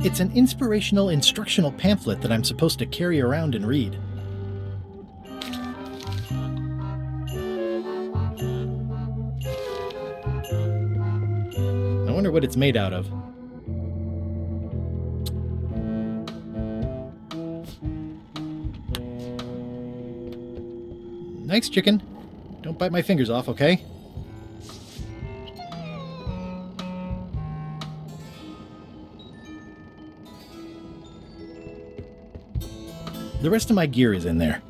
It's an inspirational instructional pamphlet that I'm supposed to carry around and read. I wonder what it's made out of. Nice chicken. Don't bite my fingers off, okay? The rest of my gear is in there.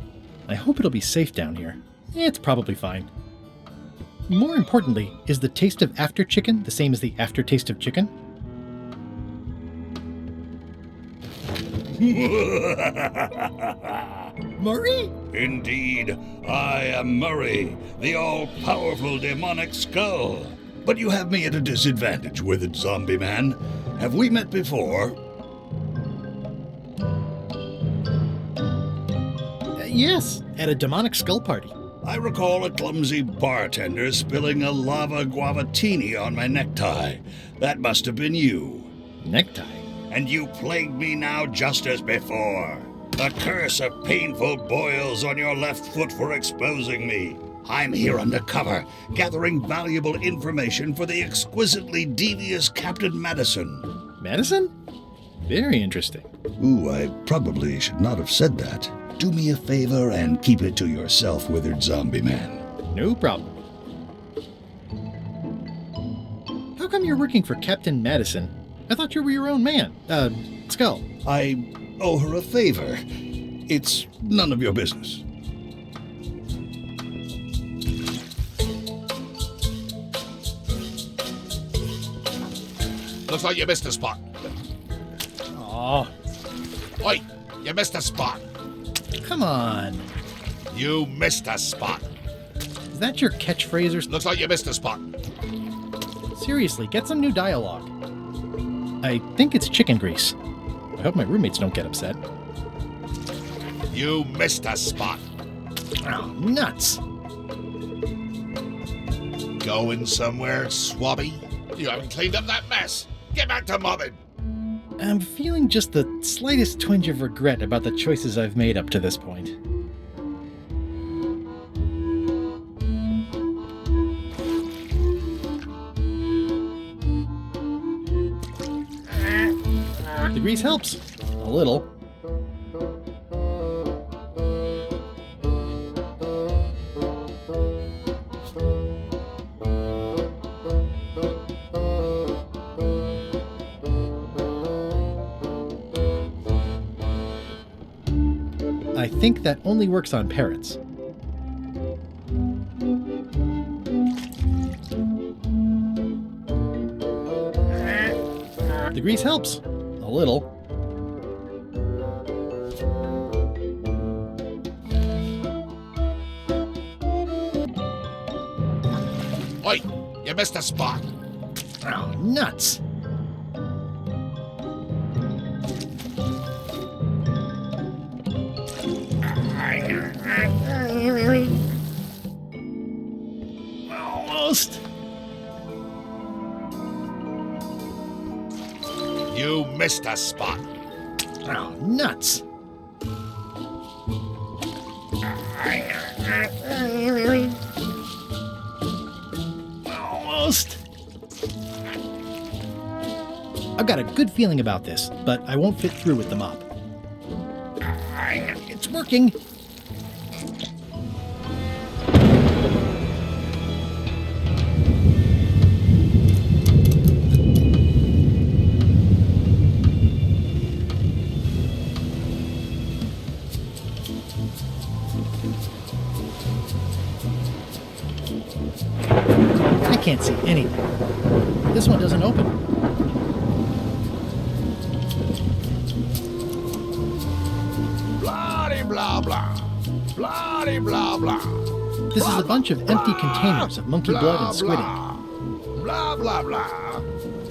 I hope it'll be safe down here. It's probably fine. More importantly, is the taste of after chicken the same as the aftertaste of chicken? Murray? Indeed, I am Murray, the all-powerful demonic skull. But you have me at a disadvantage, withered zombie man. Have we met before? Yes, at a demonic skull party. I recall a clumsy bartender spilling a lava guavatini on my necktie. That must have been you. Necktie? And you plagued me now just as before. A curse of painful boils on your left foot for exposing me. I'm here undercover, gathering valuable information for the exquisitely devious Captain Madison. Madison? Very interesting. Ooh, I probably should not have said that. Do me a favor and keep it to yourself, withered zombie man. No problem. How come you're working for Captain Madison? I thought you were your own man. Skull. I owe her a favor. It's none of your business. Looks like you missed a spot. Aw. Oi, you missed a spot. Come on. You missed a spot. Is that your catchphrase or... Looks like you missed a spot. Seriously, get some new dialogue. I think it's chicken grease. I hope my roommates don't get upset. You missed a spot. Oh, nuts. Going somewhere, swabby? You haven't cleaned up that mess. Get back to mobbing. I'm feeling just the slightest twinge of regret about the choices I've made up to this point. The grease helps. A little. I think that only works on parrots. The grease helps. A little. Oi, you missed a spot. Oh, nuts. Almost. You missed a spot. Oh, nuts. Almost. I've got a good feeling about this, but I won't fit through with the mop. It's working. I can't see anything. This one doesn't open. Blah, blah. Blah, blah, blah. This is a bunch of empty containers of monkey blood and squid ink. Blah, blah, blah.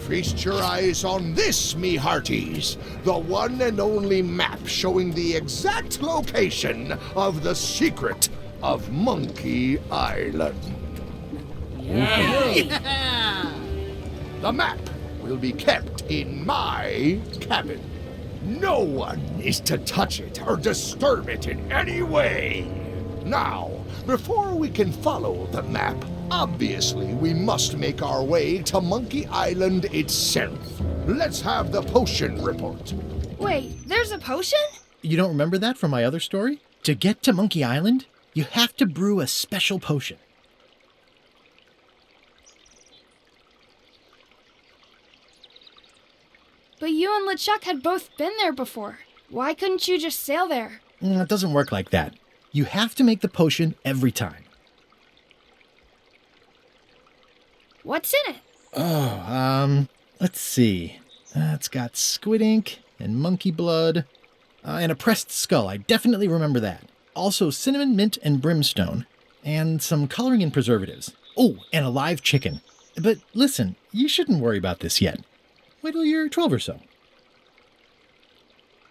Feast your eyes on this, me hearties. The one and only map showing the exact location of the secret of Monkey Island. The map will be kept in my cabin. No one is to touch it or disturb it in any way. Now, before we can follow the map, obviously we must make our way to Monkey Island itself. Let's have the potion report. Wait, there's a potion? You don't remember that from my other story? To get to Monkey Island, you have to brew a special potion. But you and LeChuck had both been there before. Why couldn't you just sail there? It doesn't work like that. You have to make the potion every time. What's in it? Let's see. It's got squid ink and monkey blood and a pressed skull. I definitely remember that. Also cinnamon, mint, and brimstone, and some coloring and preservatives. Oh, and a live chicken. But listen, you shouldn't worry about this yet. Wait till you're 12 or so.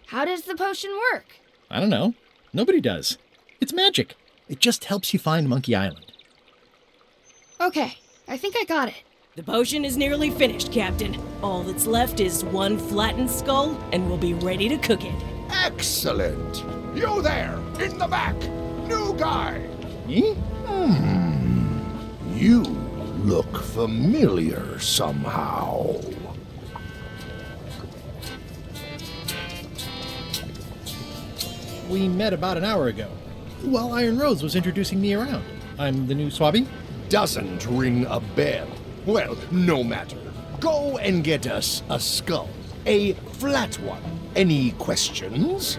How does the potion work? I don't know. Nobody does. It's magic. It just helps you find Monkey Island. Okay, I think I got it. The potion is nearly finished, Captain. All that's left is one flattened skull, and we'll be ready to cook it. Excellent. You there, in the back. New guy. Me? You look familiar somehow. We met about an hour ago, while Iron Rose was introducing me around. I'm the new Swabby. Doesn't ring a bell. Well, no matter. Go and get us a skull. A flat one. Any questions?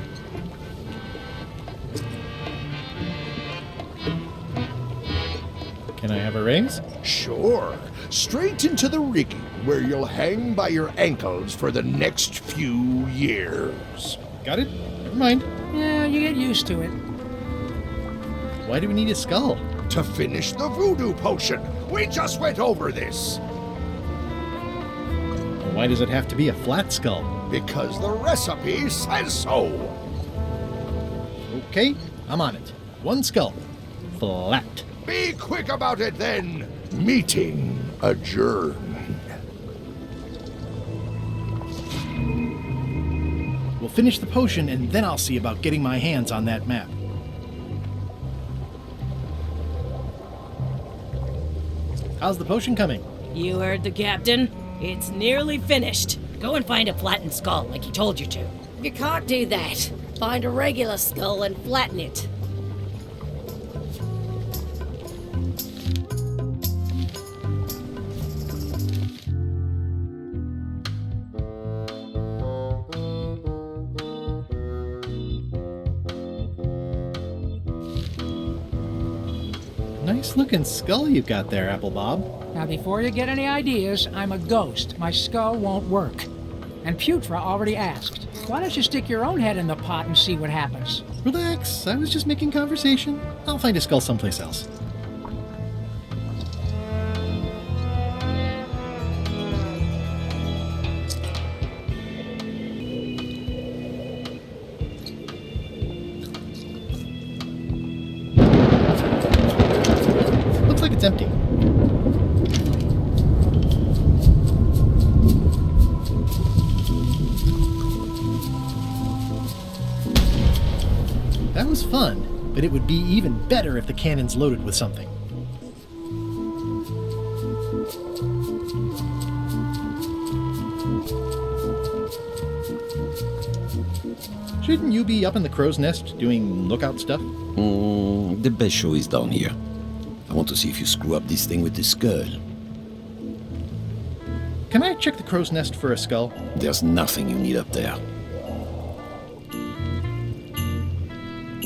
Can I have a raise? Sure. Straight into the rigging, where you'll hang by your ankles for the next few years. Got it? Never mind. Yeah, you get used to it. Why do we need a skull? To finish the voodoo potion. We just went over this. Why does it have to be a flat skull? Because the recipe says so. Okay, I'm on it. One skull. Flat. Be quick about it then. Meeting adjourned. We'll finish the potion and then I'll see about getting my hands on that map. How's the potion coming? You heard the Captain. It's nearly finished. Go and find a flattened skull, like he told you to. You can't do that. Find a regular skull and flatten it. Nice looking skull you've got there, Apple Bob. Now, before you get any ideas, I'm a ghost. My skull won't work. And Putra already asked. Why don't you stick your own head in the pot and see what happens? Relax, I was just making conversation. I'll find a skull someplace else. Looks like it's empty. That was fun, but it would be even better if the cannon's loaded with something. Shouldn't you be up in the crow's nest doing lookout stuff? The best show is down here. I want to see if you screw up this thing with this girl. Can I check the crow's nest for a skull? There's nothing you need up there.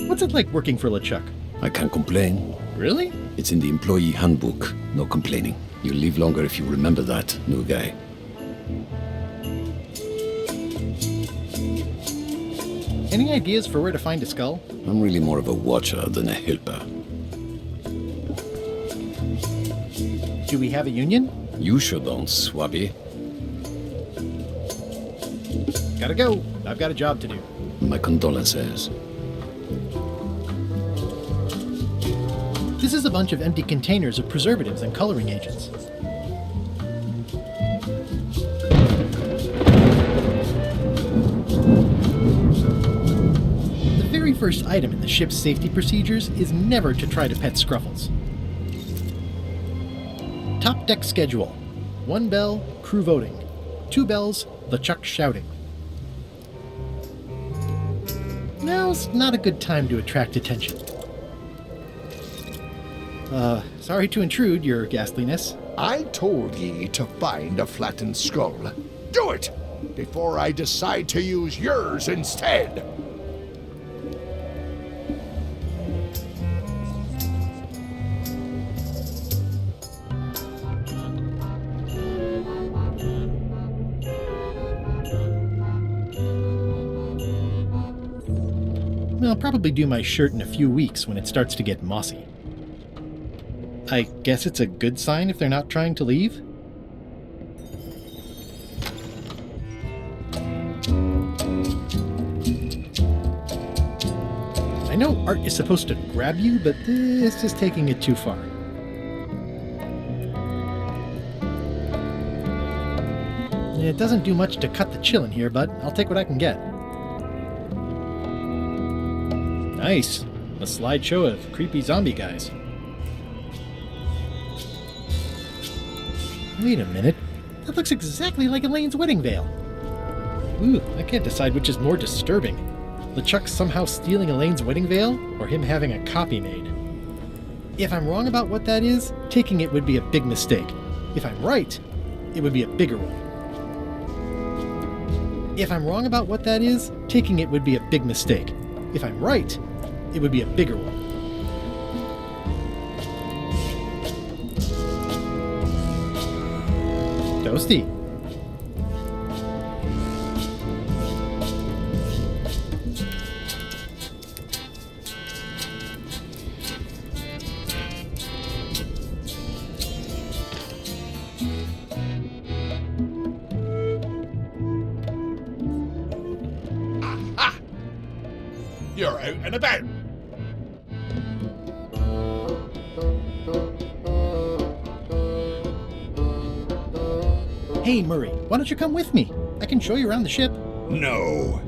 What's it like working for LeChuck? I can't complain. Really? It's in the employee handbook. No complaining. You'll live longer if you remember that, new guy. Any ideas for where to find a skull? I'm really more of a watcher than a helper. Do we have a union? You sure don't, Swabby. Gotta go. I've got a job to do. My condolences. This is a bunch of empty containers of preservatives and coloring agents. The very first item in the ship's safety procedures is never to try to pet Scruffles. Top deck schedule. 1 bell, crew voting. 2 bells, LeChuck shouting. Now's not a good time to attract attention. Sorry to intrude, your ghastliness. I told ye to find a flattened skull. Do it! Before I decide to use yours instead! I'll probably do my shirt in a few weeks when it starts to get mossy. I guess it's a good sign if they're not trying to leave? I know art is supposed to grab you, but this is taking it too far. It doesn't do much to cut the chill in here, but I'll take what I can get. Nice. A slideshow of creepy zombie guys. Wait a minute. That looks exactly like Elaine's wedding veil. Ooh, I can't decide which is more disturbing. LeChuck somehow stealing Elaine's wedding veil, or him having a copy made. If I'm wrong about what that is, taking it would be a big mistake. If I'm right, it would be a bigger one. If I'm wrong about what that is, taking it would be a big mistake. If I'm right, it would be a bigger one. Toasty. Aha! You're out and about! Hey, Murray, why don't you come with me? I can show you around the ship. No.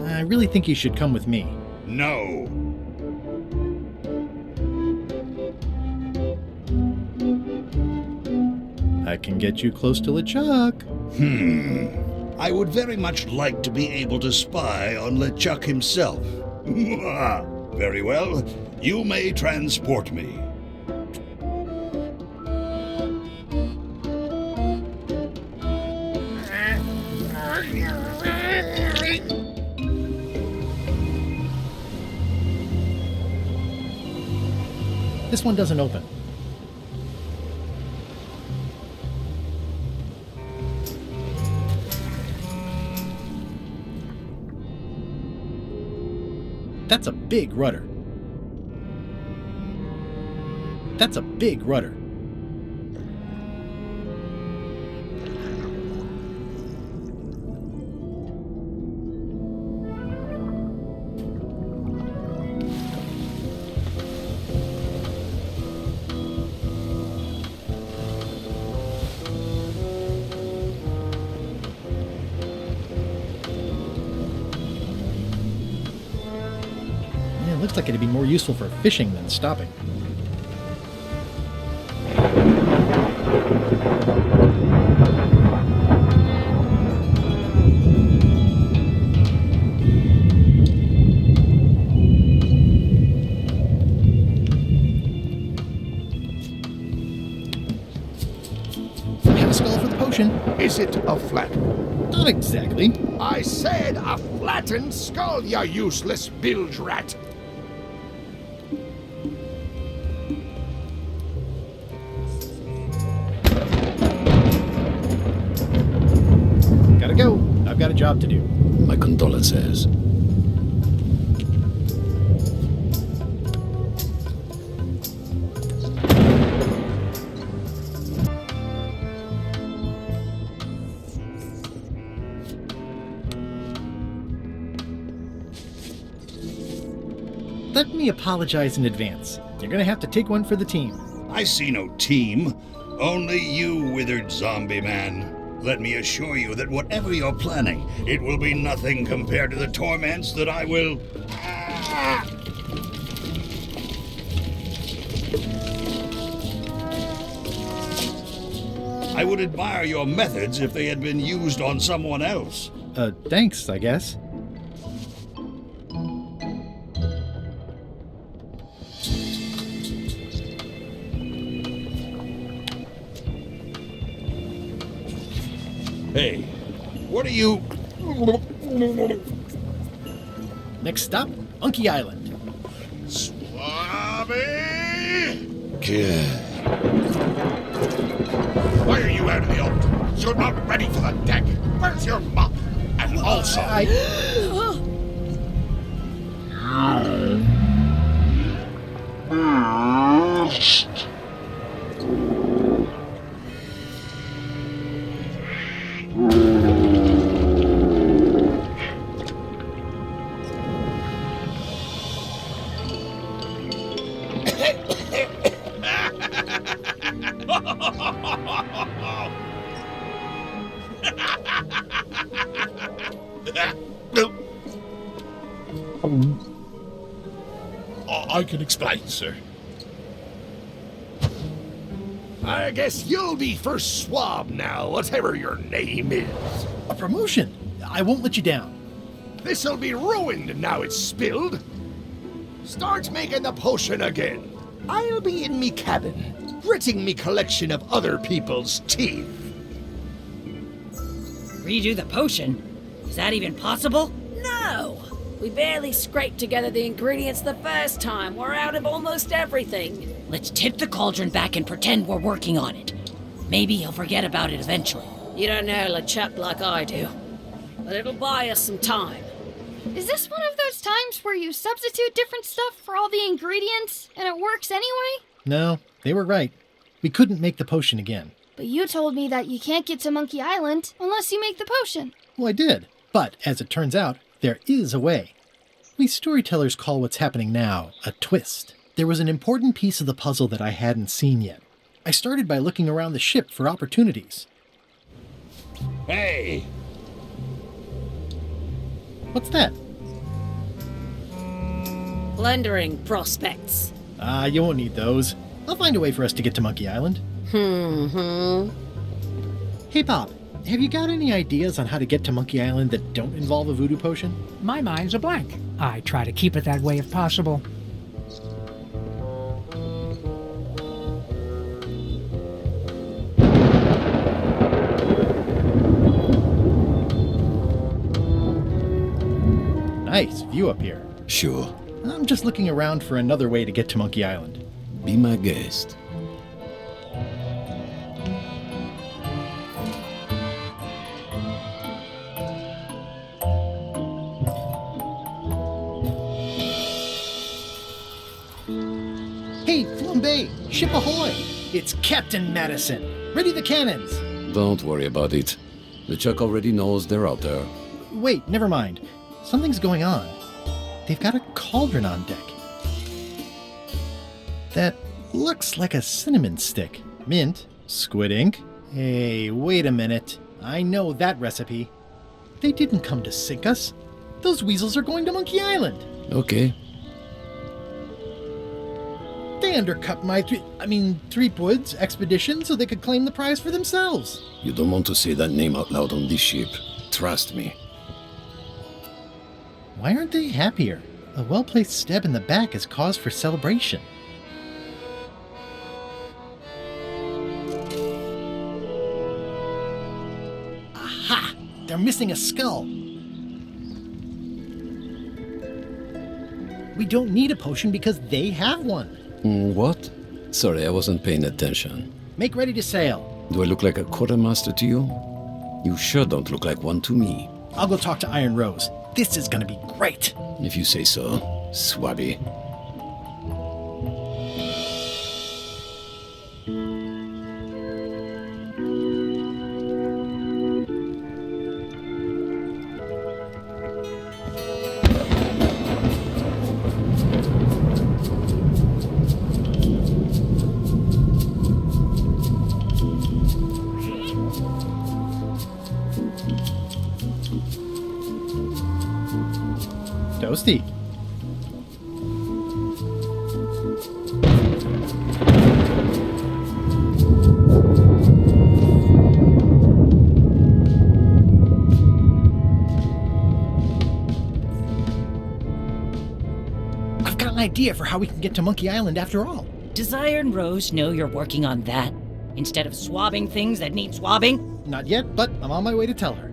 I really think you should come with me. No. I can get you close to LeChuck. I would very much like to be able to spy on LeChuck himself. Very well. You may transport me. This one doesn't open. That's a big rudder. That's a big rudder. Looks like it'd be more useful for fishing than stopping. I have a skull for the potion. Is it a flat? Not exactly. I said a flattened skull, you useless bilge rat! Gotta go. I've got a job to do. My condolences. Let me apologize in advance. You're gonna have to take one for the team. I see no team. Only you, withered zombie man. Let me assure you that whatever you're planning, it will be nothing compared to the torments that I will... Ah! I would admire your methods if they had been used on someone else. Thanks, I guess. Hey, what are you... Next stop, Monkey Island. Swabby! Good. Why are you out of the oven? You're not ready for the deck. Where's your mop? And also... I can explain, sir. I guess you'll be first swab now, whatever your name is. A promotion! I won't let you down. This'll be ruined now it's spilled. Start making the potion again. I'll be in me cabin, gritting me collection of other people's teeth. Redo the potion? Is that even possible? No! We barely scraped together the ingredients the first time. We're out of almost everything. Let's tip the cauldron back and pretend we're working on it. Maybe he'll forget about it eventually. You don't know LeChuck like I do. But it'll buy us some time. Is this one of those times where you substitute different stuff for all the ingredients and it works anyway? No, they were right. We couldn't make the potion again. But you told me that you can't get to Monkey Island unless you make the potion. Well, I did. But, as it turns out, there is a way. We storytellers call what's happening now a twist. There was an important piece of the puzzle that I hadn't seen yet. I started by looking around the ship for opportunities. Hey! What's that? Plundering prospects. You won't need those. I'll find a way for us to get to Monkey Island. Hey, Bob, have you got any ideas on how to get to Monkey Island that don't involve a voodoo potion? My mind's a blank. I try to keep it that way if possible. Nice view up here. Sure. I'm just looking around for another way to get to Monkey Island. Be my guest. Hey, Flambe! Ship ahoy! It's Captain Madison! Ready the cannons! Don't worry about it. LeChuck already knows they're out there. Wait, never mind. Something's going on. They've got a cauldron on deck. That looks like a cinnamon stick. Mint, squid ink. Hey, wait a minute. I know that recipe. They didn't come to sink us. Those weasels are going to Monkey Island. Okay. They undercut my Threepwood's expedition so they could claim the prize for themselves. You don't want to say that name out loud on this ship. Trust me. Why aren't they happier? A well-placed stab in the back is cause for celebration. Aha! They're missing a skull. We don't need a potion because they have one. What? Sorry, I wasn't paying attention. Make ready to sail. Do I look like a quartermaster to you? You sure don't look like one to me. I'll go talk to Iron Rose. This is gonna be great. If you say so, Swabby. Ghosty. I've got an idea for how we can get to Monkey Island after all. Does Iron Rose know you're working on that? Instead of swabbing things that need swabbing? Not yet, but I'm on my way to tell her.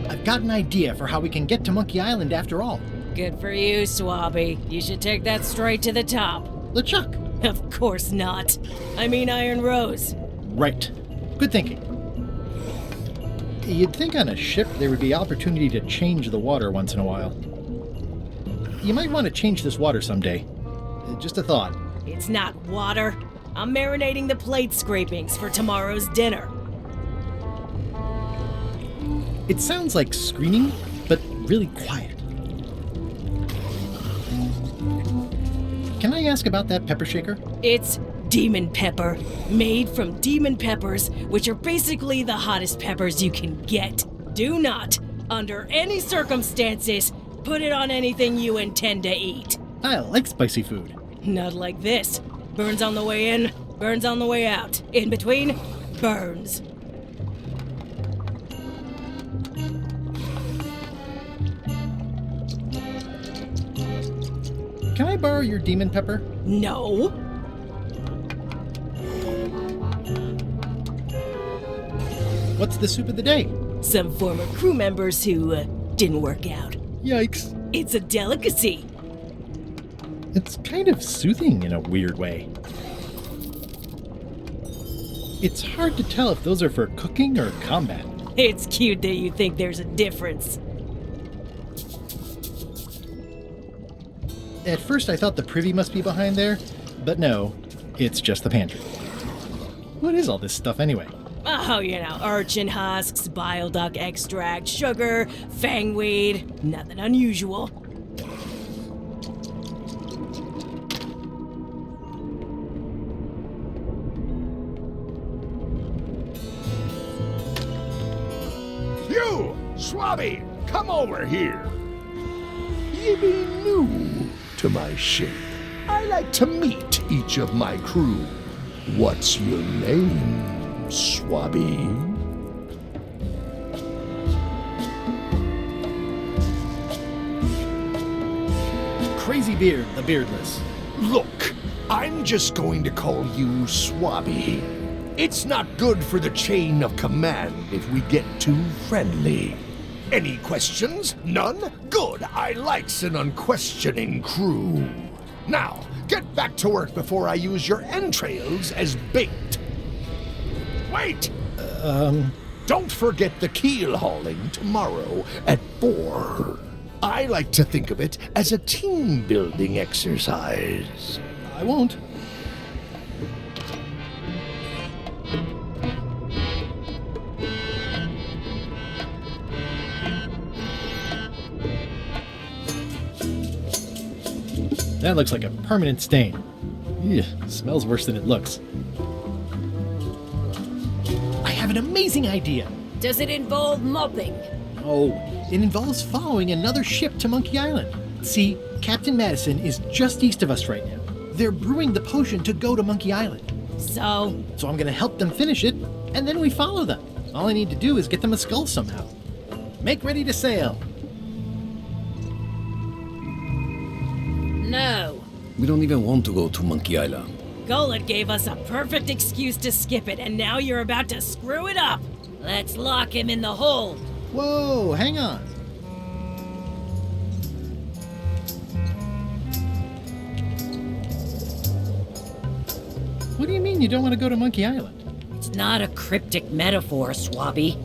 I've got an idea for how we can get to Monkey Island after all. Good for you, Swabby. You should take that straight to the top. LeChuck. Of course not. I mean Iron Rose. Right. Good thinking. You'd think on a ship there would be opportunity to change the water once in a while. You might want to change this water someday. Just a thought. It's not water. I'm marinating the plate scrapings for tomorrow's dinner. It sounds like screaming, but really quiet. Can I ask about that pepper shaker? It's demon pepper, made from demon peppers, which are basically the hottest peppers you can get. Do not, under any circumstances, put it on anything you intend to eat. I like spicy food. Not like this. Burns on the way in, burns on the way out. In between, burns. Can I borrow your demon pepper? No. What's the soup of the day? Some former crew members who didn't work out. Yikes. It's a delicacy. It's kind of soothing in a weird way. It's hard to tell if those are for cooking or combat. It's cute that you think there's a difference. At first I thought the privy must be behind there, but no, it's just the pantry. What is all this stuff anyway? Oh, you know, urchin husks, bile duck extract, sugar, fangweed. Nothing unusual. You, Swabby, come over here. You be new to my ship. I like to meet each of my crew. What's your name, Swabby? Crazy Beard, the Beardless. Look, I'm just going to call you Swabby. It's not good for the chain of command if we get too friendly. Any questions? None? Good. I likes an unquestioning crew. Now, get back to work before I use your entrails as bait. Wait! Don't forget the keel hauling tomorrow at 4. I like to think of it as a team-building exercise. I won't. That looks like a permanent stain. Ew, smells worse than it looks. I have an amazing idea. Does it involve mopping? Oh, it involves following another ship to Monkey Island. See, Captain Madison is just east of us right now. They're brewing the potion to go to Monkey Island. So I'm gonna help them finish it, and then we follow them. All I need to do is get them a skull somehow. Make ready to sail. No. We don't even want to go to Monkey Island. Golet gave us a perfect excuse to skip it, and now you're about to screw it up. Let's lock him in the hold. Whoa, hang on. What do you mean you don't want to go to Monkey Island? It's not a cryptic metaphor, Swabby.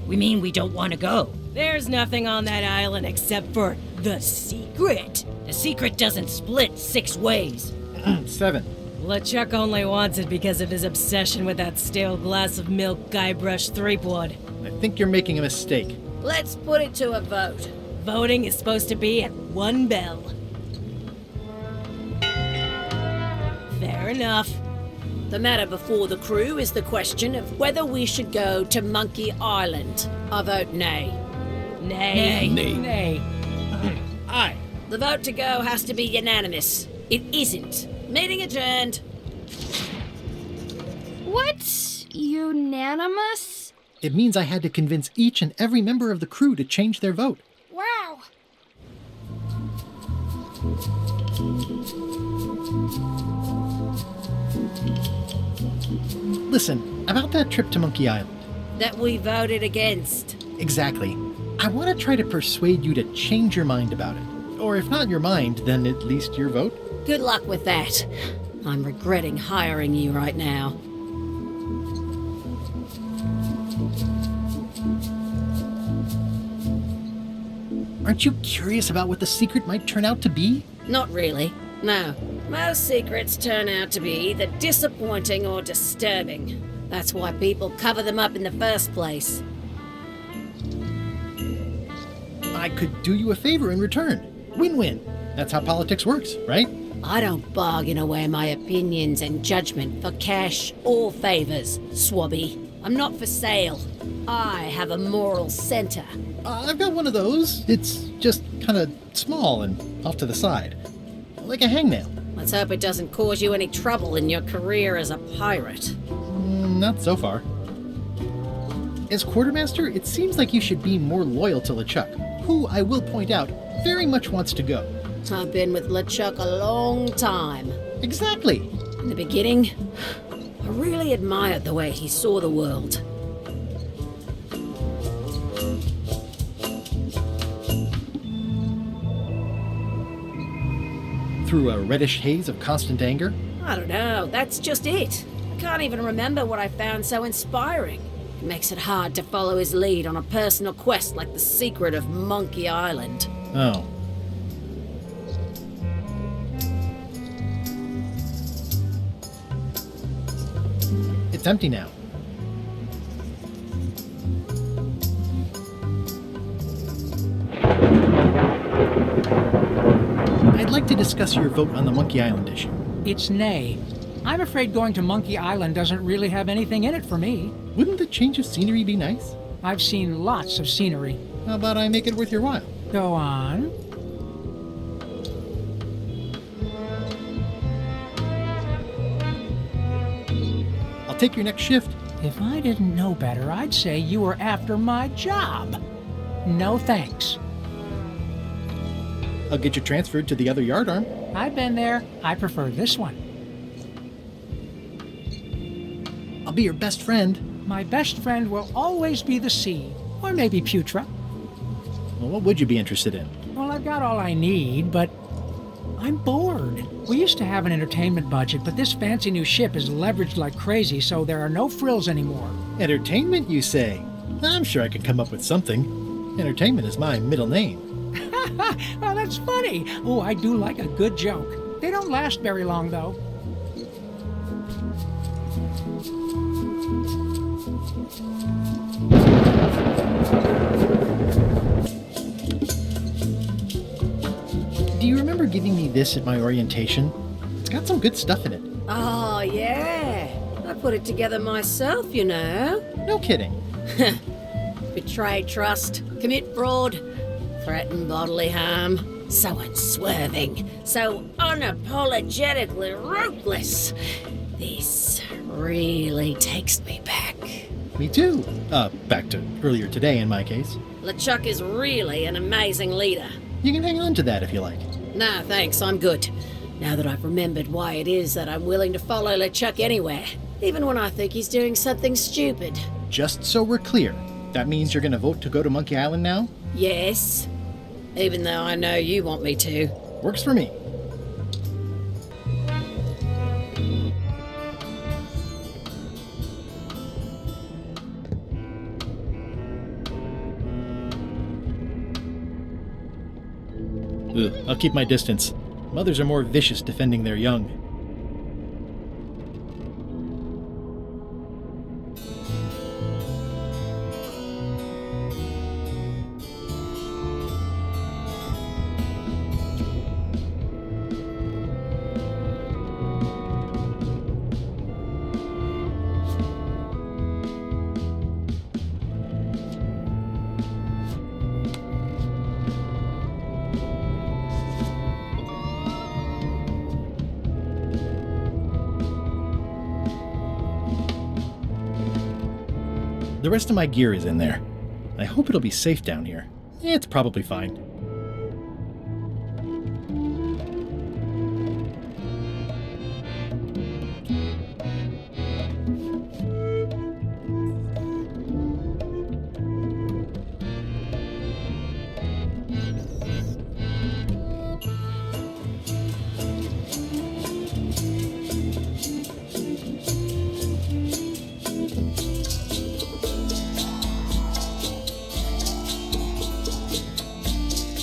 We mean we don't want to go. There's nothing on that island except for the secret. The secret doesn't split 6 ways. 7. LeChuck only wants it because of his obsession with that stale glass of milk Guybrush Threepwood. I think you're making a mistake. Let's put it to a vote. Voting is supposed to be at 1 bell. Fair enough. The matter before the crew is the question of whether we should go to Monkey Island. I vote nay. Nay. Nay. Nay. Aye. The vote to go has to be unanimous. It isn't. Meeting adjourned. What's unanimous? It means I had to convince each and every member of the crew to change their vote. Wow. Listen, about that trip to Monkey Island. That we voted against. Exactly. I want to try to persuade you to change your mind about it. Or if not your mind, then at least your vote. Good luck with that. I'm regretting hiring you right now. Aren't you curious about what the secret might turn out to be? Not really. No. Most secrets turn out to be either disappointing or disturbing. That's why people cover them up in the first place. I could do you a favor in return. Win-win. That's how politics works, right? I don't bargain away my opinions and judgment for cash or favors, Swabby. I'm not for sale. I have a moral center. I've got one of those. It's just kind of small and off to the side. Like a hangnail. Let's hope it doesn't cause you any trouble in your career as a pirate. Not so far. As quartermaster, it seems like you should be more loyal to LeChuck, who, I will point out, very much wants to go. I've been with LeChuck a long time. Exactly. In the beginning, I really admired the way he saw the world. Through a reddish haze of constant anger. I don't know, that's just it. I can't even remember what I found so inspiring. It makes it hard to follow his lead on a personal quest like the secret of Monkey Island. Oh. It's empty now. I'd like to discuss your vote on the Monkey Island issue. It's nay. I'm afraid going to Monkey Island doesn't really have anything in it for me. Wouldn't the change of scenery be nice? I've seen lots of scenery. How about I make it worth your while? Go on. I'll take your next shift. If I didn't know better, I'd say you were after my job. No thanks. I'll get you transferred to the other yardarm. I've been there. I prefer this one. I'll be your best friend. My best friend will always be the sea, or maybe Putra. Well, what would you be interested in? Well, I've got all I need, but I'm bored. We used to have an entertainment budget, but this fancy new ship is leveraged like crazy, so there are no frills anymore. Entertainment, you say? I'm sure I could come up with something. Entertainment is my middle name. Well, that's funny. Oh, I do like a good joke. They don't last very long, though. Do you remember giving me this at my orientation? It's got some good stuff in it. Oh, yeah. I put it together myself, you know. No kidding. Betray trust, commit fraud, threaten bodily harm. So unswerving, so unapologetically ruthless. This really takes me back. Me too. Back to earlier today in my case. LeChuck is really an amazing leader. You can hang on to that if you like. Nah, thanks, I'm good. Now that I've remembered why it is that I'm willing to follow LeChuck anywhere, even when I think he's doing something stupid. Just so we're clear, that means you're gonna vote to go to Monkey Island now? Yes, even though I know you want me to. Works for me. Ugh, I'll keep my distance. Mothers are more vicious defending their young. The rest of my gear is in there. I hope it'll be safe down here. It's probably fine.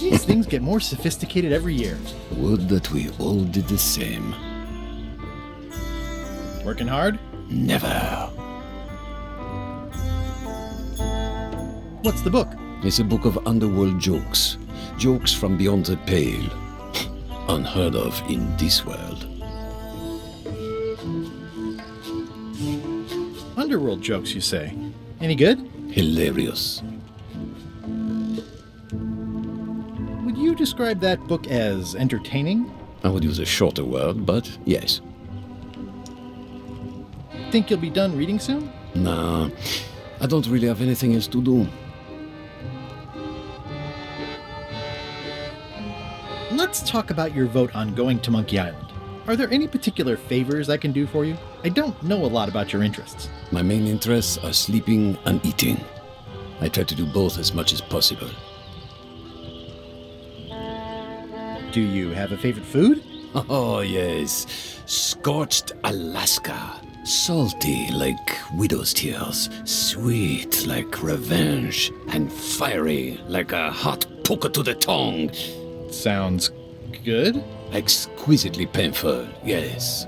These things get more sophisticated every year. Would that we all did the same. Working hard? Never. What's the book? It's a book of underworld jokes. Jokes from beyond the pale. Unheard of in this world. Underworld jokes, you say? Any good? Hilarious. Would you describe that book as entertaining? I would use a shorter word, but yes. Think you'll be done reading soon? Nah, I don't really have anything else to do. Let's talk about your vote on going to Monkey Island. Are there any particular favors I can do for you? I don't know a lot about your interests. My main interests are sleeping and eating. I try to do both as much as possible. Do you have a favorite food? Oh, yes. Scorched Alaska. Salty like widow's tears. Sweet like revenge. And fiery like a hot poker to the tongue. Sounds good. Exquisitely painful, yes.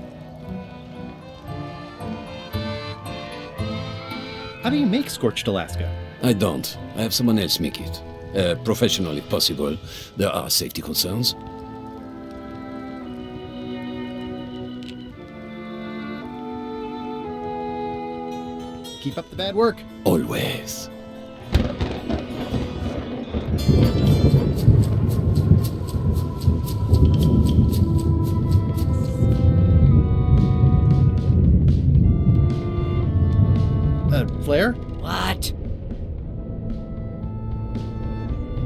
How do you make Scorched Alaska? I don't. I have someone else make it. Professional if possible. There are safety concerns. Keep up the bad work. Always. Flair? What?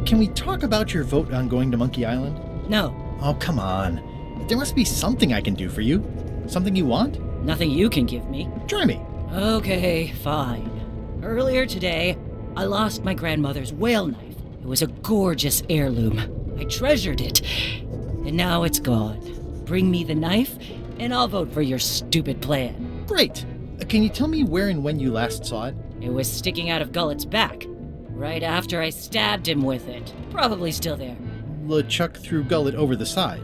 Can we talk about your vote on going to Monkey Island? No, Oh, come on. There must be something I can do for you. Something you want? nothing you can give me. Try me. Okay, fine. Earlier today, I lost my grandmother's whale knife. It was a gorgeous heirloom. I treasured it. And now it's gone. Bring me the knife, and I'll vote for your stupid plan. Great. Can you tell me where and when you last saw it? It was sticking out of Gullet's back, right after I stabbed him with it. Probably still there. LeChuck threw Gullet over the side.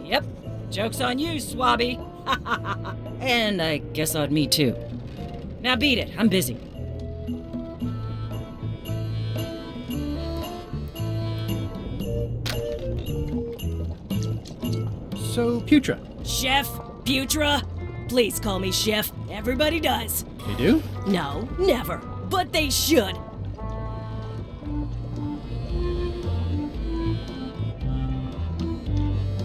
Yep. Joke's on you, Swabby. And I guess on me too. Now beat it. I'm busy. So, Putra. Chef? Putra? Please call me Chef. Everybody does. You do? No, never. But they should.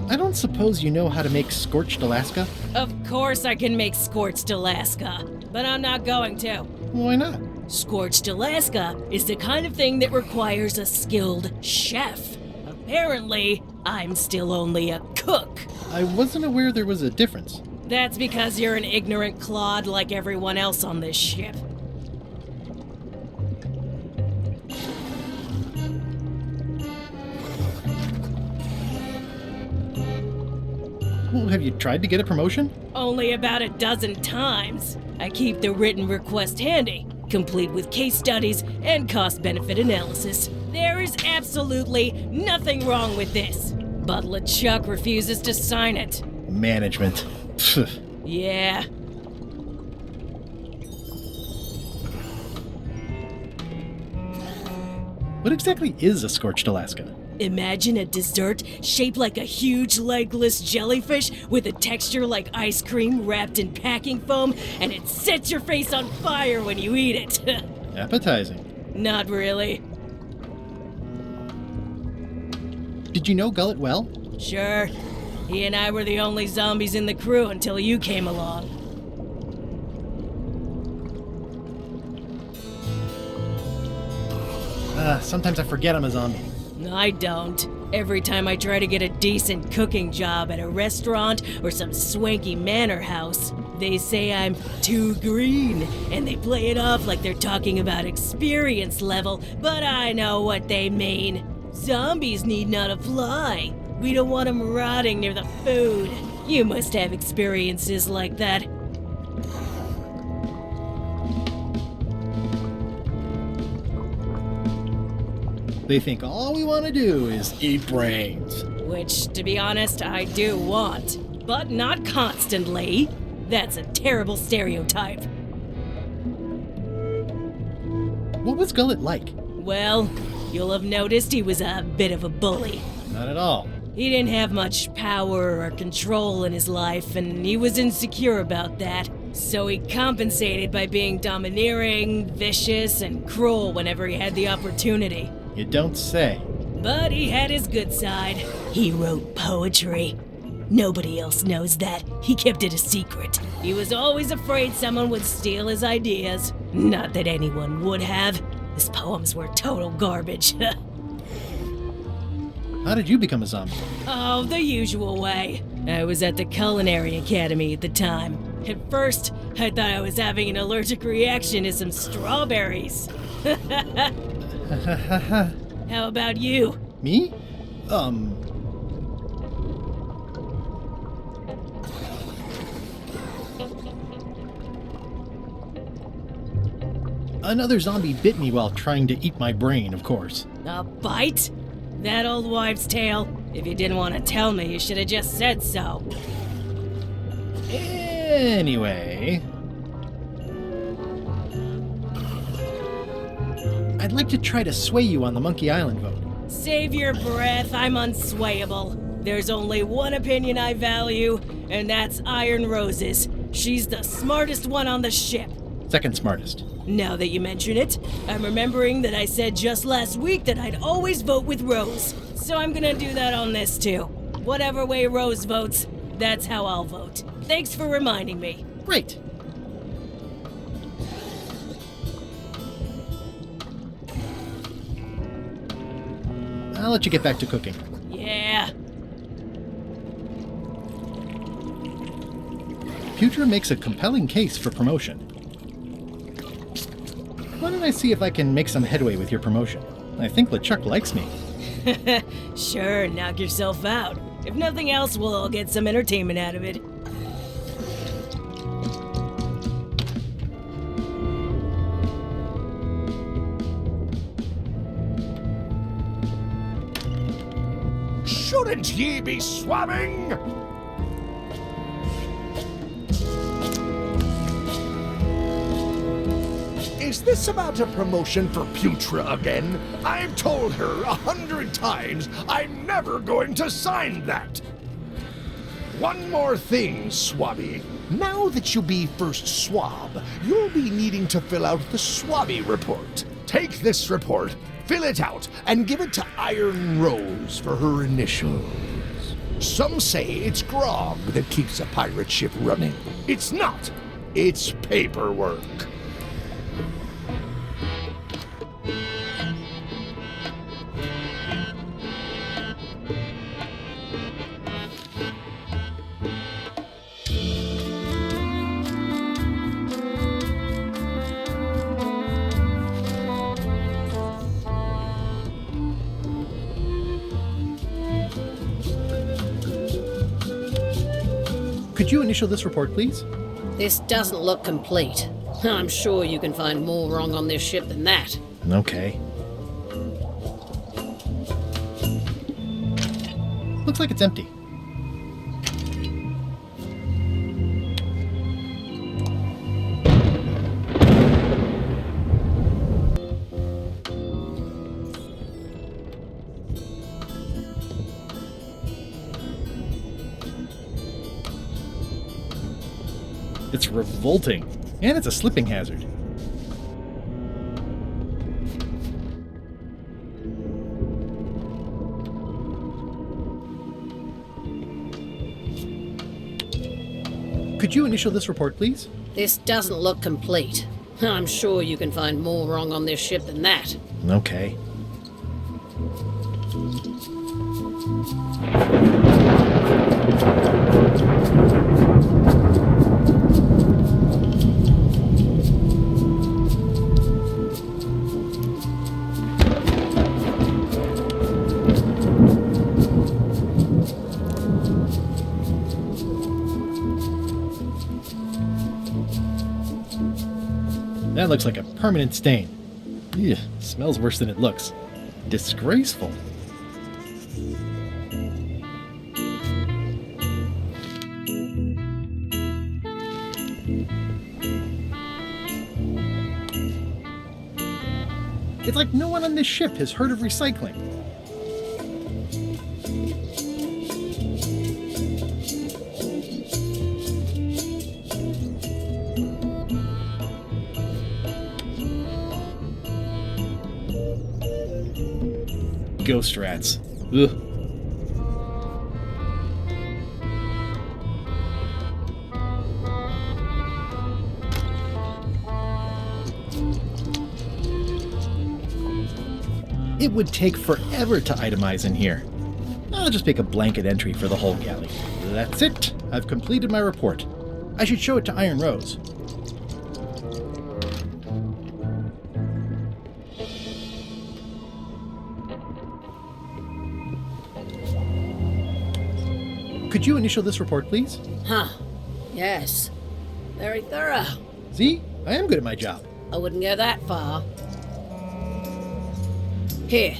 I don't suppose you know how to make Scorched Alaska? Of course I can make Scorched Alaska, but I'm not going to. Why not? Scorched Alaska is the kind of thing that requires a skilled chef. Apparently, I'm still only a cook. I wasn't aware there was a difference. That's because you're an ignorant clod like everyone else on this ship. Well, have you tried to get a promotion? Only about a dozen times. I keep the written request handy, complete with case studies and cost-benefit analysis. There is absolutely nothing wrong with this. But LeChuck refuses to sign it. Management. Pfft. Yeah. What exactly is a Scorched Alaska? Imagine a dessert shaped like a huge legless jellyfish with a texture like ice cream wrapped in packing foam, and it sets your face on fire when you eat it. Appetizing. Not really. Did you know Gullet well? Sure. He and I were the only zombies in the crew until you came along. Sometimes I forget I'm a zombie. I don't. Every time I try to get a decent cooking job at a restaurant or some swanky manor house, they say I'm too green, and they play it off like they're talking about experience level, but I know what they mean. Zombies need not apply. We don't want them rotting near the food. You must have experiences like that. They think all we want to do is eat brains. Which, to be honest, I do want. But not constantly. That's a terrible stereotype. What was Gullet like? Well, you'll have noticed he was a bit of a bully. Not at all. He didn't have much power or control in his life, and he was insecure about that. So he compensated by being domineering, vicious, and cruel whenever he had the opportunity. You don't say. But he had his good side. He wrote poetry. Nobody else knows that. He kept it a secret. He was always afraid someone would steal his ideas. Not that anyone would have. His poems were total garbage. How did you become a zombie? Oh, the usual way. I was at the Culinary Academy at the time. At first, I thought I was having an allergic reaction to some strawberries. How about you? Me? Another zombie bit me while trying to eat my brain, of course. A bite? That old wives' tale? If you didn't want to tell me, you should have just said so. Anyway... I'd like to try to sway you on the Monkey Island vote. Save your breath, I'm unswayable. There's only one opinion I value, and that's Iron Rose's. She's the smartest one on the ship. Second smartest. Now that you mention it, I'm remembering that I said just last week that I'd always vote with Rose. So I'm gonna do that on this too. Whatever way Rose votes, that's how I'll vote. Thanks for reminding me. Great. I'll let you get back to cooking. Yeah. Future makes a compelling case for promotion. Why don't I see if I can make some headway with your promotion? I think LeChuck likes me. Sure, knock yourself out. If nothing else, we'll all get some entertainment out of it. Shouldn't ye be swabbing? Is this about a promotion for Putra again? I've told her 100 times I'm never going to sign that. One more thing, Swabby. Now that you be first swab, you'll be needing to fill out the Swabby report. Take this report, fill it out, and give it to Iron Rose for her initials. Some say it's grog that keeps a pirate ship running. It's not. It's paperwork. Could you initial this report, please? This doesn't look complete. I'm sure you can find more wrong on this ship than that. Okay. Looks like it's empty. It's revolting, and it's a slipping hazard. Could you initial this report, please? This doesn't look complete. I'm sure you can find more wrong on this ship than that. Okay. That looks like a permanent stain. Ew, smells worse than it looks. Disgraceful. It's like no one on this ship has heard of recycling. Ghost rats. Ugh. It would take forever to itemize in here. I'll just make a blanket entry for the whole galley. That's it. I've completed my report. I should show it to Iron Rose. Could you initial this report, please? Huh. Yes. Very thorough. See? I am good at my job. I wouldn't go that far. Here.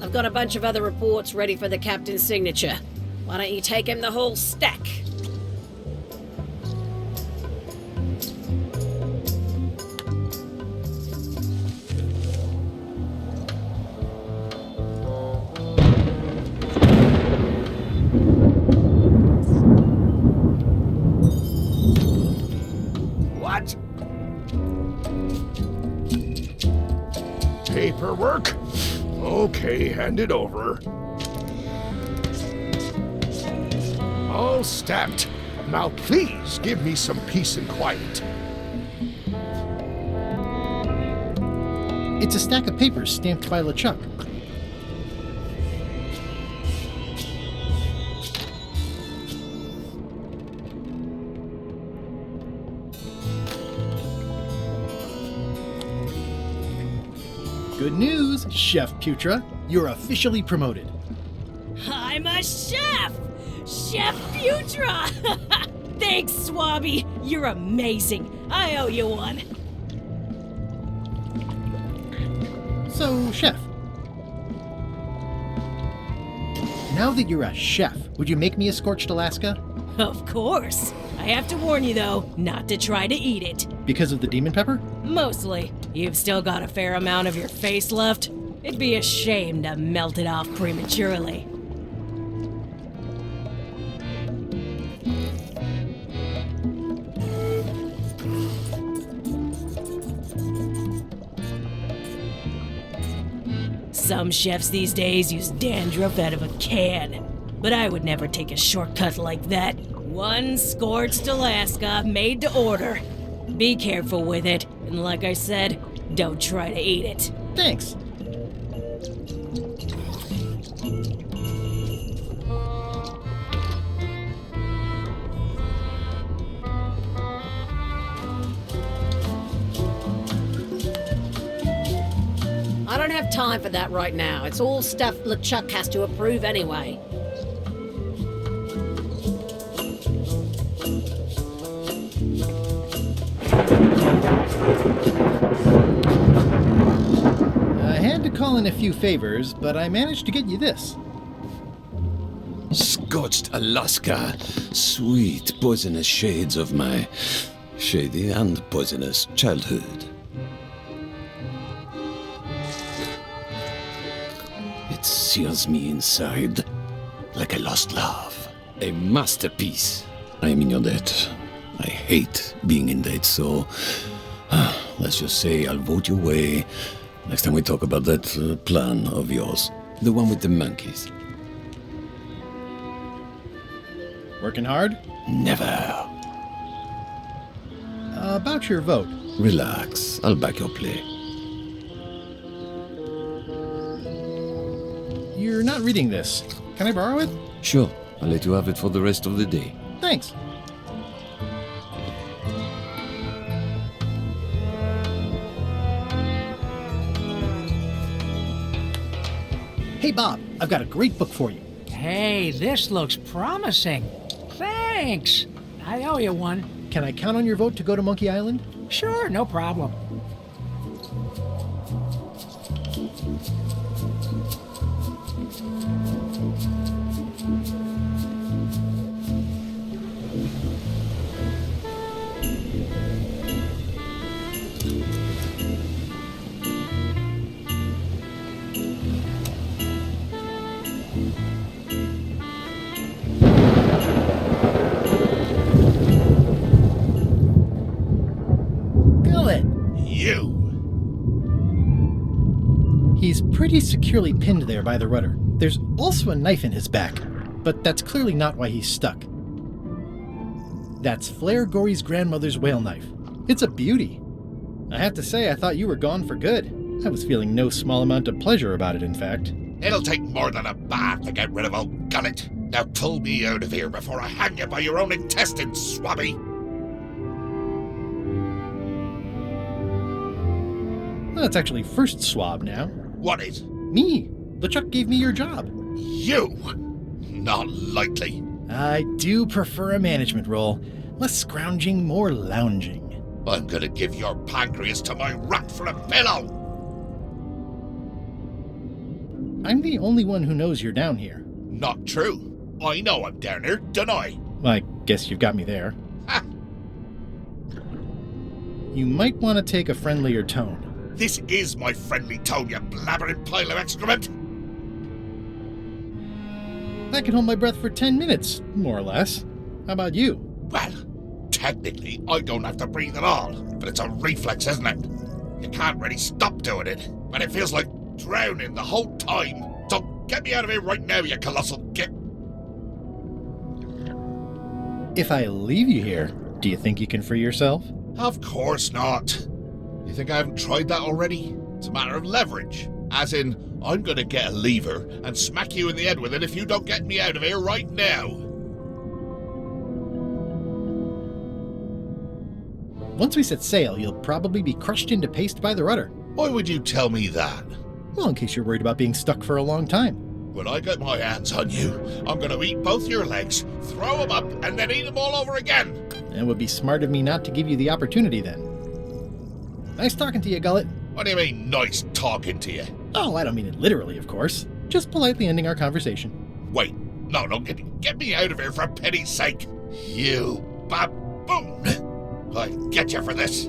I've got a bunch of other reports ready for the captain's signature. Why don't you take him the whole stack? What? Paperwork? Okay, hand it over. All stamped. Now please give me some peace and quiet. It's a stack of papers stamped by LeChuck. Good news, Chef Putra. You're officially promoted. I'm a chef! Chef Putra! Thanks, Swabby. You're amazing. I owe you one. So, Chef. Now that you're a chef, would you make me a scorched Alaska? Of course. I have to warn you, though, not to try to eat it. Because of the demon pepper? Mostly. You've still got a fair amount of your face left. It'd be a shame to melt it off prematurely. Some chefs these days use dandruff out of a can, but I would never take a shortcut like that. One scorched Alaska, made to order. Be careful with it, and like I said, don't try to eat it. Thanks. I don't have time for that right now. It's all stuff LeChuck has to approve anyway. I had to call in a few favors, but I managed to get you this. Scorched Alaska, sweet poisonous shades of my shady and poisonous childhood. It sears me inside like a lost love. A masterpiece. I am in your debt. I hate being in debt, so let's just say I'll vote your way next time we talk about that plan of yours. The one with the monkeys. Working hard? Never. About your vote. Relax. I'll back your play. you're not reading this. Can I borrow it? Sure, I'll let you have it for the rest of the day. Thanks. Hey, Bob, I've got a great book for you. Hey, this looks promising. Thanks. I owe you one. Can I count on your vote to go to Monkey Island? Sure, no problem. Gullet! You! He's pretty securely pinned there by the rudder. There's also a knife in his back, but that's clearly not why he's stuck. That's Flair Gory's grandmother's whale knife. It's a beauty. I have to say, I thought you were gone for good. I was feeling no small amount of pleasure about it, in fact. It'll take more than a bath to get rid of old Gullet. Now pull me out of here before I hang you by your own intestines, swabby! Well, it's actually first swab now. What is? Me. LeChuck gave me your job. You? Not likely. I do prefer a management role. Less scrounging, more lounging. I'm gonna give your pancreas to my rat for a pillow! I'm the only one who knows you're down here. Not true. I know I'm down here, don't I? Well, I guess you've got me there. Ha! You might want to take a friendlier tone. This is my friendly tone, you blabbering pile of excrement! I can hold my breath for 10 minutes, more or less. How about you? Well, technically, I don't have to breathe at all, but it's a reflex, isn't it? You can't really stop doing it, and it feels like drowning the whole time. So get me out of here right now, you colossal git! If I leave you here, do you think you can free yourself? Of course not. You think I haven't tried that already? It's a matter of leverage. As in, I'm gonna get a lever and smack you in the head with it if you don't get me out of here right now. Once we set sail, you'll probably be crushed into paste by the rudder. Why would you tell me that? Well, in case you're worried about being stuck for a long time. When I get my hands on you, I'm gonna eat both your legs, throw them up, and then eat them all over again. It would be smart of me not to give you the opportunity then. Nice talking to you, Gullet. What do you mean, nice talking to you? Oh, I don't mean it literally, of course. Just politely ending our conversation. Wait, no, get me out of here for pity's sake. You baboon! I'll get you for this.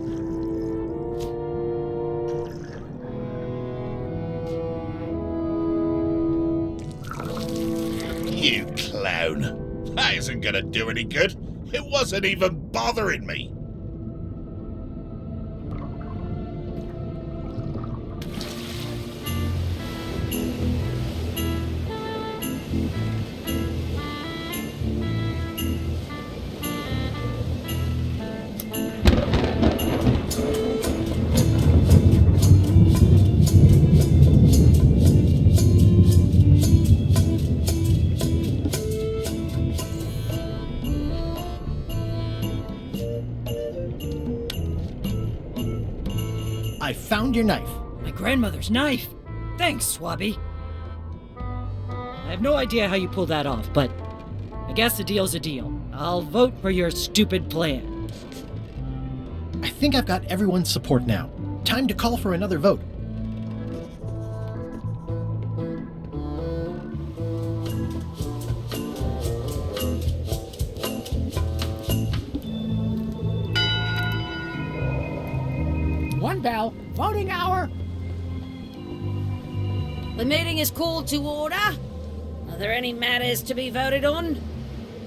You clown. That isn't gonna do any good. It wasn't even bothering me. I found your knife. My grandmother's knife. Thanks, Swabby. I have no idea how you pulled that off, but I guess a deal's a deal. I'll vote for your stupid plan. I think I've got everyone's support now. Time to call for another vote. One bell. Voting hour. The meeting is called to order. Are there any matters to be voted on?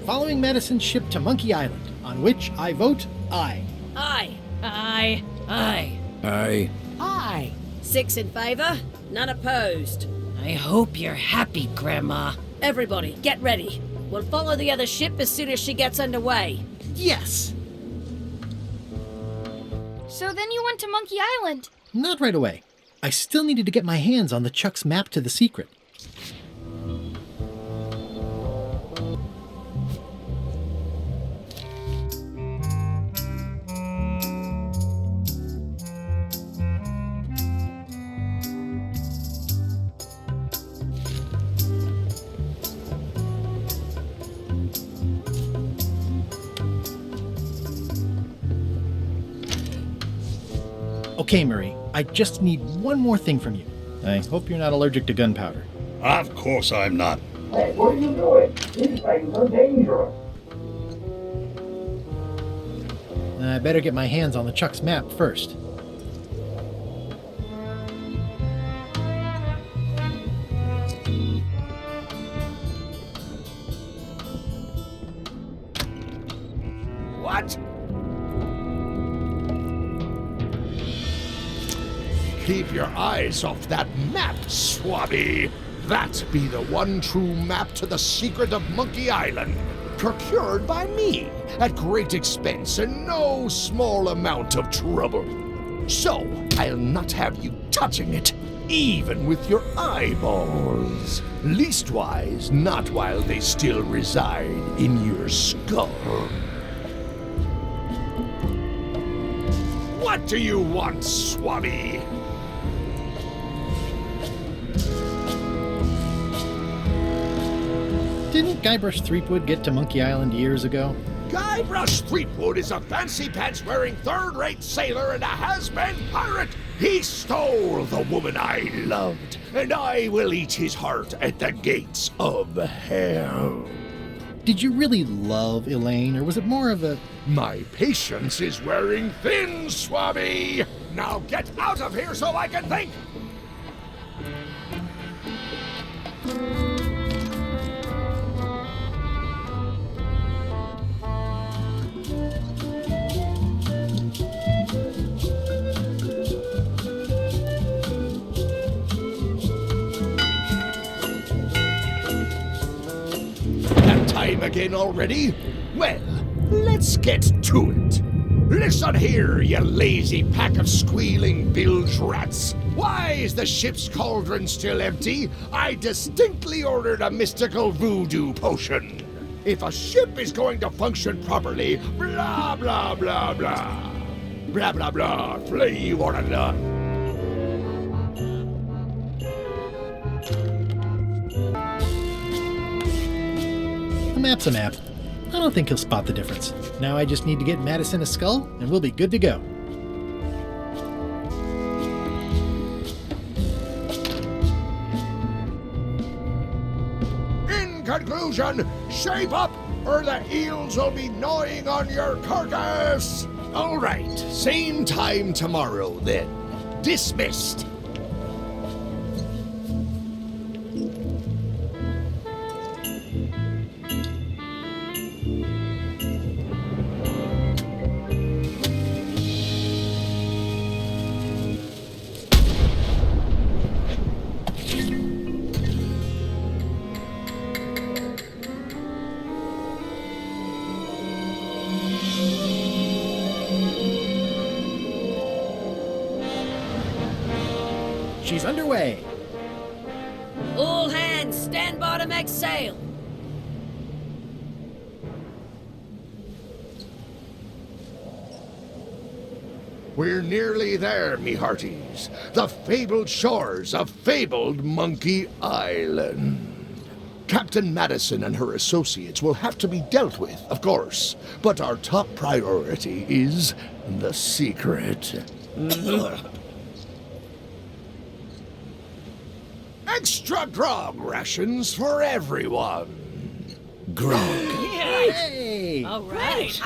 Following Madison's ship to Monkey Island, on which I vote aye. Aye. Aye. Aye. Aye. Aye. 6 in favor, none opposed. I hope you're happy, Grandma. Everybody, get ready. We'll follow the other ship as soon as she gets underway. Yes! So then you went to Monkey Island. Not right away. I still needed to get my hands on the Chuck's map to the secret. Okay, Murray, I just need one more thing from you. I hope you're not allergic to gunpowder. Of course I'm not. Hey, what are you doing? These things are dangerous. I better get my hands on the Chuck's map first. What? Keep your eyes off that map, Swabby. That be the one true map to the secret of Monkey Island, procured by me at great expense and no small amount of trouble. So, I'll not have you touching it, even with your eyeballs. Leastwise, not while they still reside in your skull. What do you want, Swabby? Didn't Guybrush Threepwood get to Monkey Island years ago? Guybrush Threepwood is a fancy-pants-wearing third-rate sailor and a has-been pirate. He stole the woman I loved, and I will eat his heart at the gates of hell. Did you really love Elaine, or was it more of a... My patience is wearing thin, Swabby. Now get out of here so I can think. Time again already? Well, let's get to it. Listen here, you lazy pack of squealing bilge rats. Why is the ship's cauldron still empty? I distinctly ordered a mystical voodoo potion. If a ship is going to function properly, blah, blah, blah, blah. Blah, blah, blah, flay you on a nut. A map's a map. I don't think he'll spot the difference. Now I just need to get Madison a skull, and we'll be good to go. In conclusion, shape up, or the eels will be gnawing on your carcass. All right, same time tomorrow, then. Dismissed. She's underway. All hands, stand by to make sail. We're nearly there, me hearties. The fabled shores of fabled Monkey Island. Captain Madison and her associates will have to be dealt with, of course, but our top priority is the secret. Extra grog rations for everyone. Grog. Hey! All right.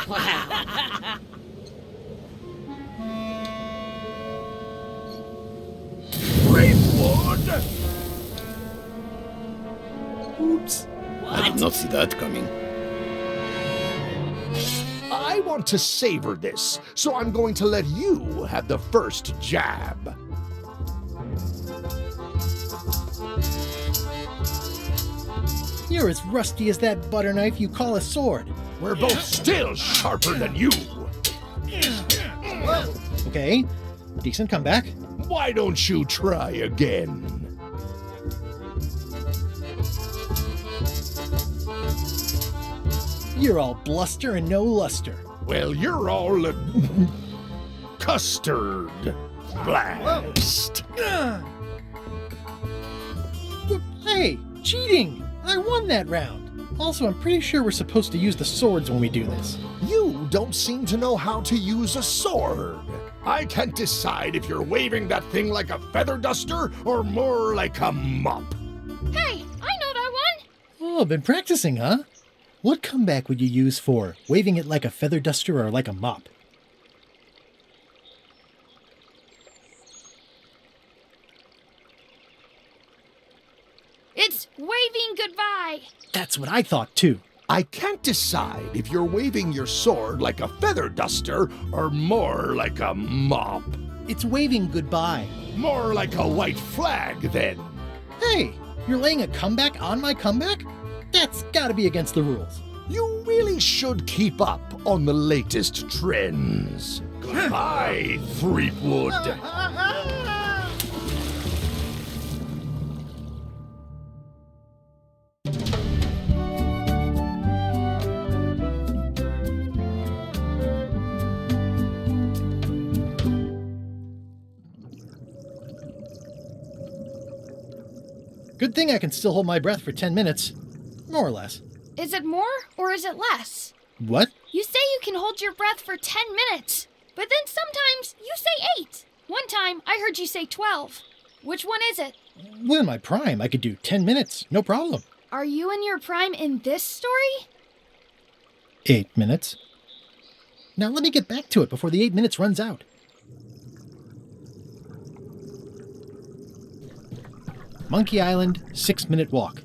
Greenwood! Oops. I did not see that coming. I want to savor this, so I'm going to let you have the first jab. You're as rusty as that butter knife you call a sword. We're both still sharper than you. Okay, decent comeback. Why don't you try again? You're all bluster and no luster. Well, you're all custard. Blast. Hey, cheating! I won that round. Also, I'm pretty sure we're supposed to use the swords when we do this. You don't seem to know how to use a sword. I can't decide if you're waving that thing like a feather duster or more like a mop. Hey, I know that one! Oh, been practicing, huh? What comeback would you use for waving it like a feather duster or like a mop? It's waving goodbye! That's what I thought too. I can't decide if you're waving your sword like a feather duster or more like a mop. It's waving goodbye. More like a white flag, then. Hey, you're laying a comeback on my comeback? That's gotta be against the rules. You really should keep up on the latest trends. Goodbye, Threepwood. Good thing I can still hold my breath for 10 minutes. More or less. Is it more or is it less? What? You say you can hold your breath for 10 minutes, but then sometimes you say 8. One time I heard you say 12. Which one is it? Well, in my prime, I could do 10 minutes, no problem. Are you in your prime in this story? 8 minutes. Now let me get back to it before the 8 minutes runs out. Monkey Island, 6-minute walk.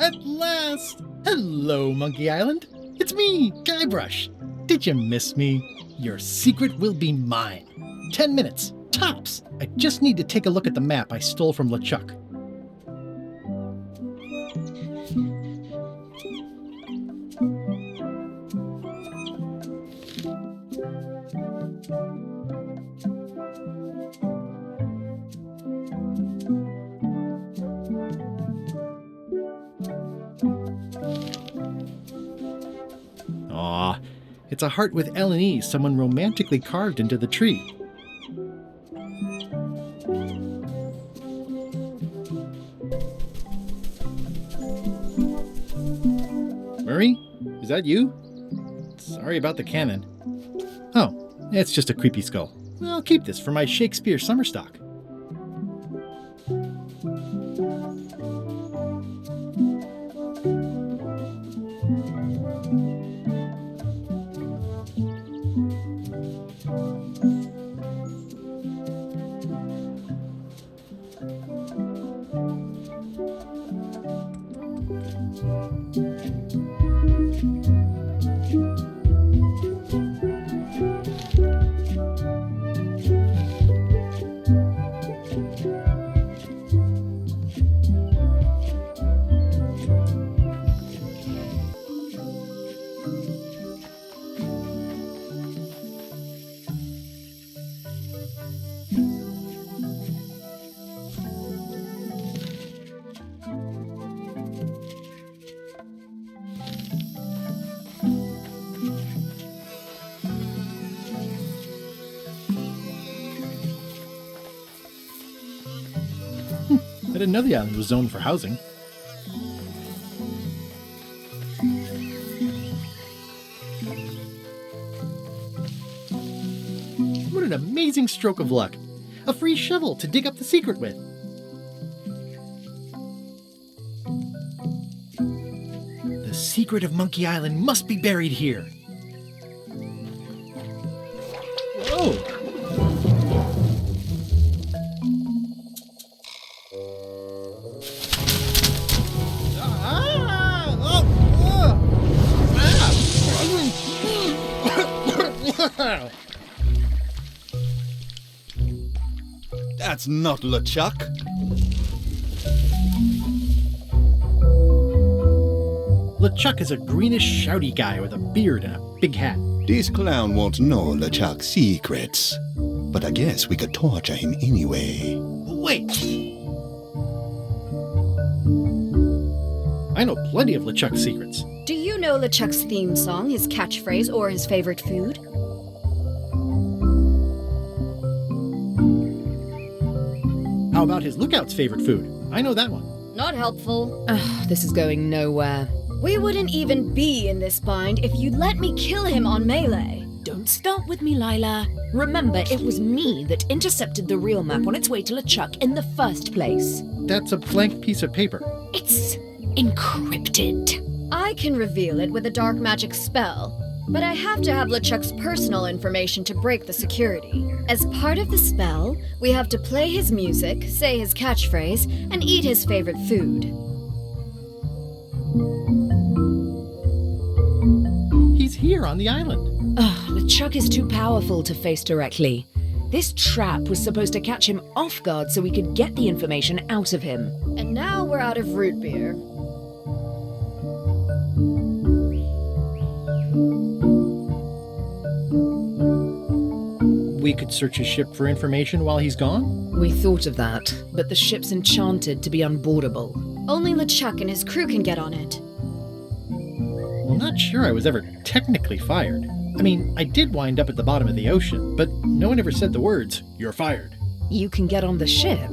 At last! Hello, Monkey Island. It's me, Guybrush. Did you miss me? Your secret will be mine. 10 minutes, tops. I just need to take a look at the map I stole from LeChuck. Aw, it's a heart with L and E someone romantically carved into the tree. Murray? Is that you? Sorry about the cannon. Oh, it's just a creepy skull. I'll keep this for my Shakespeare summer stock. I didn't know the island was zoned for housing. What an amazing stroke of luck! A free shovel to dig up the secret with. The secret of Monkey Island must be buried here. Whoa! That's not LeChuck. LeChuck is a greenish, shouty guy with a beard and a big hat. This clown won't know LeChuck's secrets. But I guess we could torture him anyway. Wait! I know plenty of LeChuck's secrets. Do you know LeChuck's theme song, his catchphrase, or his favorite food? How about his lookout's favorite food? I know that one. Not helpful. This is going nowhere. We wouldn't even be in this bind if you'd let me kill him on melee. Don't start with me, Lila. Remember, it was me that intercepted the real map on its way to LeChuck in the first place. That's a blank piece of paper. It's encrypted. I can reveal it with a dark magic spell, but I have to have LeChuck's personal information to break the security. As part of the spell, we have to play his music, say his catchphrase, and eat his favorite food. He's here on the island. LeChuck is too powerful to face directly. This trap was supposed to catch him off guard so we could get the information out of him. And now we're out of root beer. We could search his ship for information while he's gone? We thought of that, but the ship's enchanted to be unboardable. Only LeChuck and his crew can get on it. Well, not sure I was ever technically fired. I mean, I did wind up at the bottom of the ocean, but no one ever said the words, "You're fired." You can get on the ship.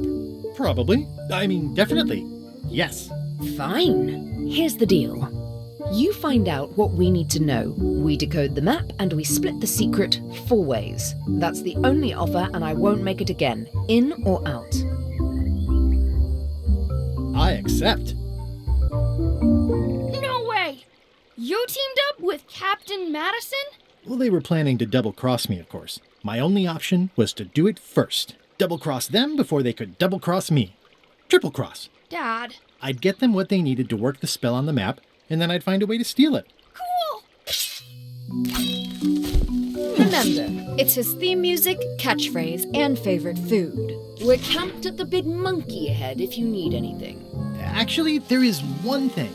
Probably. I mean, definitely. Yes. Fine. Here's the deal. You find out what we need to know. We decode the map and we split the secret 4 ways. That's the only offer and I won't make it again. In or out? I accept. No way! You teamed up with Captain Madison? Well, they were planning to double-cross me, of course. My only option was to do it first. Double-cross them before they could double-cross me. Triple-cross. Dad. I'd get them what they needed to work the spell on the map, and then I'd find a way to steal it. Cool! Remember, it's his theme music, catchphrase, and favorite food. We're camped at the Big Monkey ahead if you need anything. Actually, there is one thing.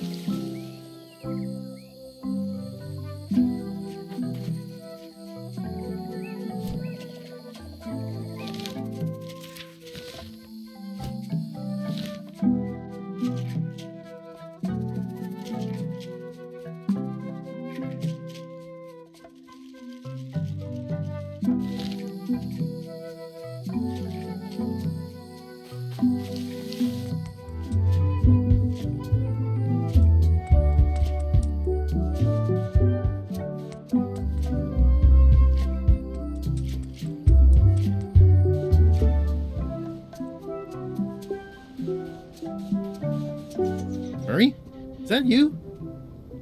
Murray? Is that you?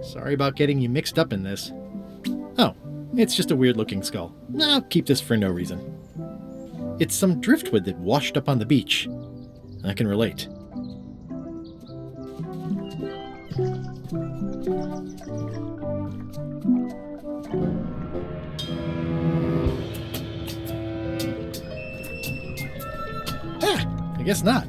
Sorry about getting you mixed up in this. Oh, it's just a weird-looking skull. I'll keep this for no reason. It's some driftwood that washed up on the beach. I can relate. I guess not.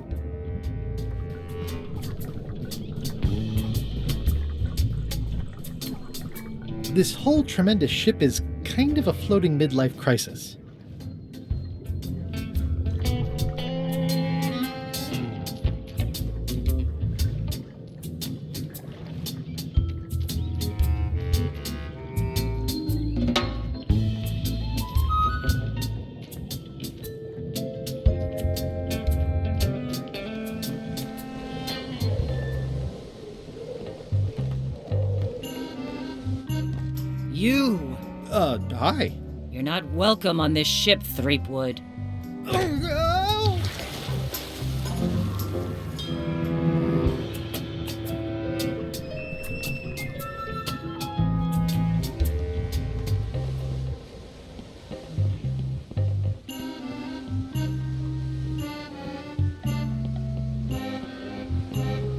This whole tremendous ship is kind of a floating midlife crisis. You! Hi. You're not welcome on this ship, Threepwood.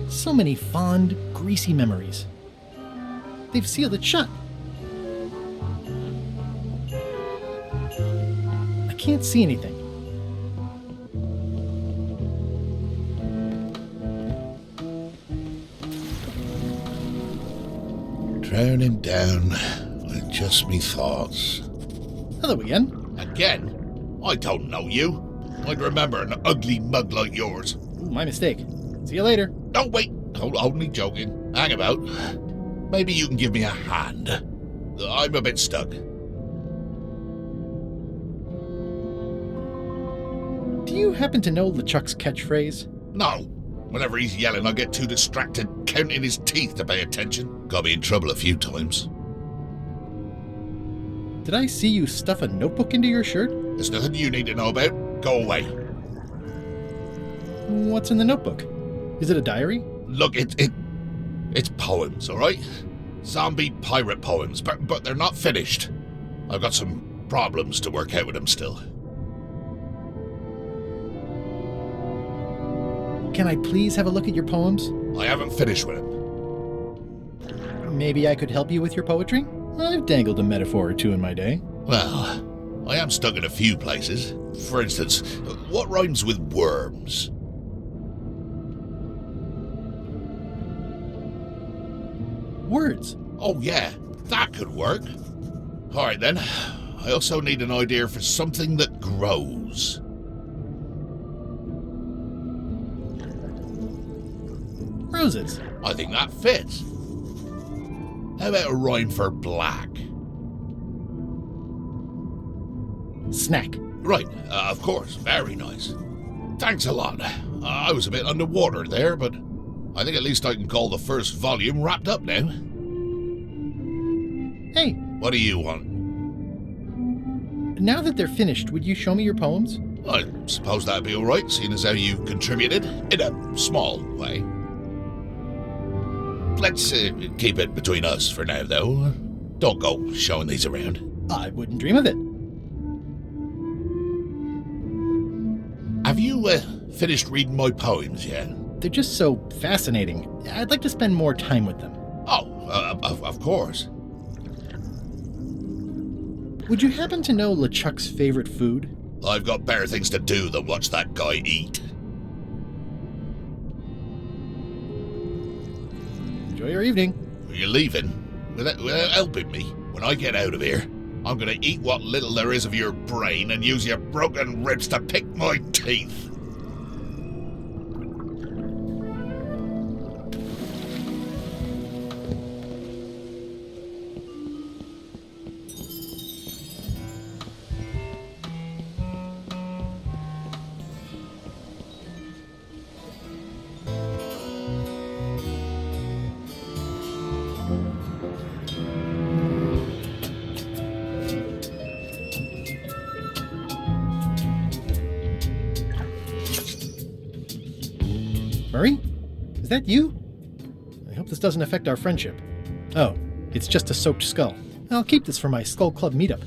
So many fond, greasy memories. They've sealed it shut. I can't see anything. Drowning down with just me thoughts. Hello again. Again? I don't know you. I'd remember an ugly mug like yours. Ooh, my mistake. See you later. Oh, wait. Only joking. Hang about. Maybe you can give me a hand. I'm a bit stuck. Do you happen to know LeChuck's catchphrase? No. Whenever he's yelling, I get too distracted counting his teeth to pay attention. Got me in trouble a few times. Did I see you stuff a notebook into your shirt? There's nothing you need to know about. Go away. What's in the notebook? Is it a diary? Look, it's poems, all right? Zombie pirate poems, but they're not finished. I've got some problems to work out with them still. Can I please have a look at your poems? I haven't finished with them. Maybe I could help you with your poetry? I've dangled a metaphor or two in my day. Well, I am stuck in a few places. For instance, what rhymes with worms? Words. Oh yeah, that could work. All right then. I also need an idea for something that grows. Roses. I think that fits. How about a rhyme for black? Snack. Right, of course. Very nice. Thanks a lot. I was a bit underwater there, but I think at least I can call the first volume wrapped up now. Hey. What do you want? Now that they're finished, would you show me your poems? I suppose that'd be all right, seeing as how you contributed, in a small way. Let's keep it between us for now, though. Don't go showing these around. I wouldn't dream of it. Have you finished reading my poems yet? They're just so fascinating. I'd like to spend more time with them. Oh, of course. Would you happen to know LeChuck's favorite food? I've got better things to do than watch that guy eat. Enjoy your evening. You're leaving? Without helping me? When I get out of here, I'm gonna eat what little there is of your brain and use your broken ribs to pick my teeth. Murray? Is that you? I hope this doesn't affect our friendship. Oh, it's just a soaked skull. I'll keep this for my Skull Club meetup.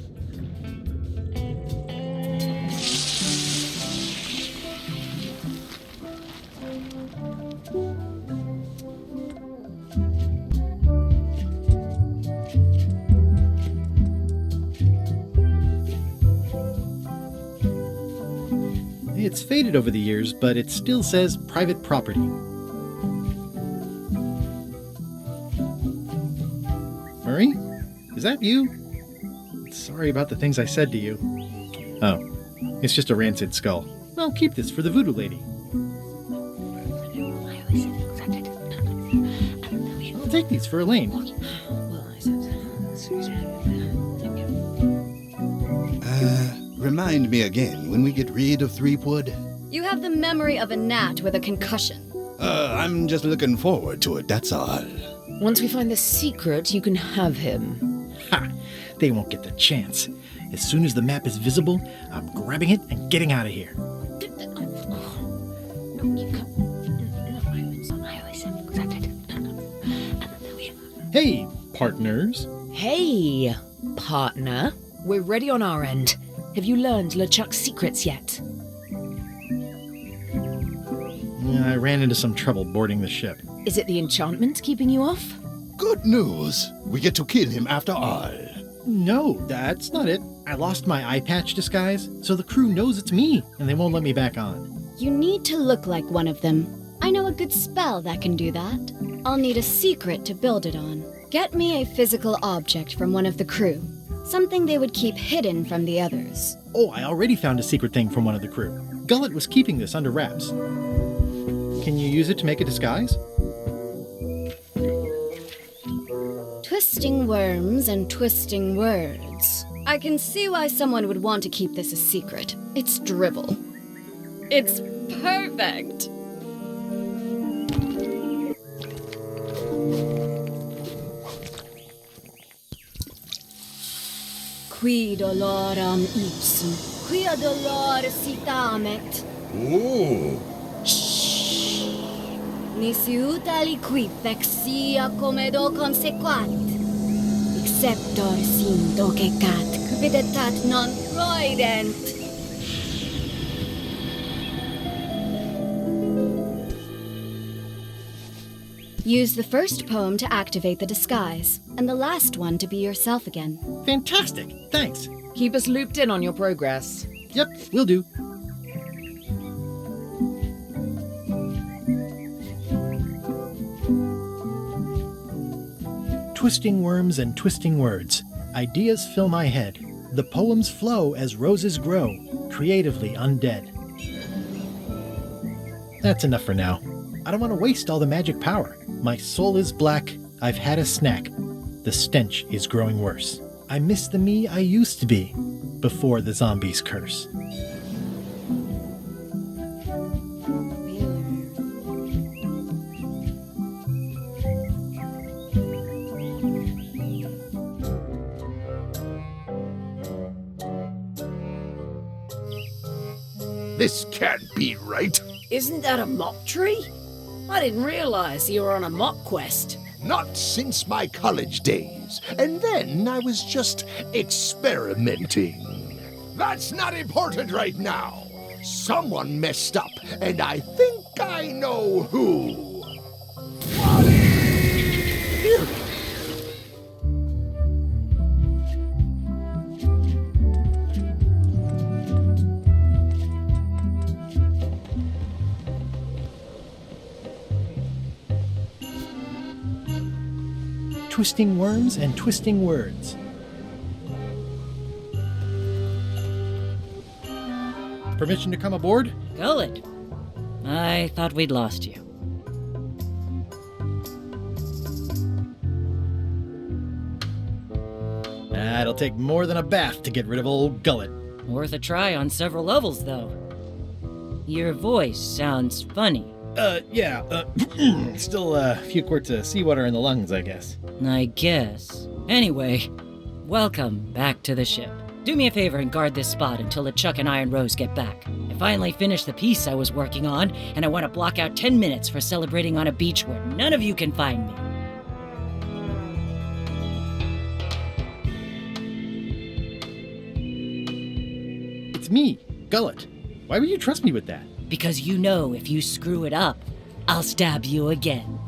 It's faded over the years, but it still says private property. Murray? Is that you? Sorry about the things I said to you. Oh, it's just a rancid skull. I'll keep this for the voodoo lady. I'll take these for Elaine. Remind me again when we get rid of Threepwood. You have the memory of a gnat with a concussion. I'm just looking forward to it, that's all. Once we find the secret, you can have him. Ha! They won't get the chance. As soon as the map is visible, I'm grabbing it and getting out of here. Hey, partners. Hey, partner. We're ready on our end. Have you learned LeChuck's secrets yet? I ran into some trouble boarding the ship. Is it the enchantment keeping you off? Good news. We get to kill him after all. No, that's not it. I lost my eye patch disguise, so the crew knows it's me, and they won't let me back on. You need to look like one of them. I know a good spell that can do that. I'll need a secret to build it on. Get me a physical object from one of the crew. Something they would keep hidden from the others. Oh, I already found a secret thing from one of the crew. Gullet was keeping this under wraps. Can you use it to make a disguise? Twisting worms and twisting words. I can see why someone would want to keep this a secret. It's drivel. It's perfect! Qui doloram ipsum, quia dolor sitamet. Ooh. Nisi utali quid vexia comedo consequat. Exceptor sim docecat, quidetat non proident. Use the first poem to activate the disguise, and the last one to be yourself again. Fantastic! Thanks! Keep us looped in on your progress. Yep, will do. Twisting worms and twisting words. Ideas fill my head. The poems flow as roses grow, creatively undead. That's enough for now. I don't want to waste all the magic power. My soul is black. I've had a snack. The stench is growing worse. I miss the me I used to be before the zombies curse. This can't be right. Isn't that a mop tree? I didn't realize you were on a mop quest. Not since my college days. And then I was just experimenting. That's not important right now. Someone messed up, and I think I know who. Twisting worms and twisting words. Permission to come aboard? Gullet, I thought we'd lost you. It'll take more than a bath to get rid of old Gullet. Worth a try on several levels, though. Your voice sounds funny. Still a few quarts of seawater in the lungs, I guess. I guess. Anyway, welcome back to the ship. Do me a favor and guard this spot until LeChuck and I and Rose get back. I finally finished the piece I was working on, and I want to block out 10 minutes for celebrating on a beach where none of you can find me. It's me, Gullet. Why would you trust me with that? Because you know if you screw it up, I'll stab you again.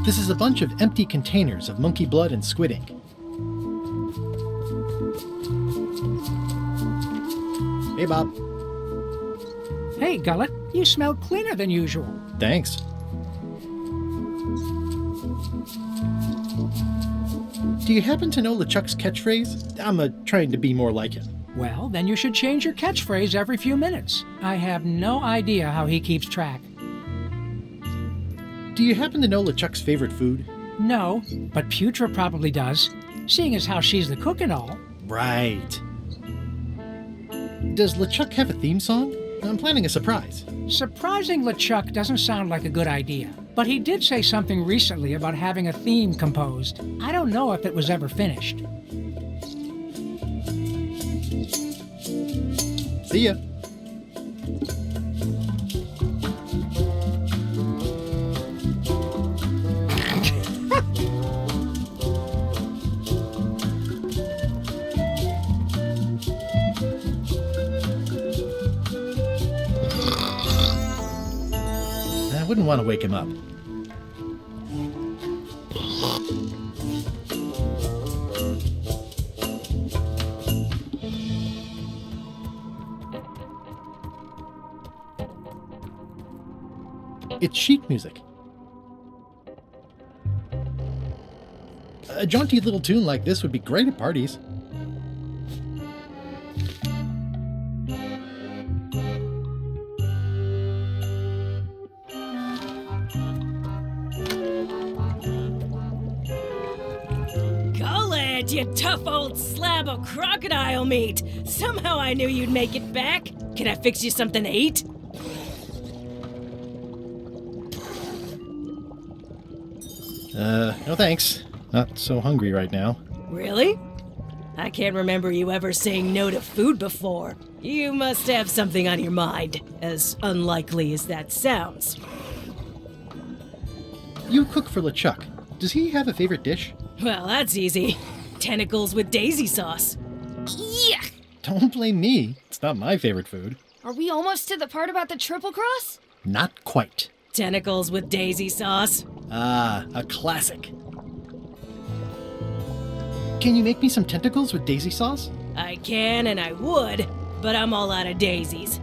This is a bunch of empty containers of monkey blood and squid ink. Hey, Bob. Hey, Gullet, you smell cleaner than usual. Thanks. Do you happen to know LeChuck's catchphrase? I'm trying to be more like him. Well, then you should change your catchphrase every few minutes. I have no idea how he keeps track. Do you happen to know LeChuck's favorite food? No, but Putra probably does, seeing as how she's the cook and all. Right. Does LeChuck have a theme song? I'm planning a surprise. Surprising LeChuck doesn't sound like a good idea, but he did say something recently about having a theme composed. I don't know if it was ever finished. See ya. I wouldn't want to wake him up. It's sheet music. A jaunty little tune like this would be great at parties. Gollet, you tough old slab of crocodile meat! Somehow I knew you'd make it back. Can I fix you something to eat? No thanks. Not so hungry right now. Really? I can't remember you ever saying no to food before. You must have something on your mind, as unlikely as that sounds. You cook for LeChuck. Does he have a favorite dish? Well, that's easy. Tentacles with daisy sauce. Yuck! Don't blame me. It's not my favorite food. Are we almost to the part about the triple cross? Not quite. Tentacles with daisy sauce. Ah, a classic. Can you make me some tentacles with daisy sauce? I can and I would, but I'm all out of daisies.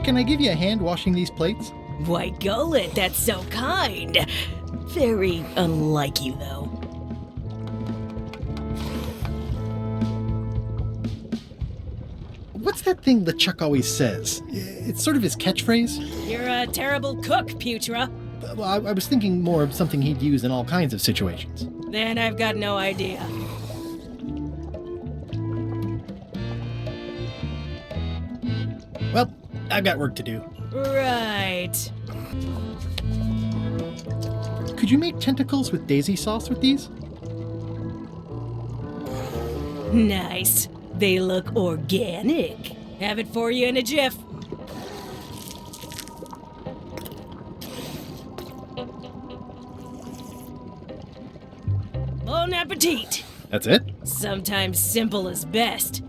Can I give you a hand washing these plates? Why, Gollet, that's so kind. Very unlike you, though. What's that thing LeChuck always says? It's sort of his catchphrase. You're a terrible cook, Putra. Well, I was thinking more of something he'd use in all kinds of situations. Then I've got no idea. Well, I've got work to do. Right. Could you make tentacles with daisy sauce with these? Nice. They look organic. Have it for you in a jiff. Bon appetit. That's it? Sometimes simple is best.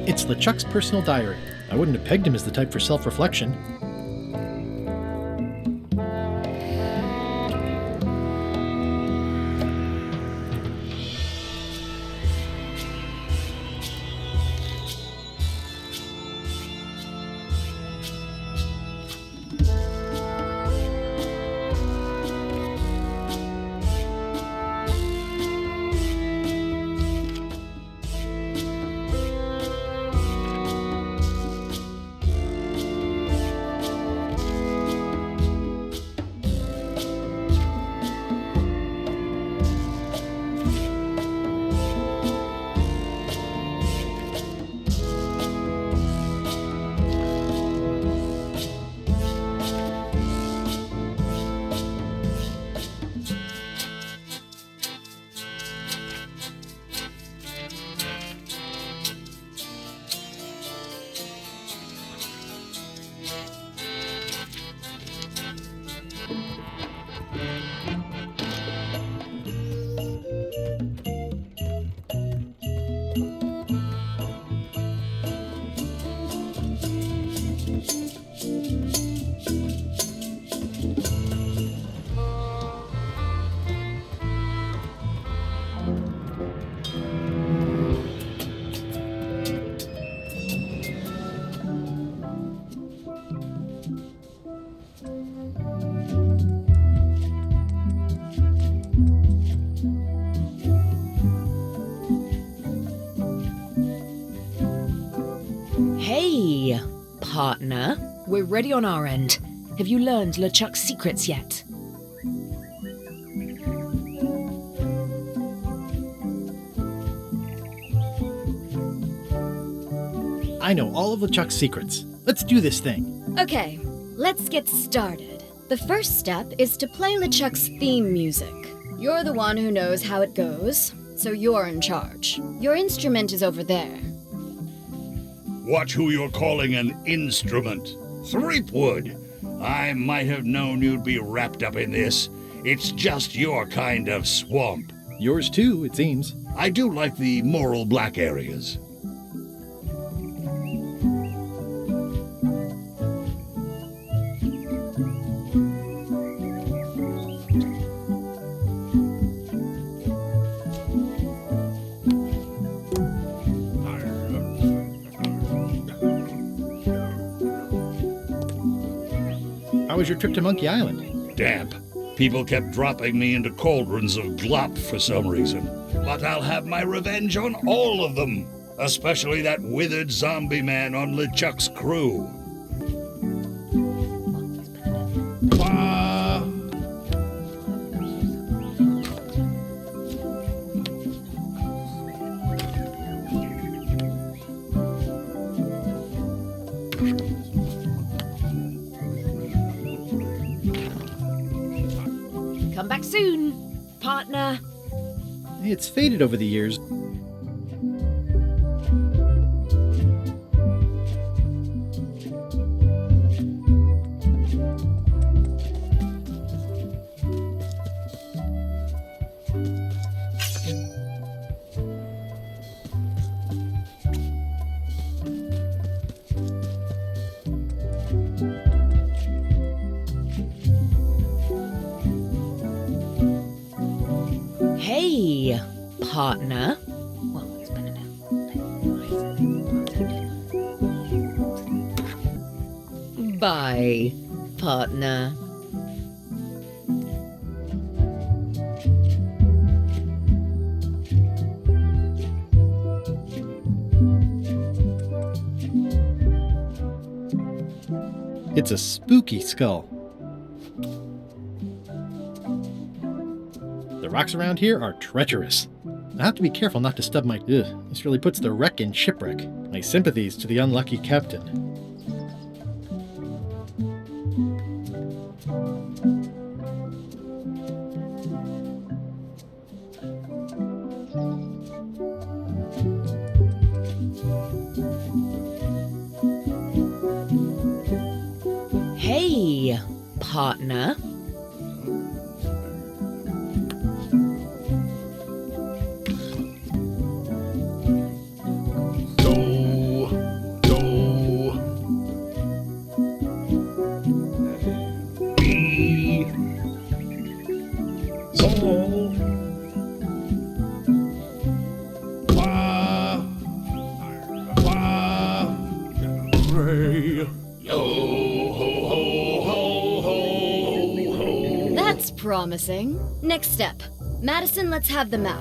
It's LeChuck's personal diary. I wouldn't have pegged him as the type for self-reflection. Hey, partner. We're ready on our end. Have you learned LeChuck's secrets yet? I know all of LeChuck's secrets. Let's do this thing. Okay, let's get started. The first step is to play LeChuck's theme music. You're the one who knows how it goes. so you're in charge. Your instrument is over there. Watch who you're calling an instrument. Threepwood! I might have known you'd be wrapped up in this. It's just your kind of swamp. Yours too, it seems. I do like the moral black areas. How was your trip to Monkey Island? Damp. People kept dropping me into cauldrons of glop for some reason. But I'll have my revenge on all of them, especially that withered zombie man on LeChuck's crew. Come back soon, partner. It's faded over the years. Hey, partner. Well, it's better now. Bye, partner. It's a spooky skull. The rocks around here are treacherous. I have to be careful not to stub my... Ugh, this really puts the wreck in shipwreck. My sympathies to the unlucky captain. Hey, partner. That's promising. Next step. Madison, let's have the map.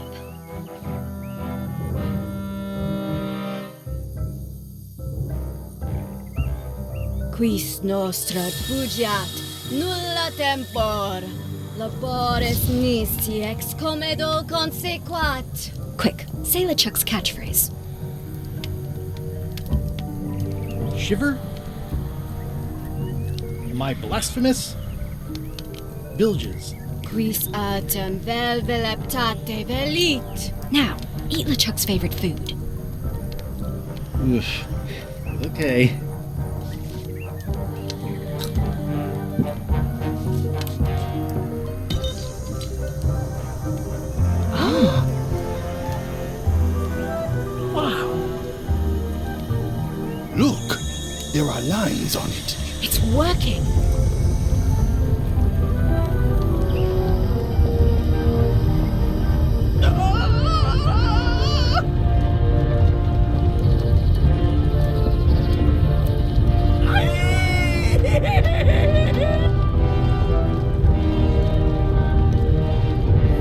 Quis nostra fugiat, nulla tempor. Labores nisi ex comedo consequat. Quick, say LeChuck's catchphrase. Shiver? Am I blasphemous? Bilges. Quis autem vel veleptate velit. Now, eat LeChuck's favorite food. Oof. Okay. Look, there are lines on it. It's working.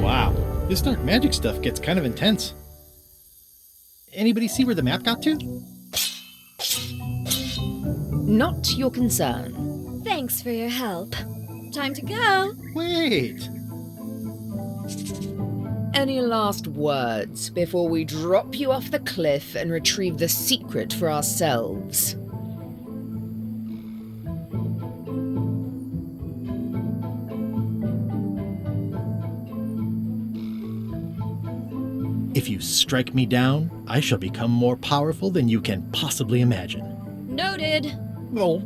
Wow, this dark magic stuff gets kind of intense. Anybody see where the map got to? Not your concern. Thanks for your help. Time to go. Wait! Any last words before we drop you off the cliff and retrieve the secret for ourselves? If you strike me down, I shall become more powerful than you can possibly imagine. Noted. Oh.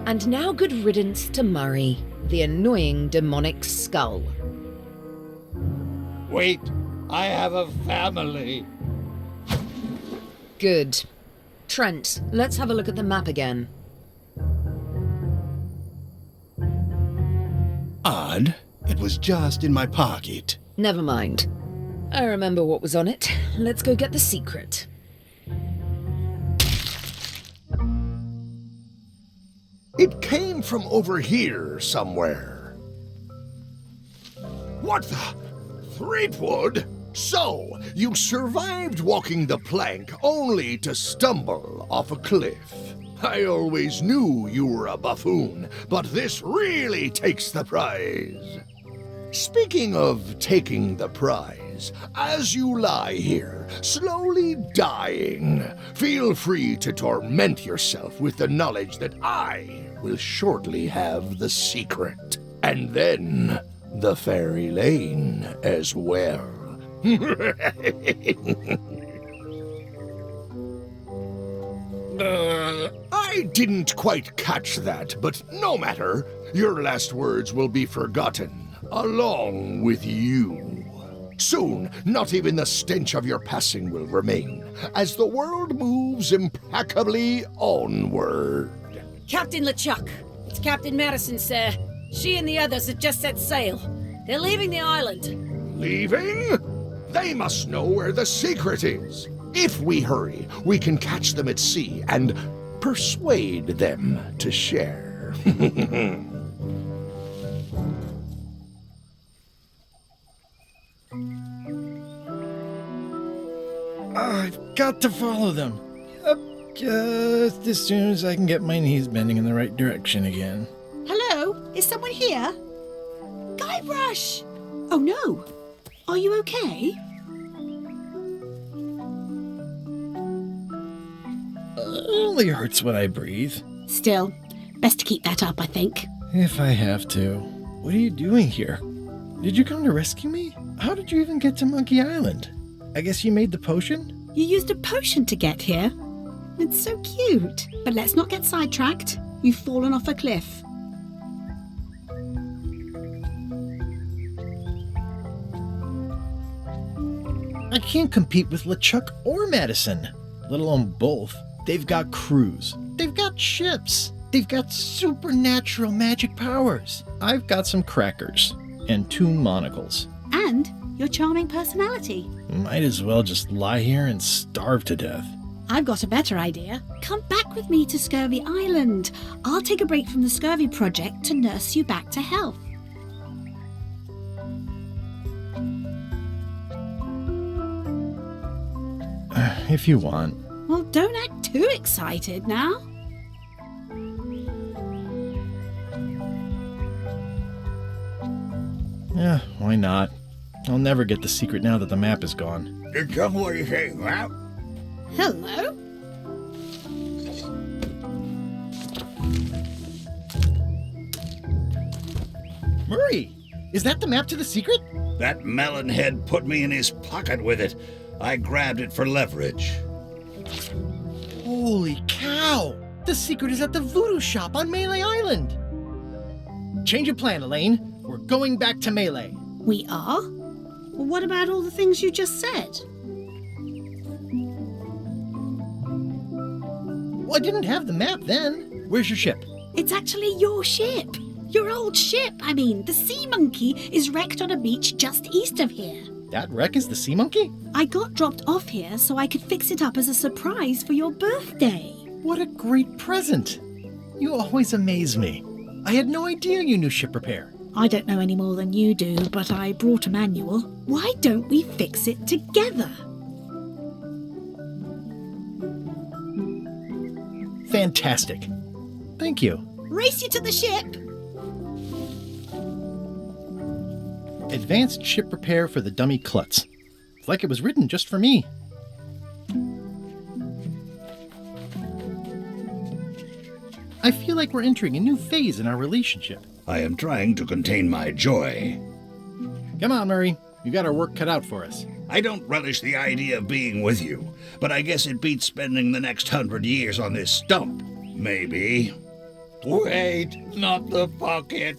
And now good riddance to Murray, the annoying demonic skull. Wait, I have a family. Good. Trent, let's have a look at the map again. Odd. It was just in my pocket. Never mind. I remember what was on it. Let's go get the secret. It came from over here somewhere. What the? Threepwood? So, you survived walking the plank only to stumble off a cliff. I always knew you were a buffoon, but this really takes the prize. Speaking of taking the prize, as you lie here, slowly dying, feel free to torment yourself with the knowledge that I will shortly have the secret. And then the fairy lane as well. I didn't quite catch that, but no matter. Your last words will be forgotten, along with you. Soon, not even the stench of your passing will remain, as the world moves implacably onward. Captain LeChuck, it's Captain Madison, sir. She and the others have just set sail. They're leaving the island. Leaving? They must know where the secret is. If we hurry, we can catch them at sea and persuade them to share. I've got to follow them. Up just as soon as I can get my knees bending in the right direction again. Hello? Is someone here? Guybrush! Oh no. Are you okay? It only hurts when I breathe. Still, best to keep that up, I think. If I have to. What are you doing here? Did you come to rescue me? How did you even get to Monkey Island? I guess you made the potion? You used a potion to get here. It's so cute. But let's not get sidetracked. You've fallen off a cliff. I can't compete with LeChuck or Madison, let alone both. They've got crews. They've got ships. They've got supernatural magic powers. I've got some crackers and 2 monocles. And your charming personality. Might as well just lie here and starve to death. I've got a better idea. Come back with me to Scurvy Island. I'll take a break from the Scurvy Project to nurse you back to health. If you want. Well, don't act too excited now. Yeah, why not? I'll never get the secret now that the map is gone. Did somebody say map? Hello? Murray, is that the map to the secret? That melonhead put me in his pocket with it. I grabbed it for leverage. Holy cow! The secret is at the voodoo shop on Melee Island! Change of plan, Elaine. We're going back to Melee. We are? Well, what about all the things you just said? Well, I didn't have the map then. Where's your ship? It's actually your ship. Your old ship, I mean. The Sea Monkey is wrecked on a beach just east of here. That wreck is the Sea Monkey? I got dropped off here so I could fix it up as a surprise for your birthday. What a great present. You always amaze me. I had no idea you knew ship repair. I don't know any more than you do, but I brought a manual. Why don't we fix it together? Fantastic. Thank you. Race you to the ship! Advanced ship repair for the dummy klutz. It's like it was written just for me. I feel like we're entering a new phase in our relationship. I am trying to contain my joy. Come on, Murray. You got our work cut out for us. I don't relish the idea of being with you, but I guess it beats spending the next 100 years on this stump. Maybe. Wait, not the pocket.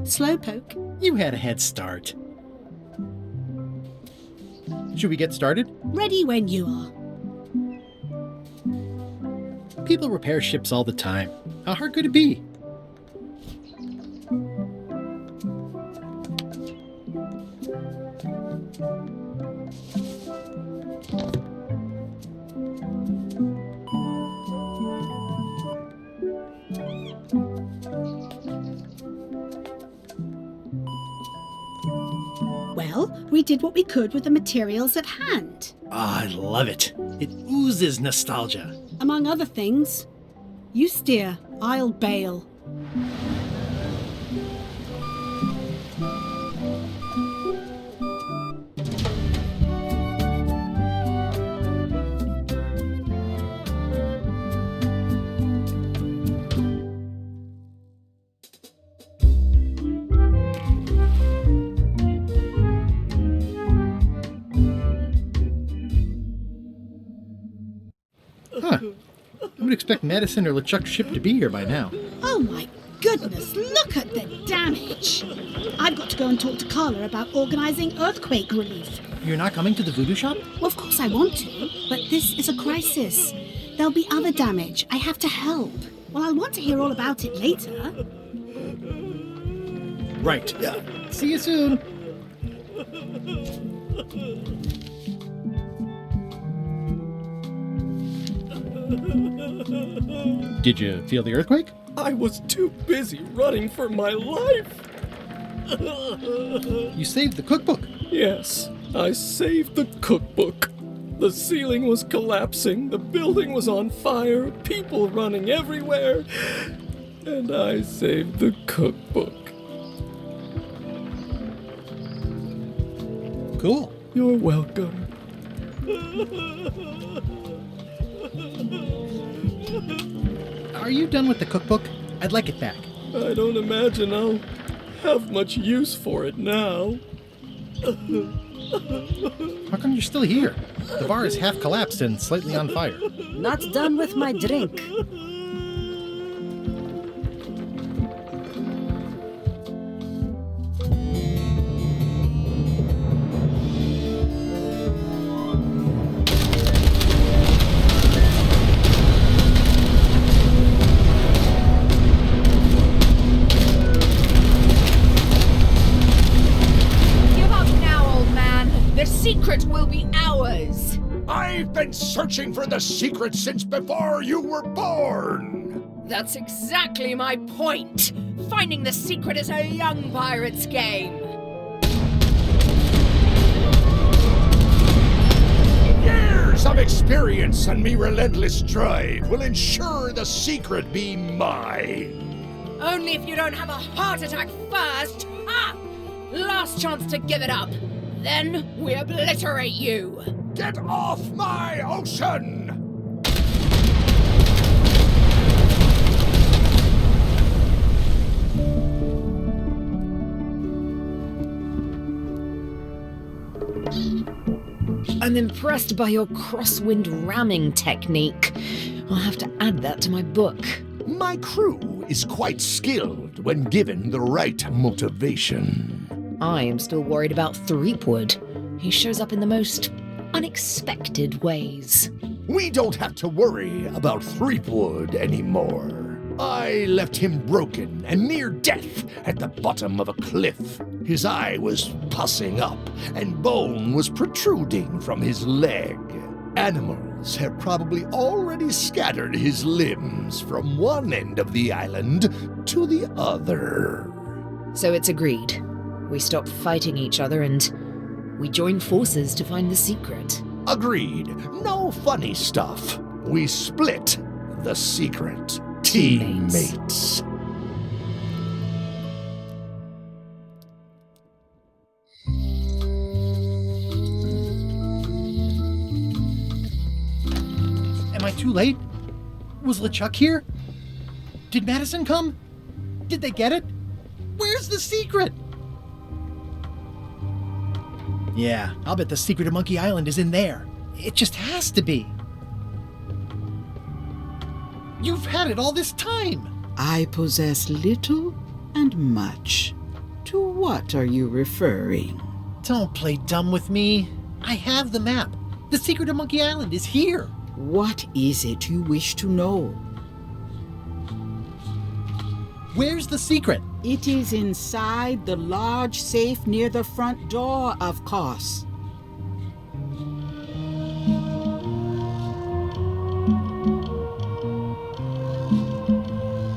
Slowpoke. You had a head start. Should we get started? Ready when you are. People repair ships all the time. How hard could it be? Well, we did what we could with the materials at hand. I love it. It oozes nostalgia. Among other things. You steer, I'll bail. Huh. I would expect Madison or LeChuck's ship to be here by now. Oh my goodness, look at the damage! I've got to go and talk to Carla about organising earthquake relief. You're not coming to the voodoo shop? Well, of course I want to, but this is a crisis. There'll be other damage. I have to help. Well, I'll want to hear all about it later. Right. See you soon. Did you feel the earthquake? I was too busy running for my life. You saved the cookbook. Yes, I saved the cookbook. The ceiling was collapsing, the building was on fire, people running everywhere, and I saved the cookbook. Cool. You're welcome. Are you done with the cookbook? I'd like it back. I don't imagine I'll have much use for it now. How come you're still here? The bar is half collapsed and slightly on fire. Not done with my drink. I've been searching for the secret since before you were born! That's exactly my point! Finding the secret is a young pirate's game! Years of experience and me relentless drive will ensure the secret be mine. Only if you don't have a heart attack first! Ah! Last chance to give it up! Then we obliterate you! Get off my ocean! I'm impressed by your crosswind ramming technique. I'll have to add that to my book. My crew is quite skilled when given the right motivation. I am still worried about Threepwood. He shows up in the most unexpected ways. We don't have to worry about Threepwood anymore. I left him broken and near death at the bottom of a cliff. His eye was pussing up, and bone was protruding from his leg. Animals have probably already scattered his limbs from one end of the island to the other. So it's agreed. We stop fighting each other and we join forces to find the secret. Agreed. No funny stuff. We split the secret. Teammates. I too late? Was LeChuck here? Did Madison come? Did they get it? Where's the secret? Yeah, I'll bet the secret of Monkey Island is in there. It just has to be. You've had it all this time. I possess little and much. To what are you referring? Don't play dumb with me. I have the map. The secret of Monkey Island is here. What is it you wish to know? Where's the secret? It is inside the large safe near the front door, of course.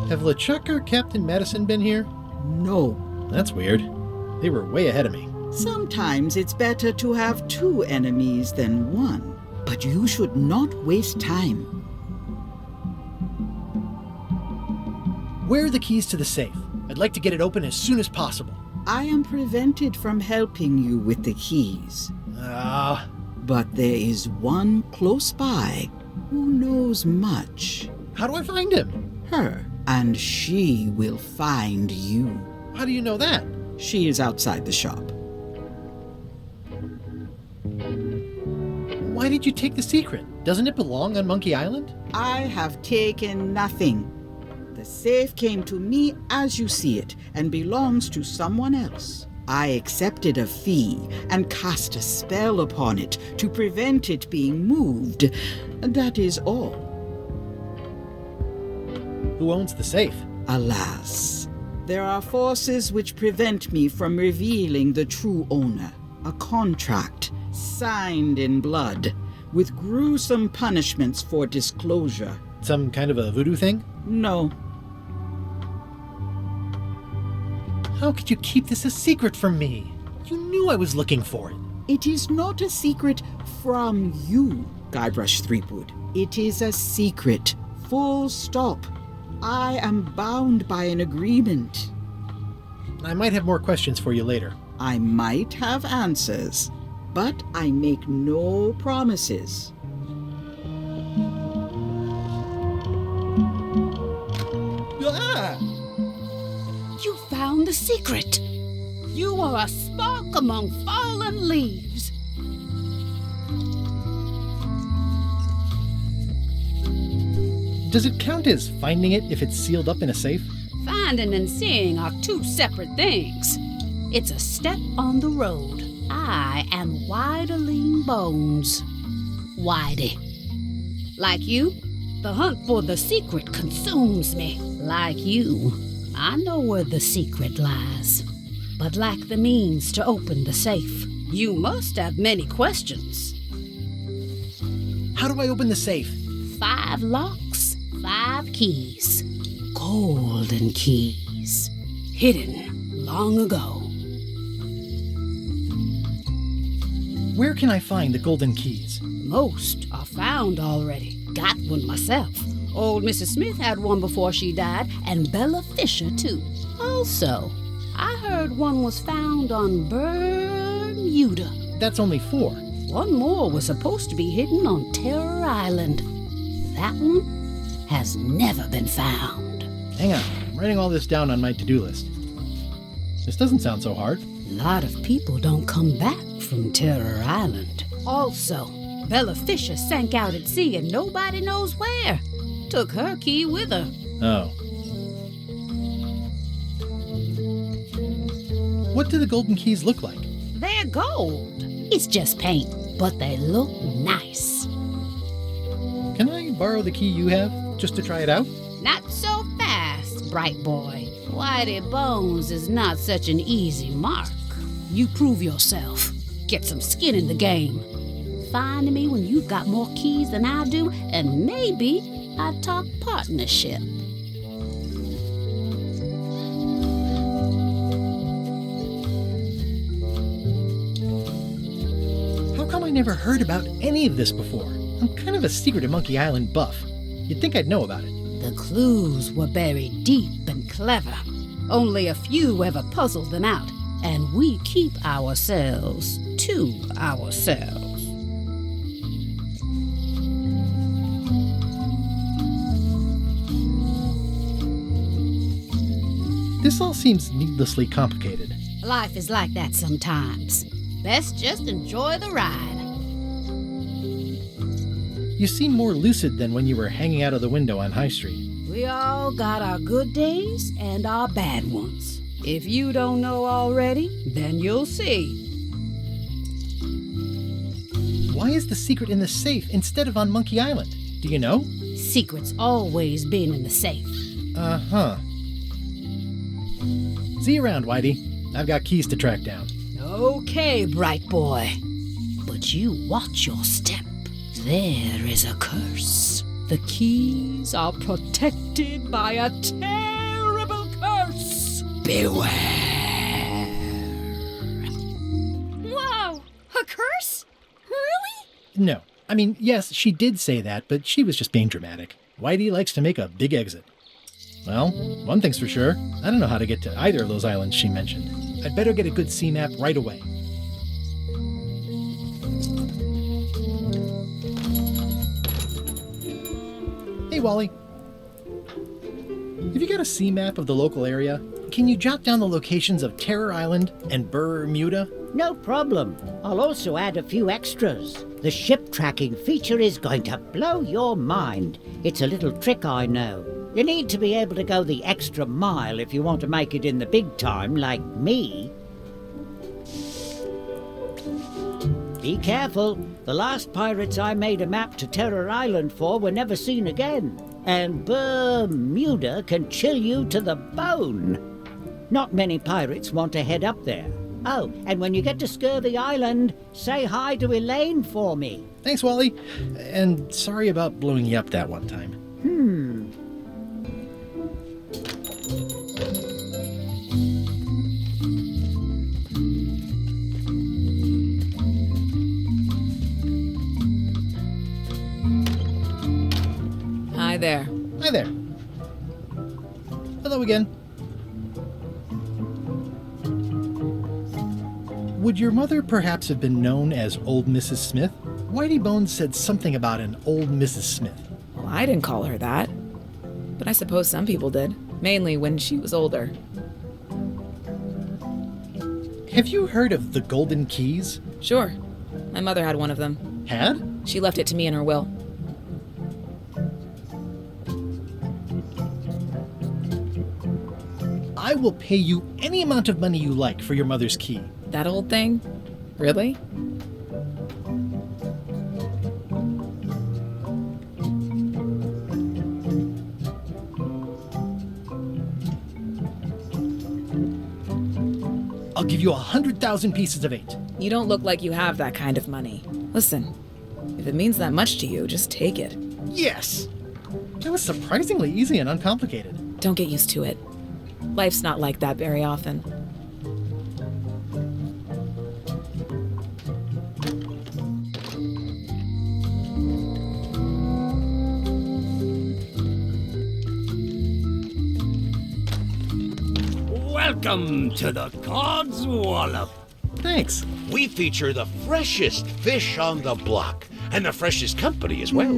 Have LeChuck or Captain Madison been here? No. That's weird. They were way ahead of me. Sometimes it's better to have two enemies than one, but you should not waste time. Where are the keys to the safe? I'd like to get it open as soon as possible. I am prevented from helping you with the keys. But there is one close by who knows much. How do I find him? Her, and she will find you. How do you know that? She is outside the shop. Why did you take the secret? Doesn't it belong on Monkey Island? I have taken nothing. The safe came to me as you see it and belongs to someone else. I accepted a fee and cast a spell upon it to prevent it being moved. That is all. Who owns the safe? Alas, there are forces which prevent me from revealing the true owner. A contract signed in blood with gruesome punishments for disclosure. Some kind of a voodoo thing? No. How could you keep this a secret from me? You knew I was looking for it. It is not a secret from you, Guybrush Threepwood. It is a secret. Full stop. I am bound by an agreement. I might have more questions for you later. I might have answers, but I make no promises. Ah! You found the secret. You are a spark among fallen leaves. Does it count as finding it if it's sealed up in a safe? Finding and seeing are two separate things. It's a step on the road. I am Whiteling Bones. Whitey. Like you, the hunt for the secret consumes me. Like you, I know where the secret lies, but lack the means to open the safe. You must have many questions. How do I open the safe? 5 locks, 5 keys. Golden keys. Hidden long ago. Where can I find the golden keys? Most are found already. Got one myself. Old Mrs. Smith had one before she died, and Bella Fisher, too. Also, I heard one was found on Bermuda. That's only 4. One more was supposed to be hidden on Terror Island. That one has never been found. Hang on, I'm writing all this down on my to-do list. This doesn't sound so hard. A lot of people don't come back from Terror Island. Also, Bella Fisher sank out at sea and nobody knows where. Took her key with her. Oh. What do the golden keys look like? They're gold. It's just paint, but they look nice. Can I borrow the key you have, just to try it out? Not so fast, bright boy. Whitey Bones is not such an easy mark. You prove yourself. Get some skin in the game. Find me when you've got more keys than I do, and maybe I'd talk partnership. How come I never heard about any of this before? I'm kind of a secret of Monkey Island buff. You'd think I'd know about it. The clues were buried deep and clever. Only a few ever puzzled them out, and we keep ourselves to ourselves. This all seems needlessly complicated. Life is like that sometimes. Best just enjoy the ride. You seem more lucid than when you were hanging out of the window on High Street. We all got our good days and our bad ones. If you don't know already, then you'll see. Why is the secret in the safe instead of on Monkey Island? Do you know? Secret's always been in the safe. Uh-huh. See you around, Whitey. I've got keys to track down. Okay, bright boy. But you watch your step. There is a curse. The keys are protected by a terrible curse. Beware. Wow! A curse? Really? No. I mean, yes, she did say that, but she was just being dramatic. Whitey likes to make a big exit. Well, one thing's for sure. I don't know how to get to either of those islands she mentioned. I'd better get a good sea map right away. Hey, Wally. Have you got a sea map of the local area? Can you jot down the locations of Terror Island and Bermuda? No problem. I'll also add a few extras. The ship tracking feature is going to blow your mind. It's a little trick, I know. You need to be able to go the extra mile if you want to make it in the big time, like me. Be careful. The last pirates I made a map to Terror Island for were never seen again. And Bermuda can chill you to the bone. Not many pirates want to head up there. Oh, and when you get to Scurvy Island, say hi to Elaine for me. Thanks, Wally. And sorry about blowing you up that one time. Hi there. Hi there. Hello again. Would your mother perhaps have been known as Old Mrs. Smith? Whitey Bones said something about an Old Mrs. Smith. Well, I didn't call her that. But I suppose some people did. Mainly when she was older. Have you heard of the Golden Keys? Sure. My mother had one of them. Had? She left it to me in her will. I will pay you any amount of money you like for your mother's key. That old thing? Really? I'll give you 100,000 pieces of 8. You don't look like you have that kind of money. Listen, if it means that much to you, just take it. Yes! That was surprisingly easy and uncomplicated. Don't get used to it. Life's not like that very often. Welcome to the Cod's Wallop. Thanks. We feature the freshest fish on the block, and the freshest company as well.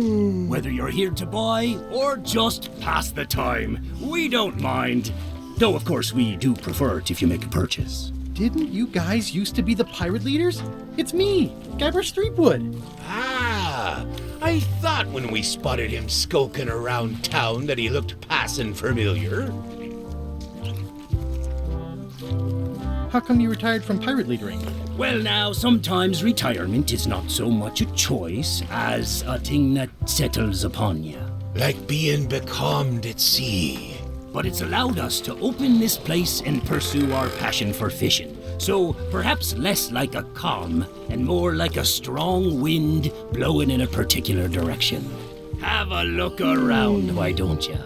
Whether you're here to buy or just pass the time, we don't mind. Though, of course, we do prefer it if you make a purchase. Didn't you guys used to be the pirate leaders? It's me, Guybrush Threepwood. Ah, I thought when we spotted him skulking around town that he looked passing familiar. How come you retired from pirate leadering? Well, now, sometimes retirement is not so much a choice as a thing that settles upon you. Like being becalmed at sea. But it's allowed us to open this place and pursue our passion for fishing. So perhaps less like a calm and more like a strong wind blowing in a particular direction. Have a look around, why don't you?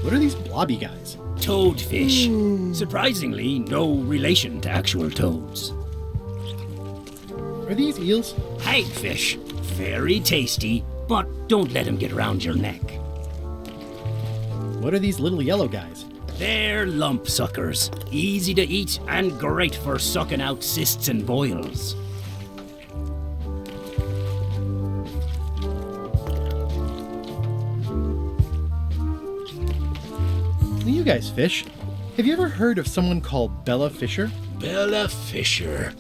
What are these blobby guys? Toadfish. Surprisingly, no relation to actual toads. Are these eels? Hagfish. Very tasty, but don't let them get around your neck. What are these little yellow guys? They're lump suckers. Easy to eat and great for sucking out cysts and boils. you guys fish. Have you ever heard of someone called Bella Fisher? Bella Fisher.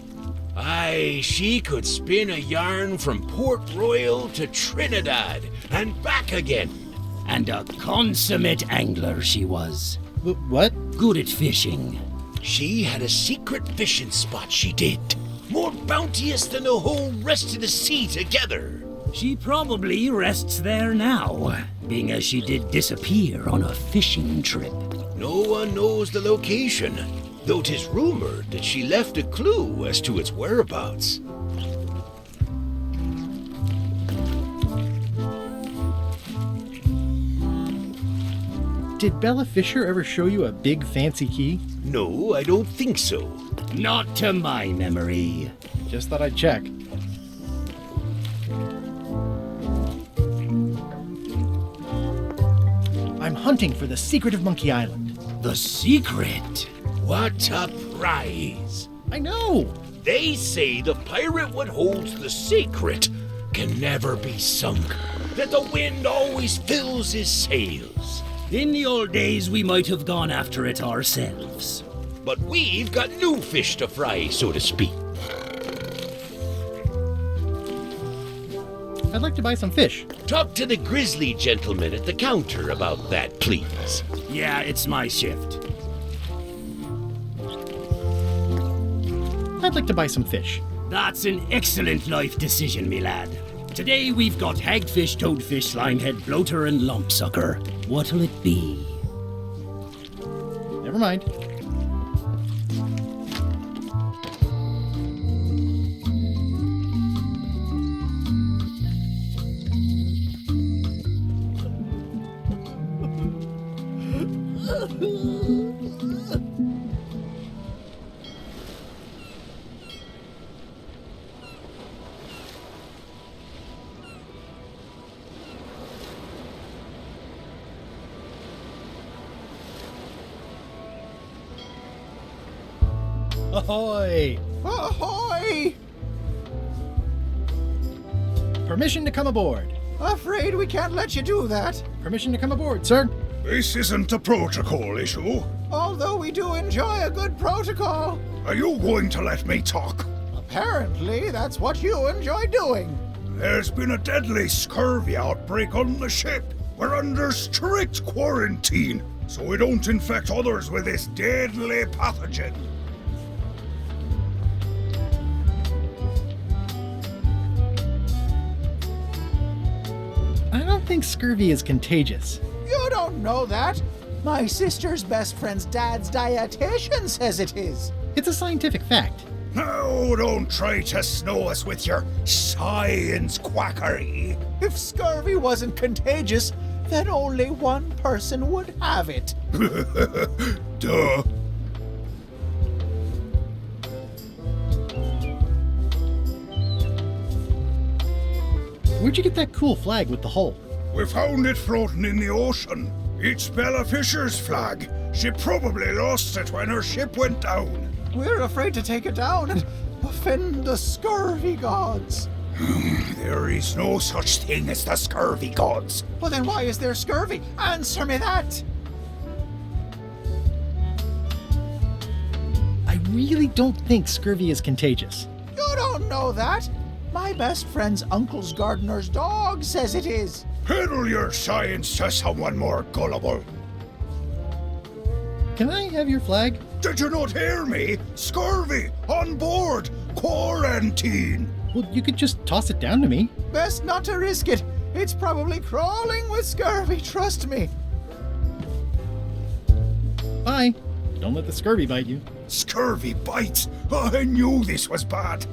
Aye, she could spin a yarn from Port Royal to Trinidad and back again. And a consummate angler she was. What? Good at fishing. She had a secret fishing spot, she did. More bounteous than the whole rest of the sea together. She probably rests there now, being as she did disappear on a fishing trip. No one knows the location, though 'tis rumored that she left a clue as to its whereabouts. Did Bella Fisher ever show you a big fancy key? No, I don't think so. Not to my memory. Just thought I'd check. I'm hunting for the secret of Monkey Island. The secret? What a prize! I know! They say the pirate what holds the secret can never be sunk, that the wind always fills his sails. In the old days, we might have gone after it ourselves. But we've got new fish to fry, so to speak. I'd like to buy some fish. Talk to the grizzly gentleman at the counter about that, please. Yeah, it's my shift. I'd like to buy some fish. That's an excellent life decision, me lad. Today we've got hagfish, toadfish, limehead, bloater, and lumpsucker. What'll it be? Never mind. Ahoy! Ahoy! Permission to come aboard. Afraid we can't let you do that. Permission to come aboard, sir. This isn't a protocol issue. Although we do enjoy a good protocol. Are you going to let me talk? Apparently, that's what you enjoy doing. There's been a deadly scurvy outbreak on the ship. We're under strict quarantine, so we don't infect others with this deadly pathogen. I don't think scurvy is contagious. You don't know that. My sister's best friend's dad's dietitian says it is. It's a scientific fact. No, don't try to snow us with your science quackery. If scurvy wasn't contagious, then only one person would have it. Duh. Where'd you get that cool flag with the hole? We found it floating in the ocean. It's Bella Fisher's flag. She probably lost it when her ship went down. We're afraid to take it down and offend the scurvy gods. There is no such thing as the scurvy gods. Well, then why is there scurvy? Answer me that! I really don't think scurvy is contagious. You don't know that. My best friend's uncle's gardener's dog says it is. Peddle your science to someone more gullible. Can I have your flag? Did you not hear me? Scurvy! On board! Quarantine! Well, you could just toss it down to me. Best not to risk it. It's probably crawling with scurvy, trust me. Bye. Don't let the scurvy bite you. Scurvy bites? I knew this was bad.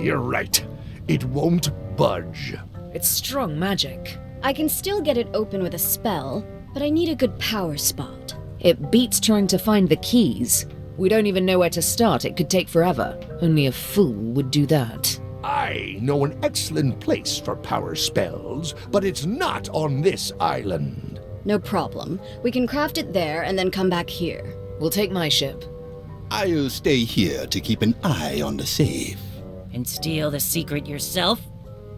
You're right. It won't budge. It's strong magic. I can still get it open with a spell, but I need a good power spot. It beats trying to find the keys. We don't even know where to start. It could take forever. Only a fool would do that. I know an excellent place for power spells, but it's not on this island. No problem. We can craft it there and then come back here. We'll take my ship. I'll stay here to keep an eye on the safe. And steal the secret yourself?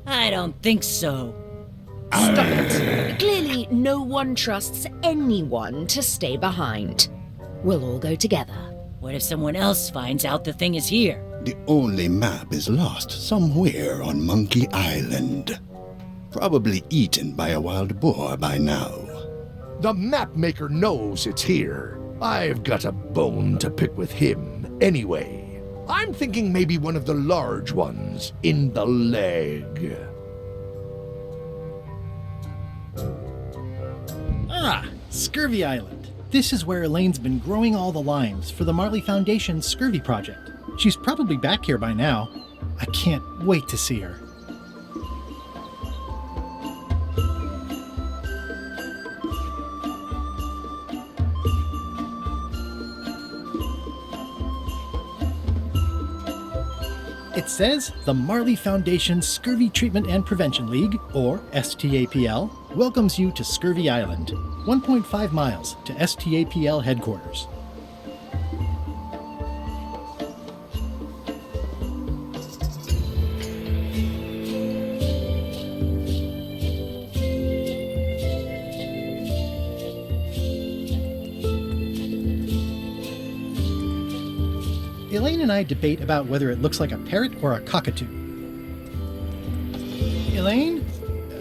I don't think so. Stop it. Clearly, no one trusts anyone to stay behind. We'll all go together. What if someone else finds out the thing is here? The only map is lost somewhere on Monkey Island. Probably eaten by a wild boar by now. The map maker knows it's here. I've got a bone to pick with him anyway. I'm thinking maybe one of the large ones in the leg. Ah, Scurvy Island. This is where Elaine's been growing all the limes for the Marley Foundation's Scurvy project. She's probably back here by now. I can't wait to see her. It says the Marley Foundation Scurvy Treatment and Prevention League, or STAPL, welcomes you to Scurvy Island, 1.5 miles to STAPL headquarters. Elaine and I debate about whether it looks like a parrot or a cockatoo. Elaine?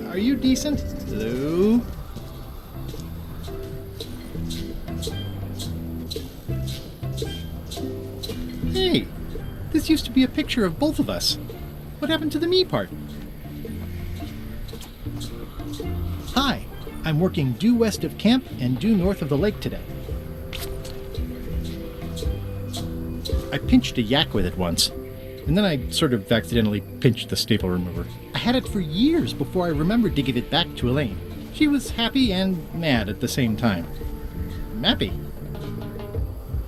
Are you decent? Hello? Hey, this used to be a picture of both of us. What happened to the me part? Hi, I'm working due west of camp and due north of the lake today. I pinched a yak with it once, and then I sort of accidentally pinched the staple remover. I had it for years before I remembered to give it back to Elaine. She was happy and mad at the same time. Mappy.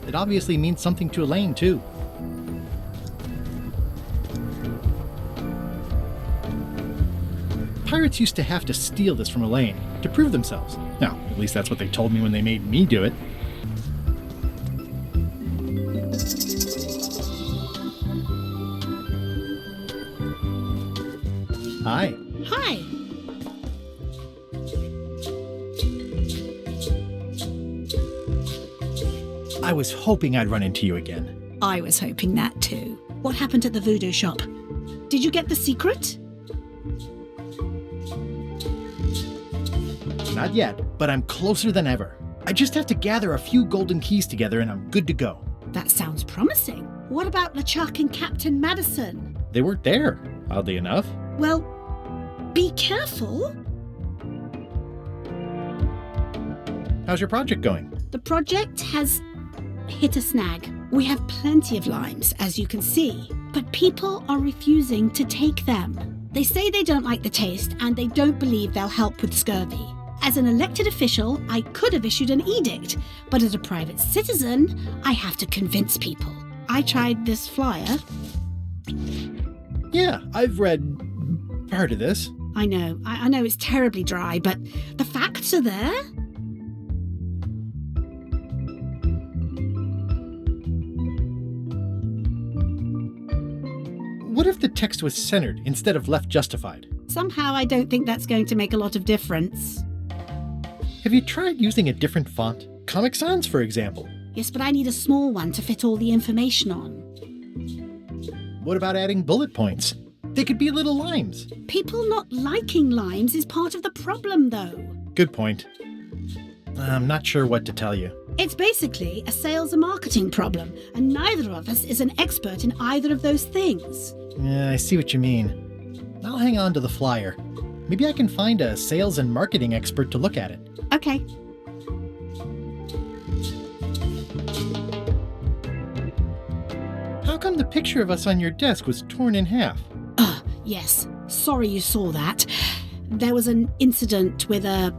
It obviously means something to Elaine, too. Pirates used to have to steal this from Elaine to prove themselves. Now, at least that's what they told me when they made me do it. Hi. Hi. I was hoping I'd run into you again. I was hoping that too. What happened at the voodoo shop? Did you get the secret? Not yet, but I'm closer than ever. I just have to gather a few golden keys together and I'm good to go. That sounds promising. What about LeChuck and Captain Madison? They weren't there, oddly enough. Well, be careful. How's your project going? The project has hit a snag. We have plenty of limes, as you can see, but people are refusing to take them. They say they don't like the taste and they don't believe they'll help with scurvy. As an elected official, I could have issued an edict, but as a private citizen, I have to convince people. I tried this flyer. Yeah, I've read part of this. I know it's terribly dry, but the facts are there. What if the text was centered instead of left justified? Somehow I don't think that's going to make a lot of difference. Have you tried using a different font? Comic Sans, for example. Yes, but I need a small one to fit all the information on. What about adding bullet points? They could be little limes. People not liking limes is part of the problem, though. Good point. I'm not sure what to tell you. It's basically a sales and marketing problem, and neither of us is an expert in either of those things. Yeah, I see what you mean. I'll hang on to the flyer. Maybe I can find a sales and marketing expert to look at it. Okay. How come the picture of us on your desk was torn in half? Yes. Sorry you saw that. There was an incident with a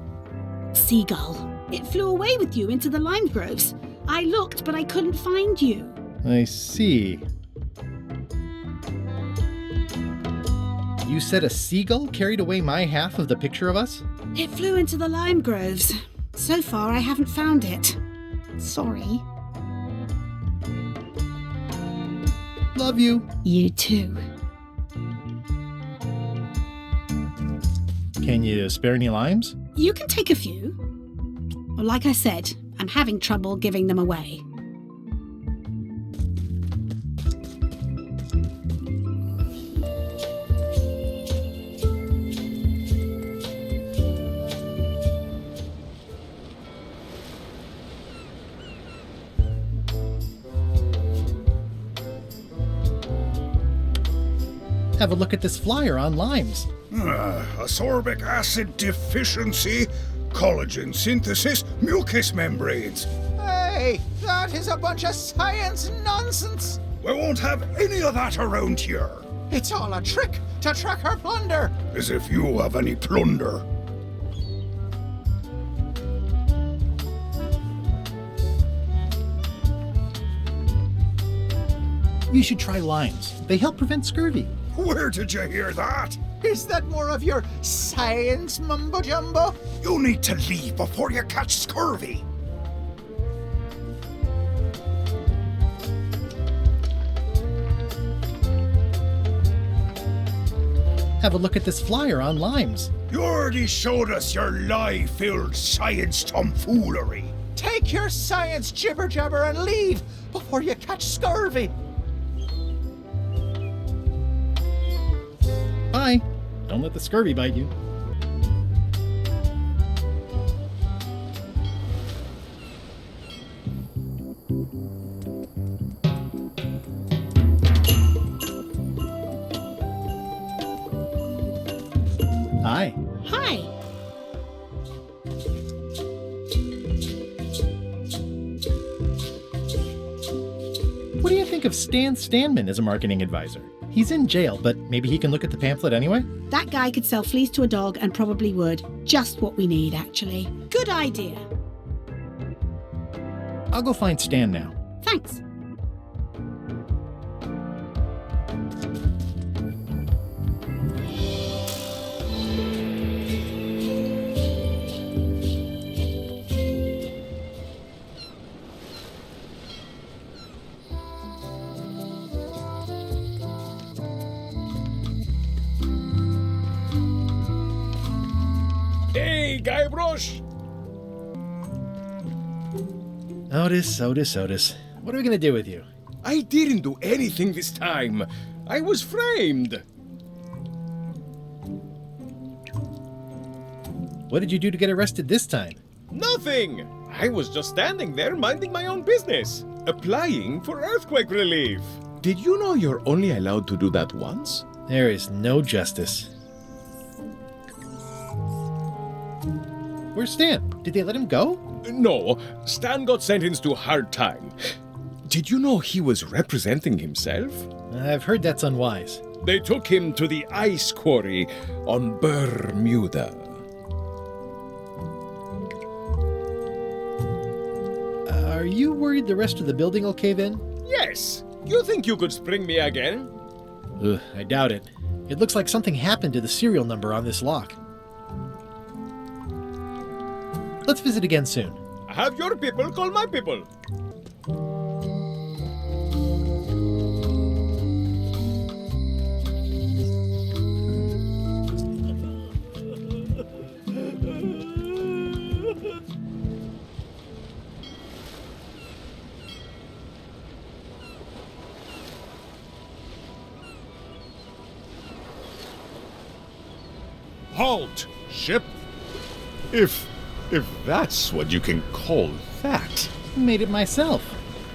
seagull. It flew away with you into the lime groves. I looked, but I couldn't find you. I see. You said a seagull carried away my half of the picture of us? It flew into the lime groves. So far, I haven't found it. Sorry. Love you. You too. Can you spare any limes? You can take a few. Well, like I said, I'm having trouble giving them away. Have a look at this flyer on limes. Ascorbic acid deficiency, collagen synthesis, mucous membranes. Hey, that is a bunch of science nonsense. We won't have any of that around here. It's all a trick to track our plunder. As if you have any plunder. You should try limes. They help prevent scurvy. Where did you hear that? Is that more of your science mumbo-jumbo? You need to leave before you catch scurvy. Have a look at this flyer on limes. You already showed us your lie-filled science tomfoolery. Take your science jibber-jabber and leave before you catch scurvy. Bye. Don't let the scurvy bite you. Hi. Hi. What do you think of Stan Stanman as a marketing advisor? He's in jail, but maybe he can look at the pamphlet anyway? That guy could sell fleas to a dog and probably would. Just what we need, actually. Good idea. I'll go find Stan now. Thanks. Hey, Guybrush! Otis. What are we gonna do with you? I didn't do anything this time. I was framed. What did you do to get arrested this time? Nothing. I was just standing there minding my own business, applying for earthquake relief. Did you know you're only allowed to do that once? There is no justice. Where's Stan? Did they let him go? No, Stan got sentenced to hard time. Did you know he was representing himself? I've heard that's unwise. They took him to the ice quarry on Bermuda. Are you worried the rest of the building will cave in? Yes. You think you could spring me again? Ugh, I doubt it. It looks like something happened to the serial number on this lock. Let's visit again soon. Have your people call my people. Halt, ship! If that's what you can call that. Made it myself.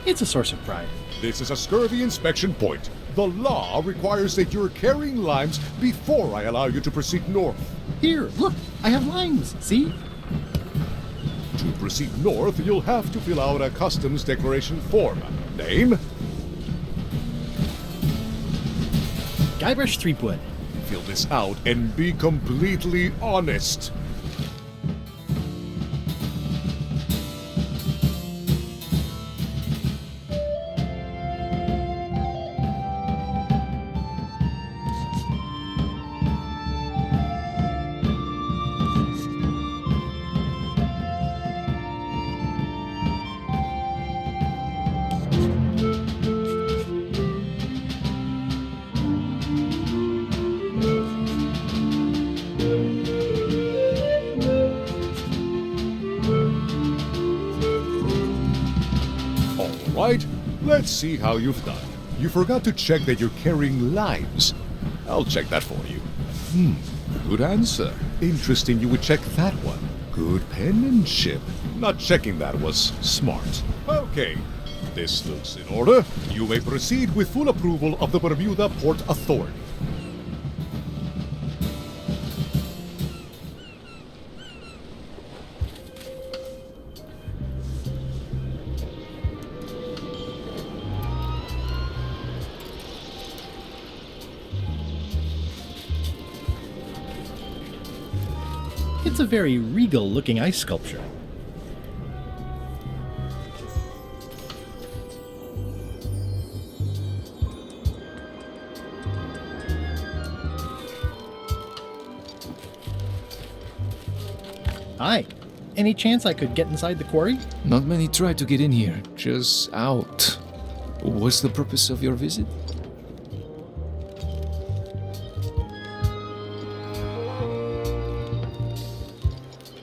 It's a source of pride. This is a scurvy inspection point. The law requires that you're carrying limes before I allow you to proceed north. Here, look, I have limes, see? To proceed north, you'll have to fill out a customs declaration form. Name? Guybrush Threepwood. Fill this out and be completely honest. Let's see how you've done. You forgot to check that you're carrying limes. I'll check that for you. Good answer. Interesting you would check that one. Good penmanship. Not checking that was smart. Okay, this looks in order. You may proceed with full approval of the Bermuda Port Authority. It's a very regal-looking ice sculpture. Hi. Any chance I could get inside the quarry? Not many try to get in here, just out. What's the purpose of your visit?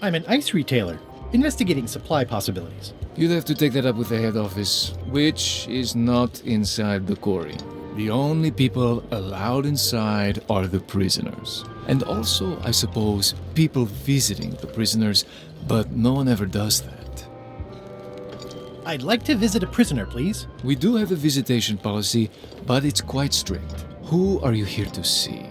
I'm an ice retailer, investigating supply possibilities. You'd have to take that up with the head office, which is not inside the quarry. The only people allowed inside are the prisoners. And also, I suppose, people visiting the prisoners, but no one ever does that. I'd like to visit a prisoner, please. We do have a visitation policy, but it's quite strict. Who are you here to see?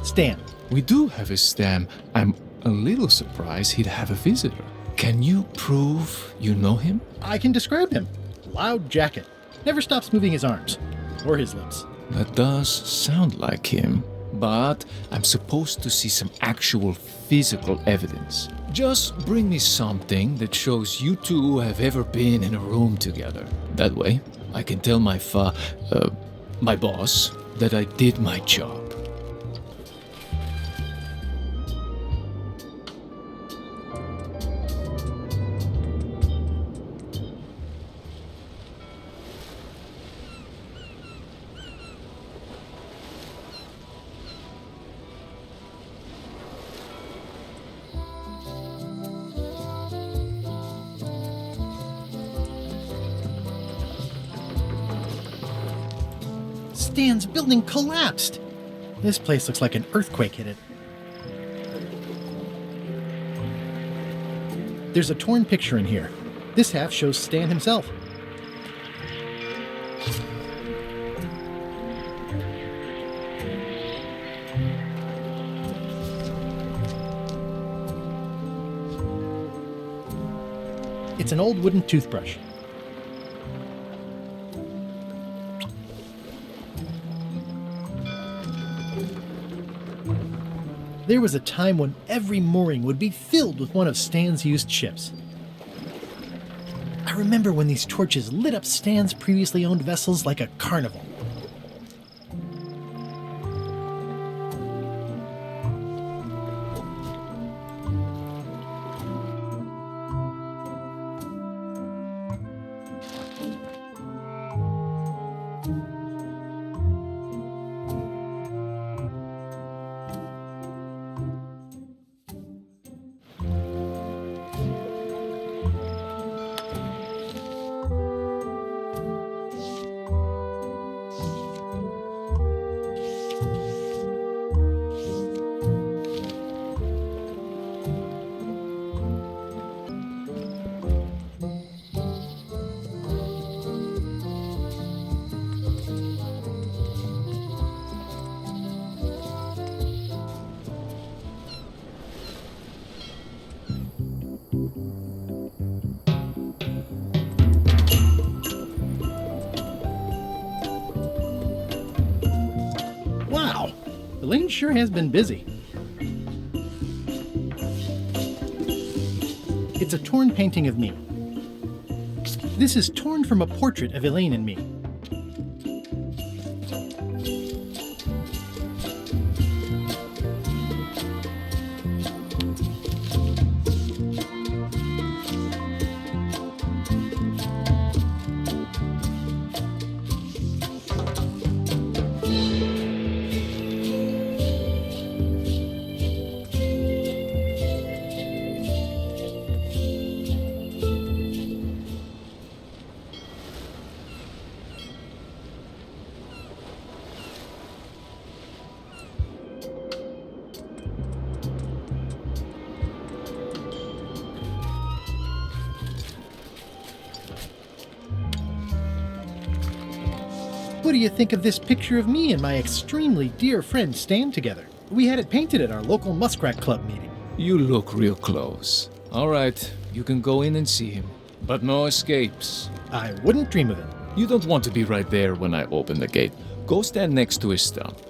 Stan. We do have a Stan. I'm a little surprised he'd have a visitor. Can you prove you know him? I can describe him. Loud jacket. Never stops moving his arms. Or his lips. That does sound like him. But I'm supposed to see some actual physical evidence. Just bring me something that shows you two have ever been in a room together. That way, I can tell my boss that I did my job. Stan's building collapsed. This place looks like an earthquake hit it. There's a torn picture in here. This half shows Stan himself. It's an old wooden toothbrush. There was a time when every mooring would be filled with one of Stan's used ships. I remember when these torches lit up Stan's previously owned vessels like a carnival. Wow, Elaine sure has been busy. It's a torn painting of me. This is torn from a portrait of Elaine and me. do you think of this picture of me and my extremely dear friend Stan together? We had it painted at our local Muskrat Club meeting. You look real close. All right, you can go in and see him. But no escapes. I wouldn't dream of it. You don't want to be right there when I open the gate. Go stand next to his stump.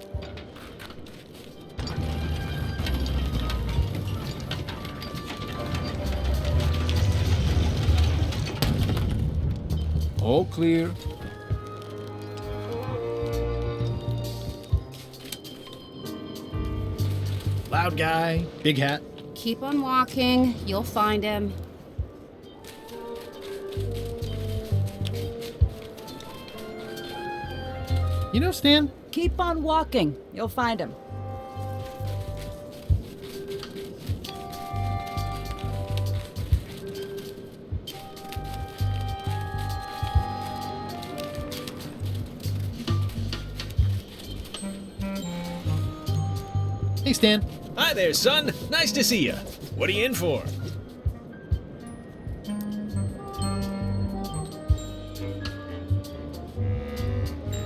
All clear. Loud guy, big hat. Keep on walking. You'll find him. You know, Stan? Keep on walking. You'll find him. Hey, Stan. Hi there, son. Nice to see you. What are you in for?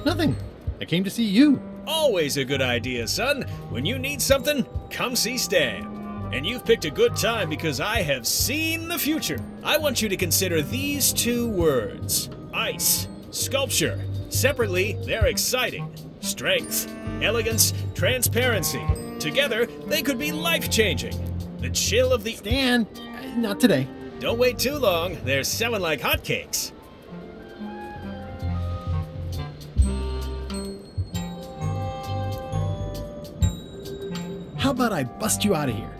Nothing. I came to see you. Always a good idea, son. When you need something, come see Stan. And you've picked a good time because I have seen the future. I want you to consider these two words: ice, sculpture. Separately, they're exciting. Strength, elegance, transparency. Together, they could be life-changing. The chill of the... Stan, not today. Don't wait too long. They're selling like hotcakes. How about I bust you out of here?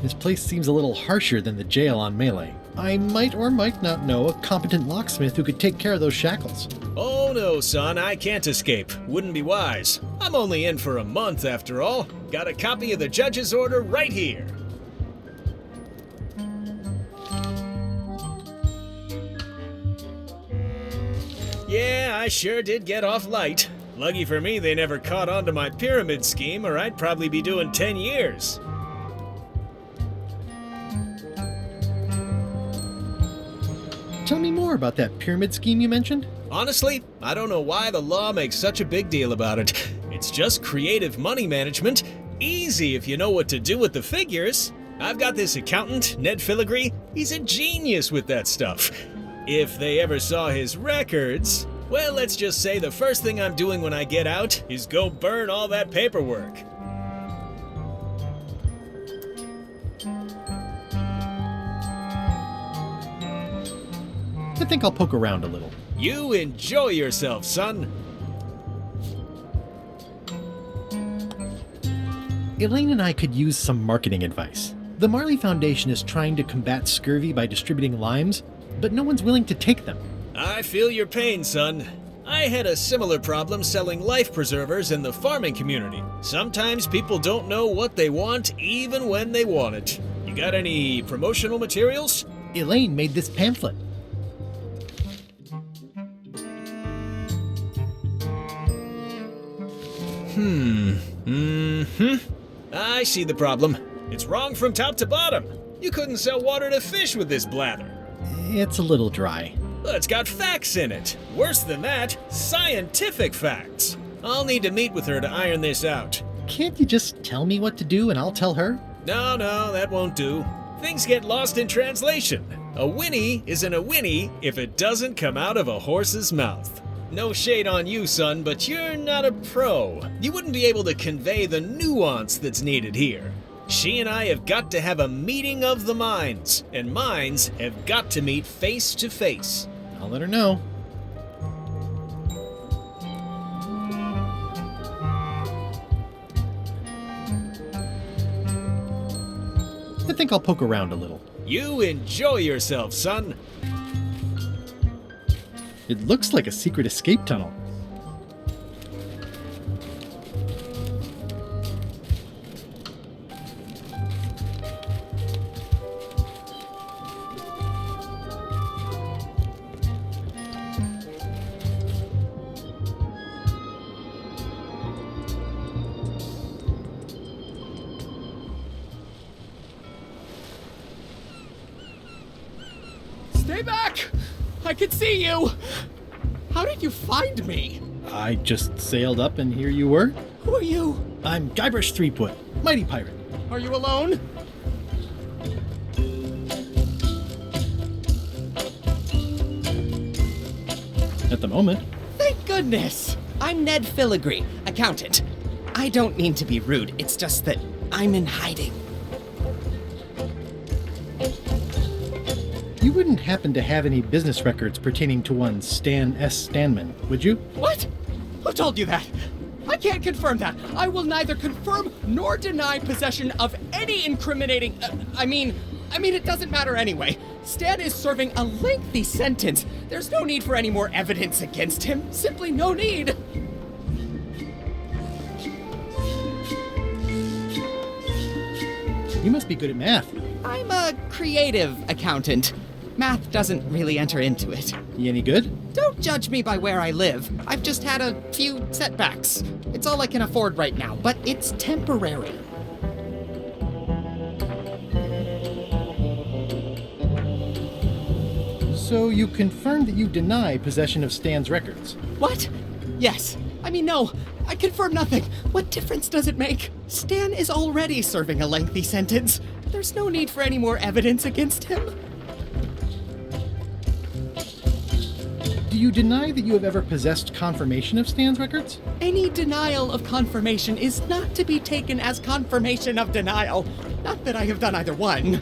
This place seems a little harsher than the jail on Melee. I might or might not know a competent locksmith who could take care of those shackles. Oh no, son, I can't escape. Wouldn't be wise. I'm only in for a month after all. Got a copy of the judge's order right here. Yeah, I sure did get off light. Lucky for me they never caught on to my pyramid scheme, or I'd probably be doing 10 years. Tell me more about that pyramid scheme you mentioned. Honestly, I don't know why the law makes such a big deal about it. It's just creative money management. Easy if you know what to do with the figures. I've got this accountant, Ned Filigree. He's a genius with that stuff. If they ever saw his records, well, let's just say the first thing I'm doing when I get out is go burn all that paperwork. I think I'll poke around a little. You enjoy yourself, son. Elaine and I could use some marketing advice. The Marley Foundation is trying to combat scurvy by distributing limes, but no one's willing to take them. I feel your pain, son. I had a similar problem selling life preservers in the farming community. Sometimes people don't know what they want even when they want it. You got any promotional materials? Elaine made this pamphlet. I see the problem. It's wrong from top to bottom. You couldn't sell water to fish with this blather. It's a little dry. Well, it's got facts in it. Worse than that, scientific facts. I'll need to meet with her to iron this out. Can't you just tell me what to do and I'll tell her? No, that won't do. Things get lost in translation. A whinny isn't a whinny if it doesn't come out of a horse's mouth. No shade on you, son, but you're not a pro. You wouldn't be able to convey the nuance that's needed here. She and I have got to have a meeting of the minds, and minds have got to meet face to face. I'll let her know. I think I'll poke around a little. You enjoy yourself, son. It looks like a secret escape tunnel. Stay back! I can see you! How did you find me? I just sailed up and here you were. Who are you? I'm Guybrush Threepwood, mighty pirate. Are you alone? At the moment. Thank goodness! I'm Ned Filigree, accountant. I don't mean to be rude, it's just that I'm in hiding. You wouldn't happen to have any business records pertaining to one Stan S. Stanman, would you? What? Who told you that? I can't confirm that. I will neither confirm nor deny possession of any incriminating... I mean, it doesn't matter anyway. Stan is serving a lengthy sentence. There's no need for any more evidence against him. Simply no need. You must be good at math. I'm a creative accountant. Math doesn't really enter into it. You any good? Don't judge me by where I live. I've just had a few setbacks. It's all I can afford right now, but it's temporary. So you confirmed that you deny possession of Stan's records? What? Yes. No, I confirm nothing. What difference does it make? Stan is already serving a lengthy sentence. There's no need for any more evidence against him. Do you deny that you have ever possessed confirmation of Stan's records? Any denial of confirmation is not to be taken as confirmation of denial. Not that I have done either one.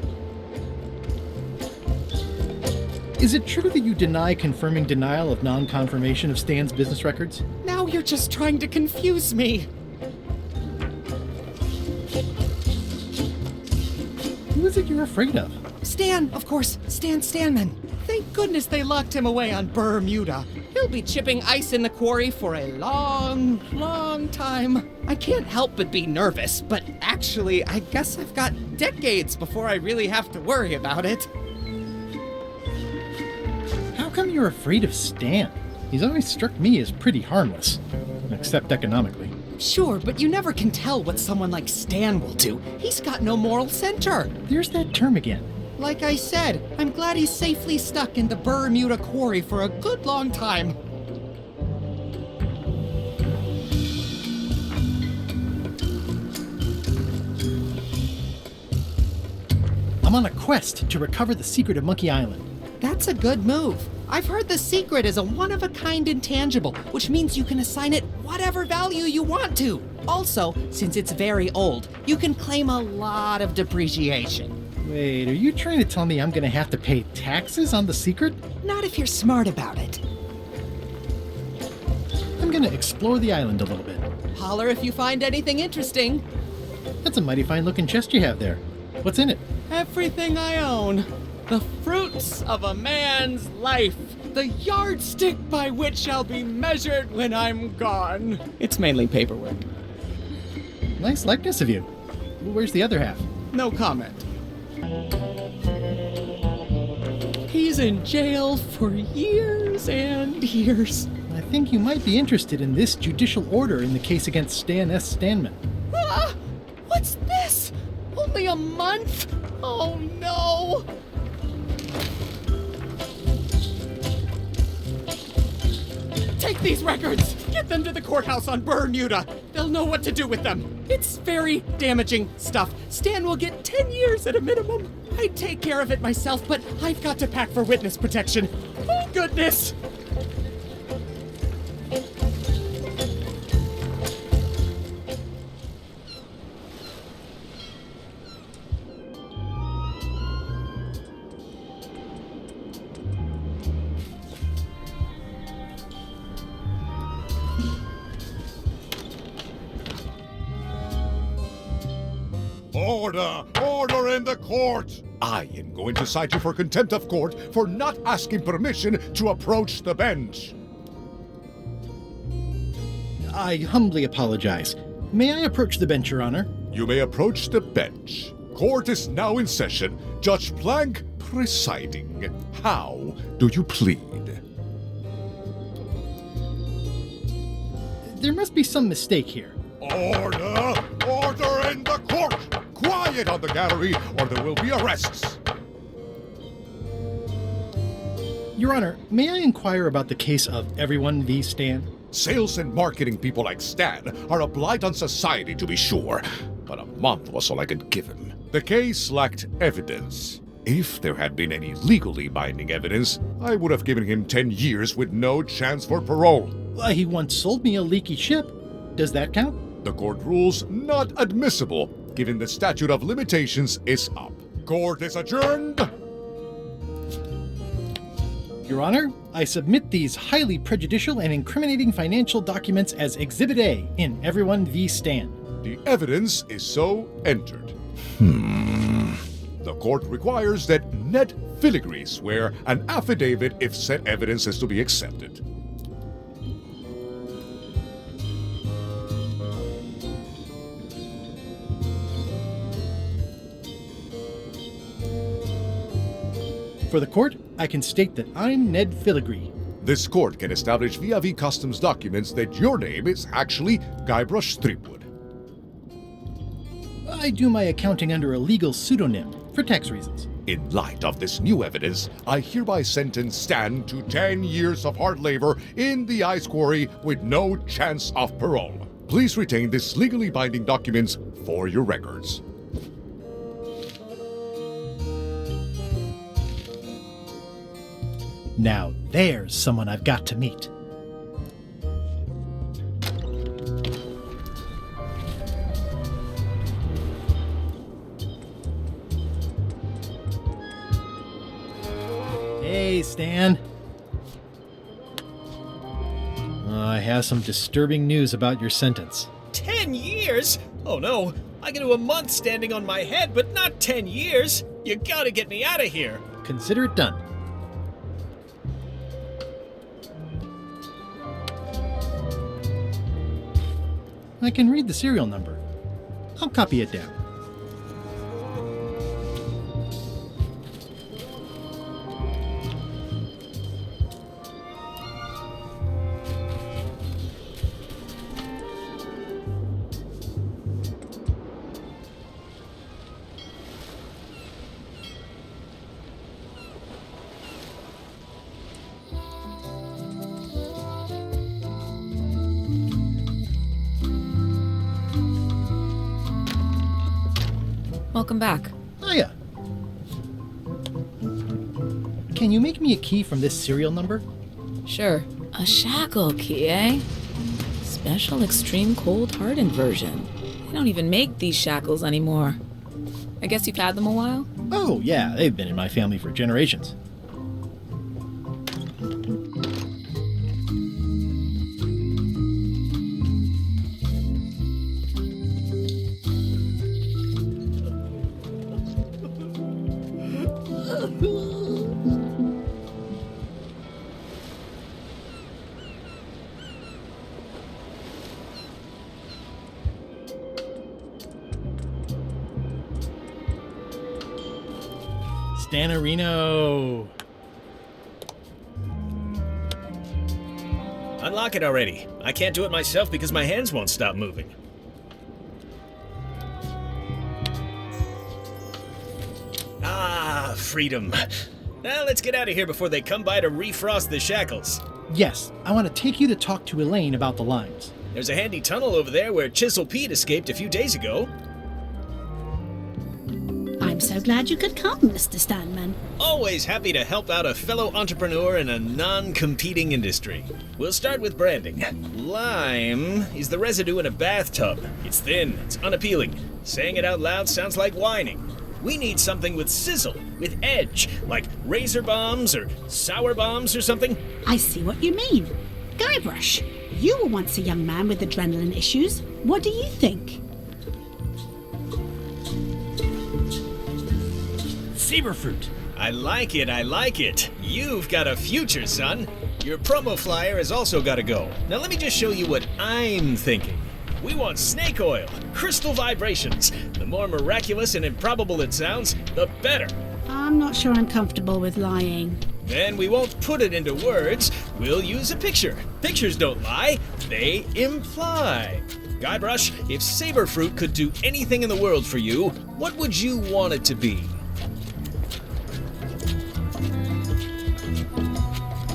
Is it true that you deny confirming denial of non-confirmation of Stan's business records? Now you're just trying to confuse me. Who is it you're afraid of? Stan, of course. Stan Stanman. Thank goodness they locked him away on Bermuda. He'll be chipping ice in the quarry for a long, long time. I can't help but be nervous, but actually, I guess I've got decades before I really have to worry about it. How come you're afraid of Stan? He's always struck me as pretty harmless, except economically. Sure, but you never can tell what someone like Stan will do. He's got no moral center. There's that term again. Like I said, I'm glad he's safely stuck in the Bermuda quarry for a good long time. I'm on a quest to recover the secret of Monkey Island. That's a good move. I've heard the secret is a one-of-a-kind intangible, which means you can assign it whatever value you want to. Also, since it's very old, you can claim a lot of depreciation. Wait, are you trying to tell me I'm gonna have to pay taxes on the secret? Not if you're smart about it. I'm gonna explore the island a little bit. Holler if you find anything interesting. That's a mighty fine-looking chest you have there. What's in it? Everything I own. The fruits of a man's life. The yardstick by which I'll be measured when I'm gone. It's mainly paperwork. Nice likeness of you. Where's the other half? No comment. He's in jail for years and years. I think you might be interested in this judicial order in the case against Stan S. Stanman. Ah! What's this? Only a month? Oh no! Take these records! Get them to the courthouse on Bermuda! They'll know what to do with them. It's very damaging stuff. Stan will get 10 years at a minimum. I'd take care of it myself, but I've got to pack for witness protection. Oh, goodness! Order! Order in the court! I am going to cite you for contempt of court for not asking permission to approach the bench. I humbly apologize. May I approach the bench, Your Honor? You may approach the bench. Court is now in session. Judge Plank presiding. How do you plead? There must be some mistake here. Order! Order in the court! Quiet on the gallery, or there will be arrests! Your Honor, may I inquire about the case of Everyone v. Stan? Sales and marketing people like Stan are a blight on society, to be sure, but a month was all I could give him. The case lacked evidence. If there had been any legally binding evidence, I would have given him 10 years with no chance for parole. Well, he once sold me a leaky ship. Does that count? The court rules not admissible, given the statute of limitations is up. Court is adjourned! Your Honor, I submit these highly prejudicial and incriminating financial documents as Exhibit A in Everyone v. Stan. The evidence is so entered. The court requires that Ned Filigree swear an affidavit if said evidence is to be accepted. For the court, I can state that I'm Ned Filigree. This court can establish via customs documents that your name is actually Guybrush Threepwood. I do my accounting under a legal pseudonym for tax reasons. In light of this new evidence, I hereby sentence Stan to 10 years of hard labor in the ice quarry with no chance of parole. Please retain this legally binding documents for your records. Now there's someone I've got to meet. Hey, Stan. I have some disturbing news about your sentence. 10 years? Oh no, I can do a month standing on my head, but not 10 years. You gotta get me out of here. Consider it done. I can read the serial number. I'll copy it down. Welcome back. Hiya. Can you make me a key from this serial number? Sure. A shackle key, eh? Special extreme cold hardened version. They don't even make these shackles anymore. I guess you've had them a while? Oh, yeah, they've been in my family for generations. Stanarino. Unlock it already. I can't do it myself because my hands won't stop moving. Ah, freedom. Now let's get out of here before they come by to refrost the shackles. Yes, I want to take you to talk to Elaine about the lines. There's a handy tunnel over there where Chisel Pete escaped a few days ago. I'm so glad you could come, Mr. Stanman. Always happy to help out a fellow entrepreneur in a non-competing industry. We'll start with branding. Lime is the residue in a bathtub. It's thin, it's unappealing. Saying it out loud sounds like whining. We need something with sizzle, with edge, like razor bombs or sour bombs or something. I see what you mean. Guybrush, you were once a young man with adrenaline issues. What do you think? Saberfruit. I like it, I like it. You've got a future, son. Your promo flyer has also got to go. Now let me just show you what I'm thinking. We want snake oil, crystal vibrations. The more miraculous and improbable it sounds, the better. I'm not sure I'm comfortable with lying. Then we won't put it into words. We'll use a picture. Pictures don't lie, they imply. Guybrush, if Saberfruit could do anything in the world for you, what would you want it to be?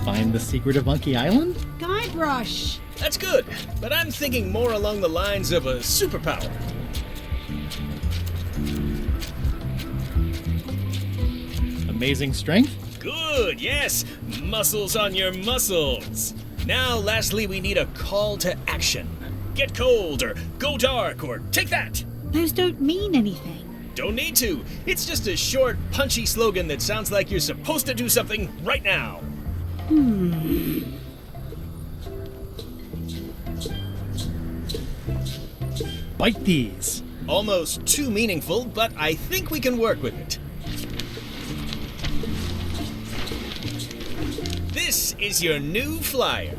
Find the secret of Monkey Island? Guybrush, That's good, but I'm thinking more along the lines of a superpower. Amazing strength? Good, yes! Muscles on your muscles! Now, lastly, we need a call to action. Get cold, or go dark, or take that! Those don't mean anything. Don't need to. It's just a short, punchy slogan that sounds like you're supposed to do something right now. Bite these. Almost too meaningful, but I think we can work with it. This is your new flyer.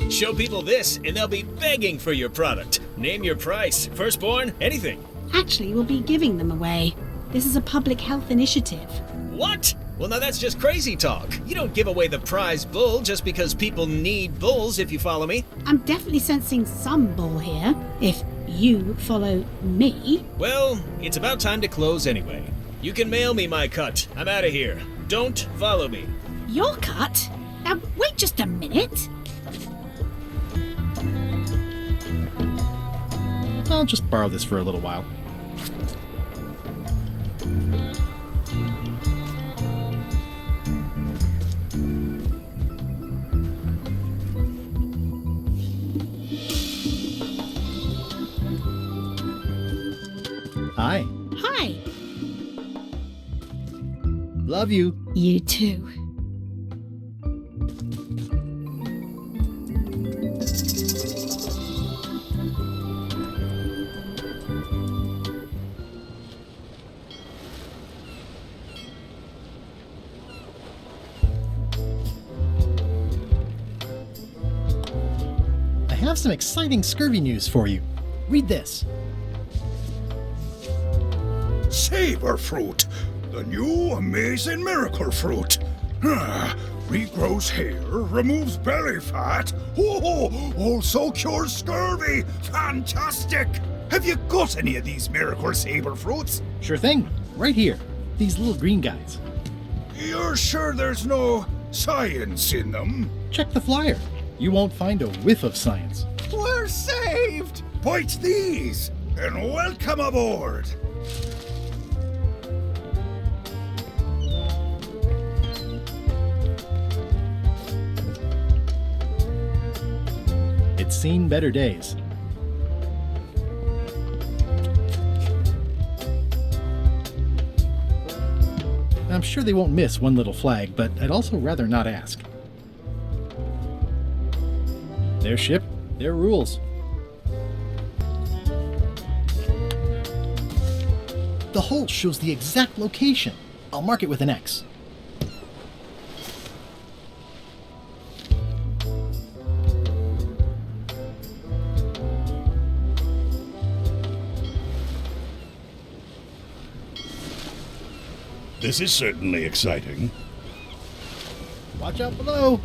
Show people this, and they'll be begging for your product. Name your price, firstborn, anything. Actually, we'll be giving them away. This is a public health initiative. What? Well, now that's just crazy talk. You don't give away the prize bull just because people need bulls, if you follow me. I'm definitely sensing some bull here, if you follow me. Well, it's about time to close anyway. You can mail me my cut. I'm out of here. Don't follow me. Your cut? Now, wait just a minute. I'll just borrow this for a little while. Hi. Hi. Love you. You too. I have some exciting scurvy news for you. Read this. Saber fruit, the new amazing miracle fruit. Regrows hair, removes belly fat. Also cures scurvy. Fantastic! Have you got any of these miracle saber fruits? Sure thing. Right here. These little green guys. You're sure there's no science in them? Check the flyer. You won't find a whiff of science. We're saved! Bite these, and welcome aboard! It's seen better days. I'm sure they won't miss one little flag, but I'd also rather not ask. Their ship, their rules. The hole shows the exact location. I'll mark it with an X. This is certainly exciting. Watch out below.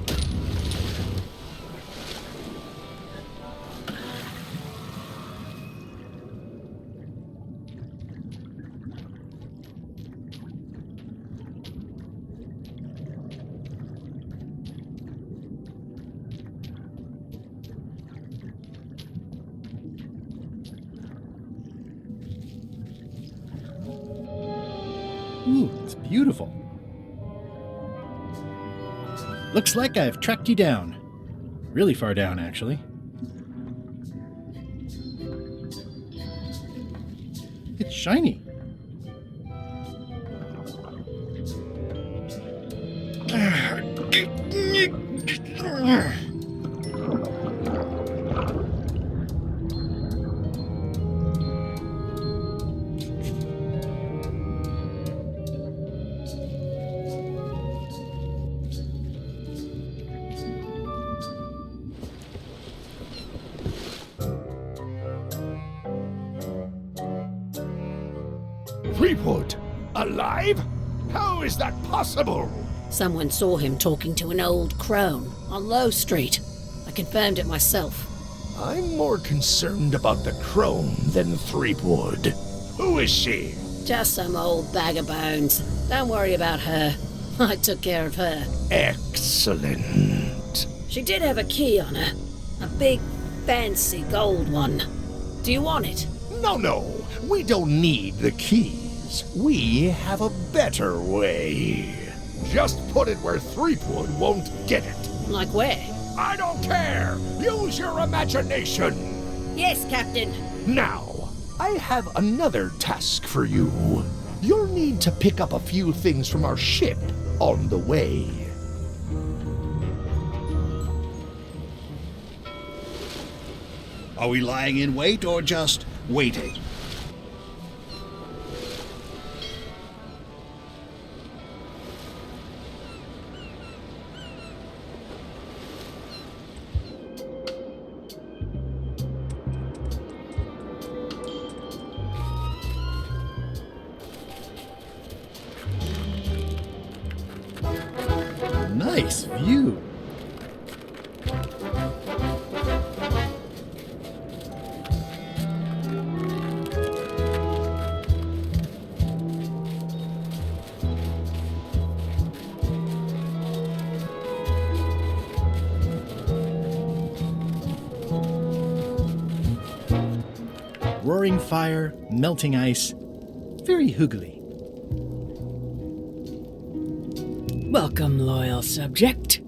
Ooh, it's beautiful. Looks like I've tracked you down. Really far down, actually. It's shiny. Reapwood? Alive? How is that possible? Someone saw him talking to an old crone on Low Street. I confirmed it myself. I'm more concerned about the crone than Threepwood. Who is she? Just some old bag of bones. Don't worry about her. I took care of her. Excellent. She did have a key on her. A big, fancy gold one. Do you want it? No. We don't need the keys. We have a better way. Just put it where Threepwood won't get it. Like where? I don't care! Use your imagination! Yes, Captain. Now, I have another task for you. You'll need to pick up a few things from our ship on the way. Are we lying in wait or just waiting? Nice view. Roaring fire, melting ice, very hoogly. Welcome, loyal subject.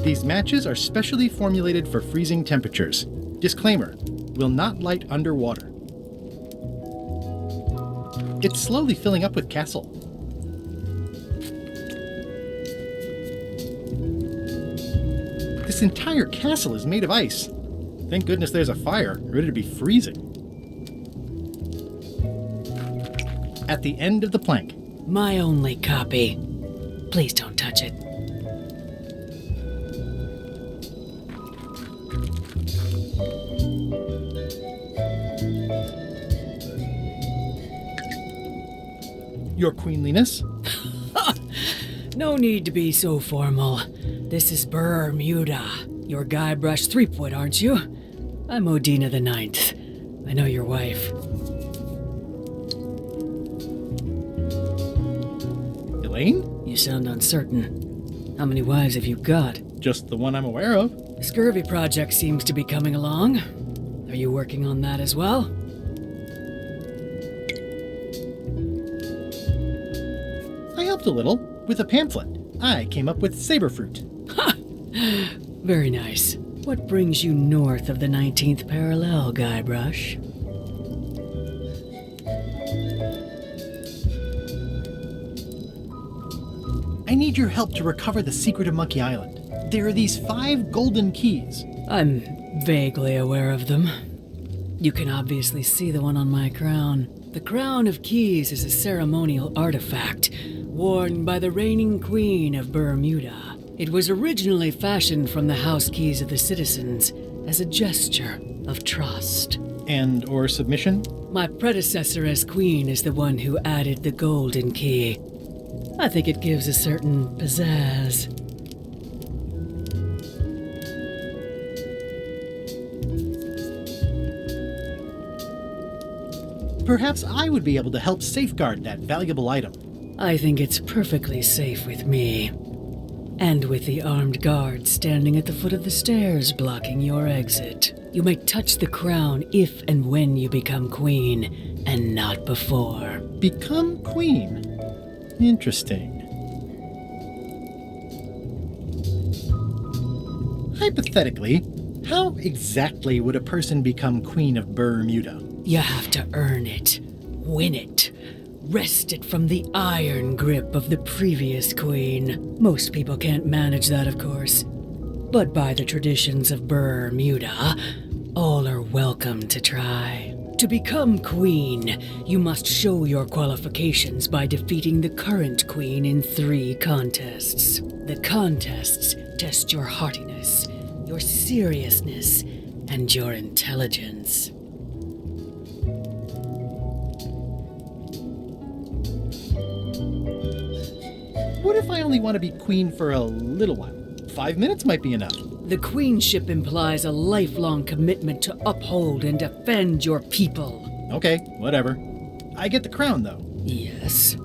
These matches are specially formulated for freezing temperatures. Disclaimer, will not light underwater. It's slowly filling up with castle. This entire castle is made of ice. Thank goodness there's a fire, ready to be freezing. At the end of the plank. My only copy. Please don't touch it. Your queenliness? No need to be so formal. This is Bermuda. You're Guybrush Threepwood, aren't you? I'm Odina the Ninth. I know your wife. Elaine? You sound uncertain. How many wives have you got? Just the one I'm aware of. The scurvy project seems to be coming along. Are you working on that as well? I helped a little with a pamphlet. I came up with saberfruit. Very nice. What brings you north of the 19th parallel, Guybrush? I need your help to recover the secret of Monkey Island. There are these 5 golden keys. I'm vaguely aware of them. You can obviously see the one on my crown. The Crown of Keys is a ceremonial artifact worn by the reigning queen of Bermuda. It was originally fashioned from the house keys of the citizens as a gesture of trust. And or submission? My predecessor as queen is the one who added the golden key. I think it gives a certain pizzazz. Perhaps I would be able to help safeguard that valuable item. I think it's perfectly safe with me. And with the armed guards standing at the foot of the stairs blocking your exit. You may touch the crown if and when you become queen, and not before. Become queen? Interesting. Hypothetically, how exactly would a person become queen of Bermuda? You have to earn it, win it, wrest it from the iron grip of the previous queen. Most people can't manage that, of course. But by the traditions of Bermuda, all are welcome to try. To become queen, you must show your qualifications by defeating the current queen in 3 contests. The contests test your heartiness, your seriousness, and your intelligence. What if if I only want to be queen for a little while? 5 minutes might be enough. The queenship implies a lifelong commitment to uphold and defend your people. Okay, whatever. I get the crown, though. Yes.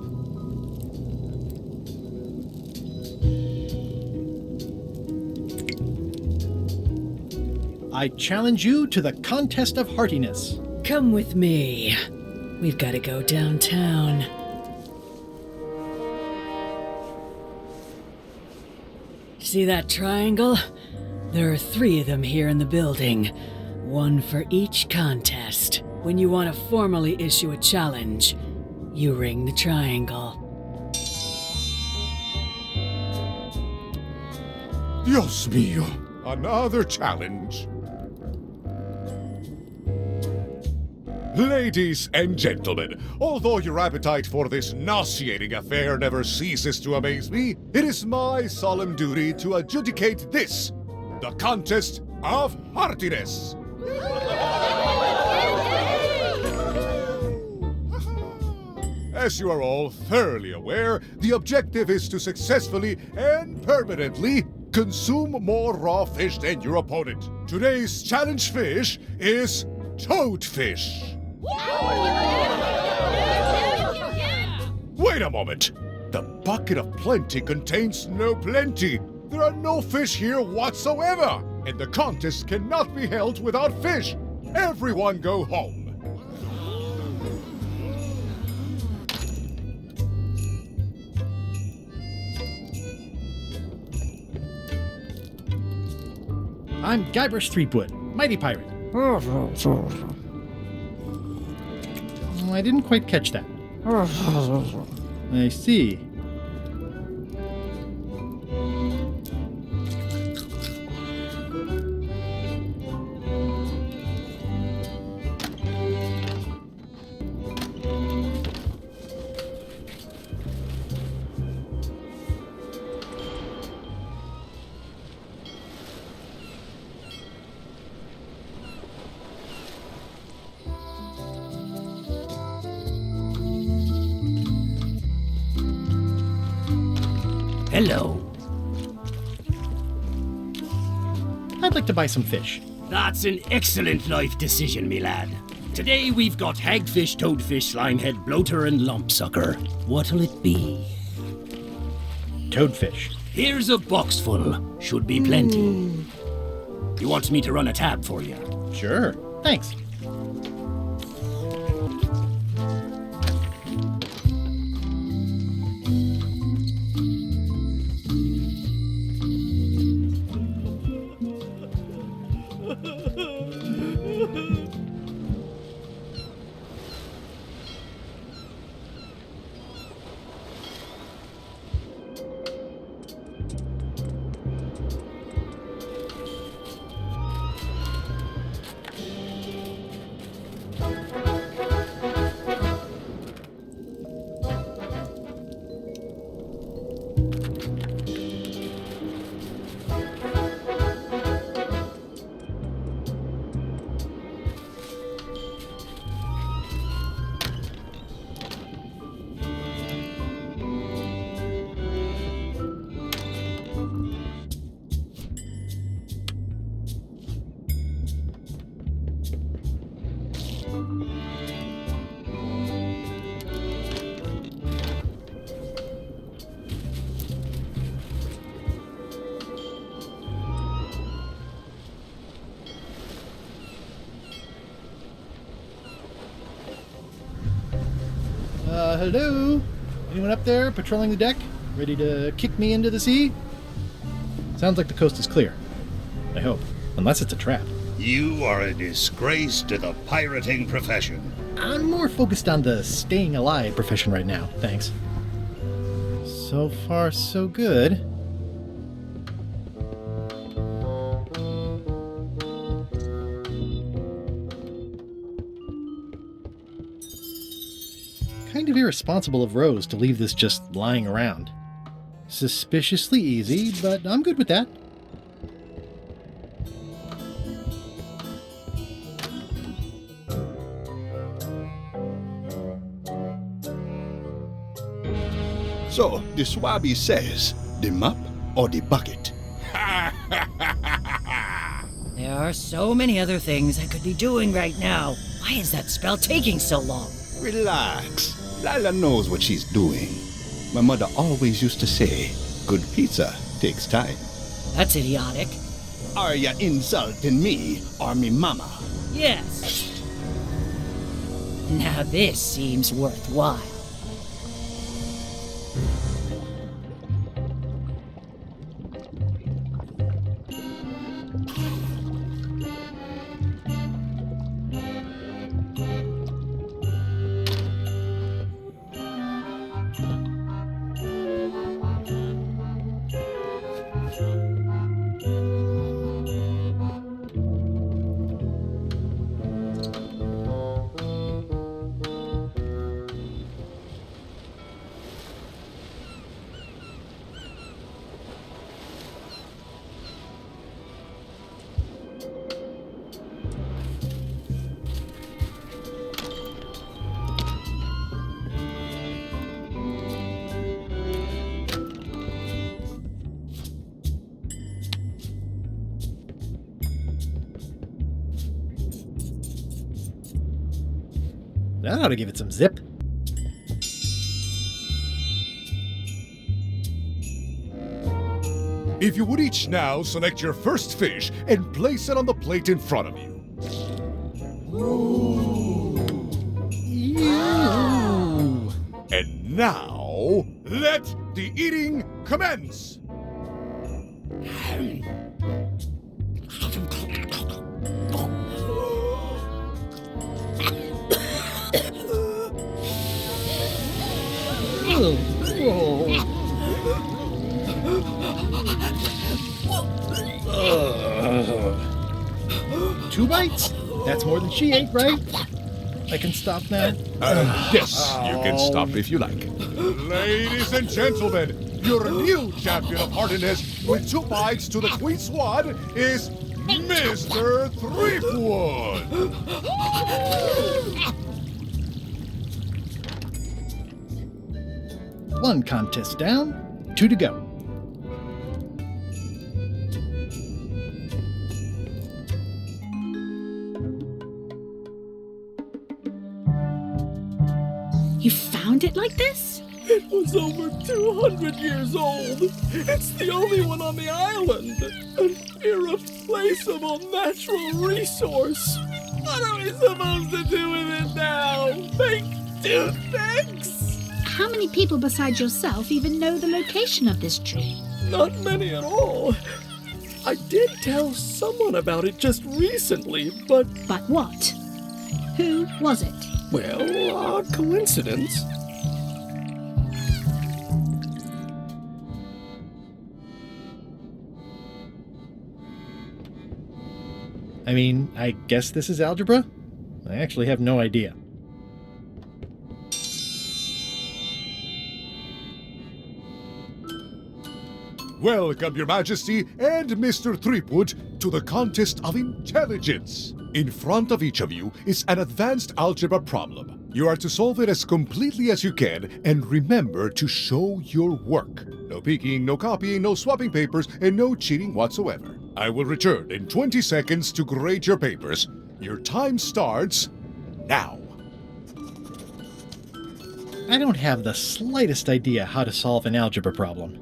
I challenge you to the contest of heartiness. Come with me. We've got to go downtown. See that triangle? There are 3 of them here in the building. 1 for each contest. When you want to formally issue a challenge, you ring the triangle. Dios mío, another challenge. Ladies and gentlemen, although your appetite for this nauseating affair never ceases to amaze me, it is my solemn duty to adjudicate this, the contest of heartiness. As you are all thoroughly aware, the objective is to successfully and permanently consume more raw fish than your opponent. Today's challenge fish is toadfish. Wait a moment! The bucket of plenty contains no plenty. There are no fish here whatsoever, and the contest cannot be held without fish. Everyone go home. I'm Guybrush Threepwood, mighty pirate. I didn't quite catch that. I see. Hello. I'd like to buy some fish. That's an excellent life decision, me lad. Today we've got hagfish, toadfish, slimehead, bloater, and lumpsucker. What'll it be? Toadfish. Here's a box full. Should be plenty. You want me to run a tab for you? Sure. Thanks. Hello? Anyone up there patrolling the deck? Ready to kick me into the sea? Sounds like the coast is clear. I hope. Unless it's a trap. You are a disgrace to the pirating profession. I'm more focused on the staying alive profession right now, thanks. So far, so good. Kind of irresponsible of Rose to leave this just lying around. Suspiciously easy, but I'm good with that. So, the Swabby says, the map or the bucket? There are so many other things I could be doing right now. Why is that spell taking so long? Relax. Lila knows what she's doing. My mother always used to say, good pizza takes time. That's idiotic. Are ya insulting me or me mama? Yes. Now this seems worthwhile. That ought to give it some zip. If you would each now select your first fish and place it on the plate in front of you. And now, let the eating commence! Two bites? That's more than she ate, right? I can stop now? Yes, you can stop if you like. Ladies and gentlemen, your new champion of hardiness with 2 bites to the Queen Swad is Mr. Threepwood! One contest down, 2 to go. You found it like this? It was over 200 years old. It's the only one on the island. An irreplaceable natural resource. What are we supposed to do with it now? Make toothpicks? How many people besides yourself even know the location of this tree? Not many at all. I did tell someone about it just recently, but... But what? Who was it? Well, a coincidence. I mean, I guess this is algebra? I actually have no idea. Welcome, Your Majesty and Mr. Threepwood, to the contest of intelligence. In front of each of you is an advanced algebra problem. You are to solve it as completely as you can, and remember to show your work. No peeking, no copying, no swapping papers, and no cheating whatsoever. I will return in 20 seconds to grade your papers. Your time starts now. I don't have the slightest idea how to solve an algebra problem.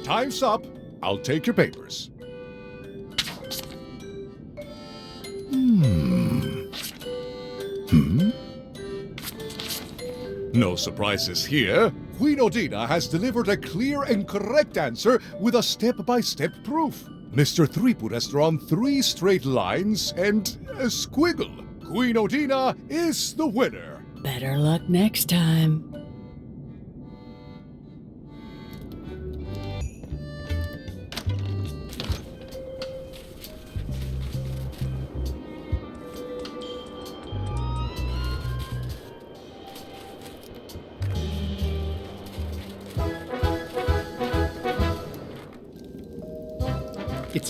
Time's up. I'll take your papers. No surprises here. Queen Odina has delivered a clear and correct answer with a step-by-step proof. Mr. Threepwood has drawn 3 straight lines and a squiggle. Queen Odina is the winner. Better luck next time.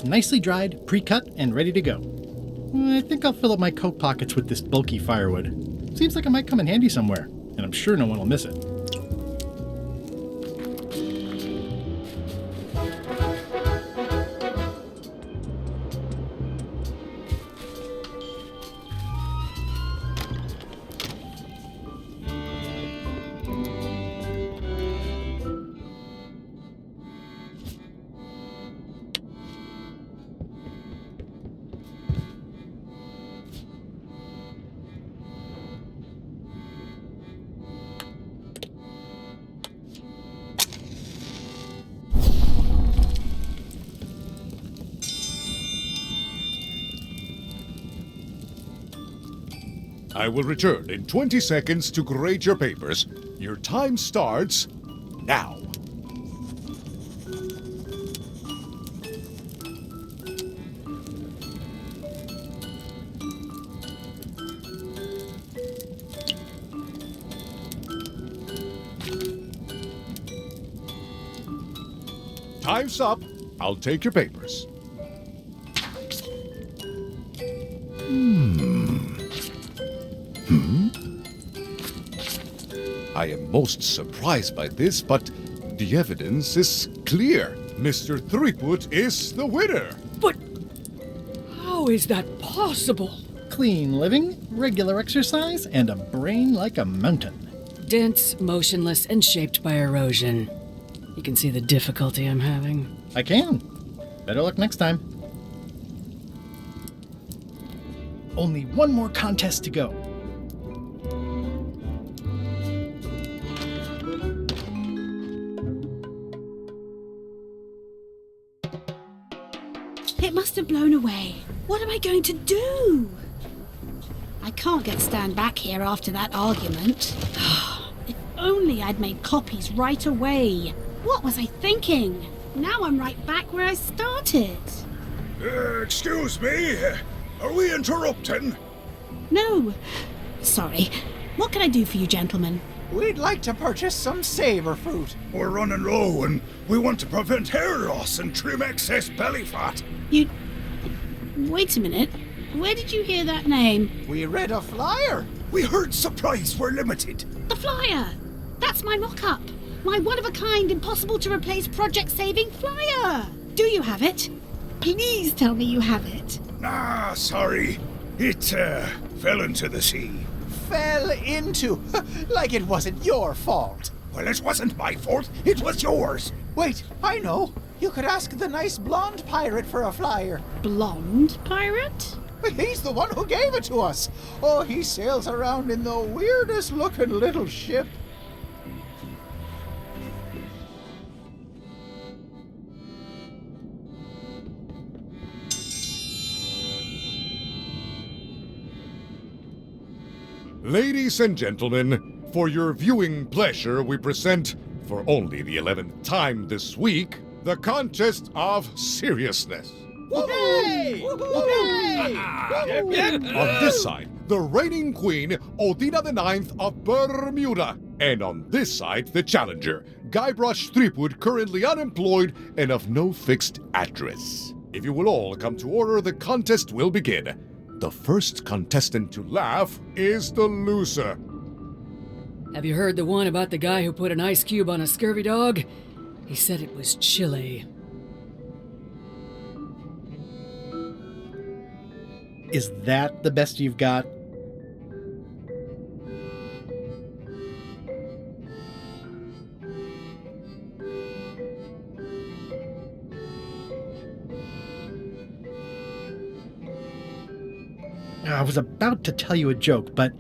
It's nicely dried, pre-cut, and ready to go. I think I'll fill up my coat pockets with this bulky firewood. Seems like it might come in handy somewhere, and I'm sure no one will miss it. I will return in 20 seconds to grade your papers. Your time starts now. Time's up. I'll take your papers. I am most surprised by this, but the evidence is clear. Mr. Threepwood is the winner. But how is that possible? Clean living, regular exercise, and a brain like a mountain. Dense, motionless, and shaped by erosion. You can see the difficulty I'm having. I can. Better luck next time. Only one more contest to go. It must have blown away. What am I going to do? I can't get Stan back here after that argument. If only I'd made copies right away. What was I thinking? Now I'm right back where I started. Excuse me? Are we interrupting? No. Sorry. What can I do for you, gentlemen? We'd like to purchase some saber fruit. We're running low and we want to prevent hair loss and trim excess belly fat. Wait a minute. Where did you hear that name? We read a flyer. We heard supplies were limited. The flyer! That's my mock-up. My one-of-a-kind, impossible-to-replace project-saving flyer. Do you have it? Please tell me you have it. Ah, sorry. It, fell into the sea. Fell into? Like it wasn't your fault. Well, it wasn't my fault. It was yours. Wait, I know. You could ask the nice blonde pirate for a flyer. Blonde pirate? He's the one who gave it to us. Oh, he sails around in the weirdest looking little ship. Ladies and gentlemen, for your viewing pleasure, we present, for only the 11th time this week, the Contest of Seriousness. Hooray! Hooray! On this side, the reigning queen, Odina IX of Bermuda. And on this side, the challenger, Guybrush Threepwood, currently unemployed and of no fixed address. If you will all come to order, the contest will begin. The first contestant to laugh is the loser. Have you heard the one about the guy who put an ice cube on a scurvy dog? He said it was chilly. Is that the best you've got? I was about to tell you a joke, but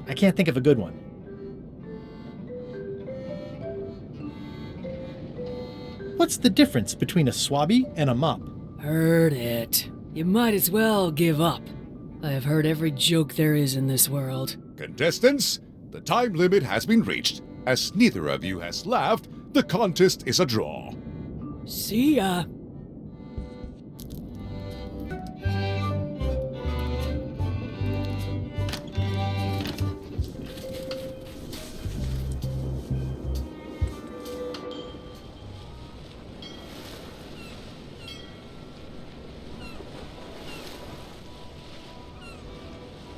I can't think of a good one. What's the difference between a swabby and a mop? Heard it. You might as well give up. I have heard every joke there is in this world. Contestants, the time limit has been reached. As neither of you has laughed, the contest is a draw. See ya.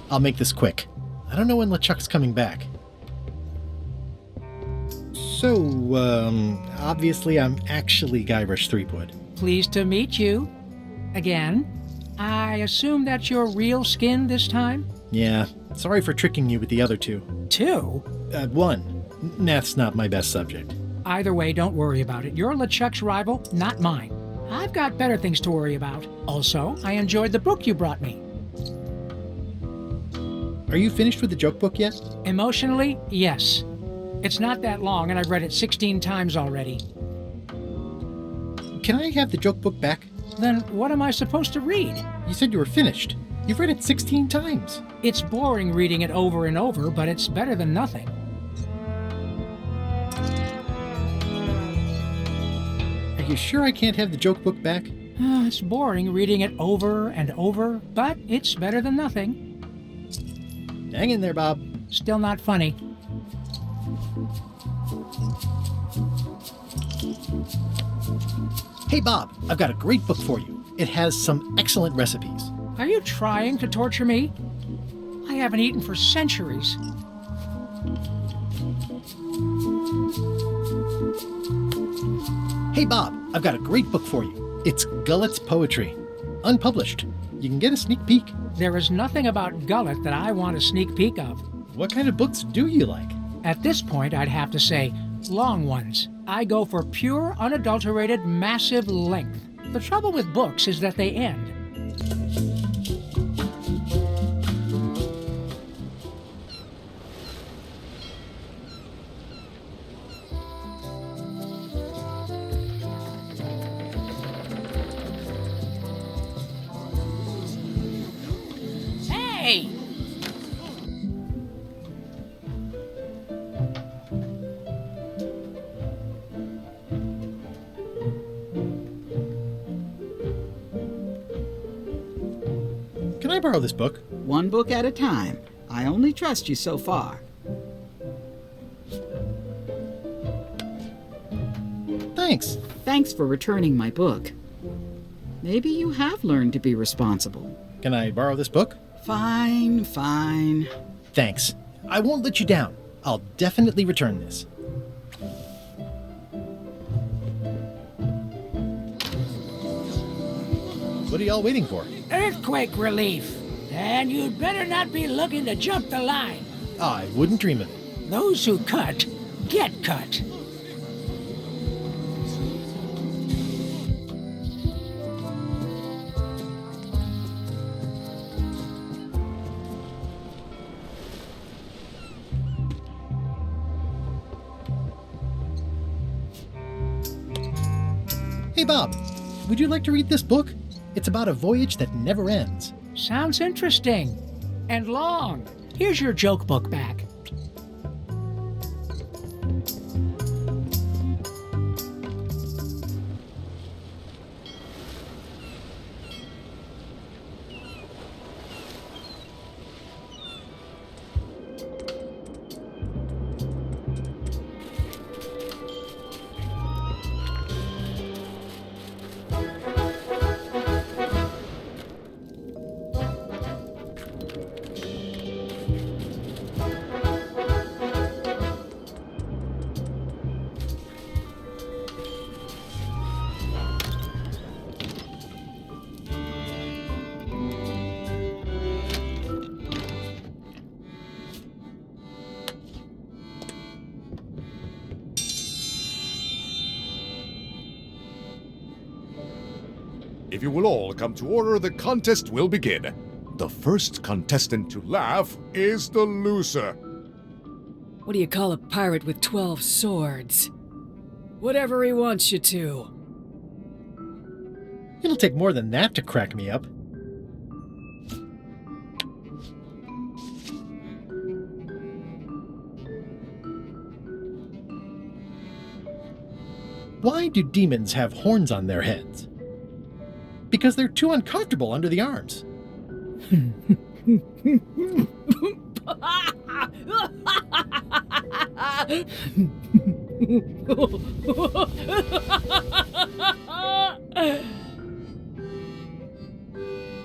I'll make this quick. I don't know when LeChuck's coming back. So, obviously I'm actually Guybrush Threepwood. Pleased to meet you. Again. I assume that's your real skin this time? Yeah, sorry for tricking you with the other two. Two? One. Math's not my best subject. Either way, don't worry about it. You're LeChuck's rival, not mine. I've got better things to worry about. Also, I enjoyed the book you brought me. Are you finished with the joke book yet? Emotionally, yes. It's not that long, and I've read it 16 times already. Can I have the joke book back? Then what am I supposed to read? You said you were finished. You've read it 16 times. It's boring reading it over and over, but it's better than nothing. Are you sure I can't have the joke book back? It's boring reading it over and over, but it's better than nothing. Hang in there, Bob. Still not funny. Hey, Bob, I've got a great book for you. It has some excellent recipes. Are you trying to torture me? I haven't eaten for centuries. Hey, Bob, I've got a great book for you. It's Gullet's Poetry. Unpublished. You can get a sneak peek. There is nothing about Gullet that I want a sneak peek of. What kind of books do you like? At this point, I'd have to say long ones. I go for pure, unadulterated, massive length. The trouble with books is that they end. Hey! Can I borrow this book? One book at a time. I only trust you so far. Thanks. Thanks for returning my book. Maybe you have learned to be responsible. Can I borrow this book? Fine, fine. Thanks. I won't let you down. I'll definitely return this. What are y'all waiting for? Earthquake relief. And you'd better not be looking to jump the line. I wouldn't dream of it. Those who cut, get cut. Hey, Bob, would you like to read this book? It's about a voyage that never ends. Sounds interesting. And long. Here's your joke book back. If you will all come to order, the contest will begin. The first contestant to laugh is the loser. What do you call a pirate with 12 swords? Whatever he wants you to. It'll take more than that to crack me up. Why do demons have horns on their heads? Because they're too uncomfortable under the arms.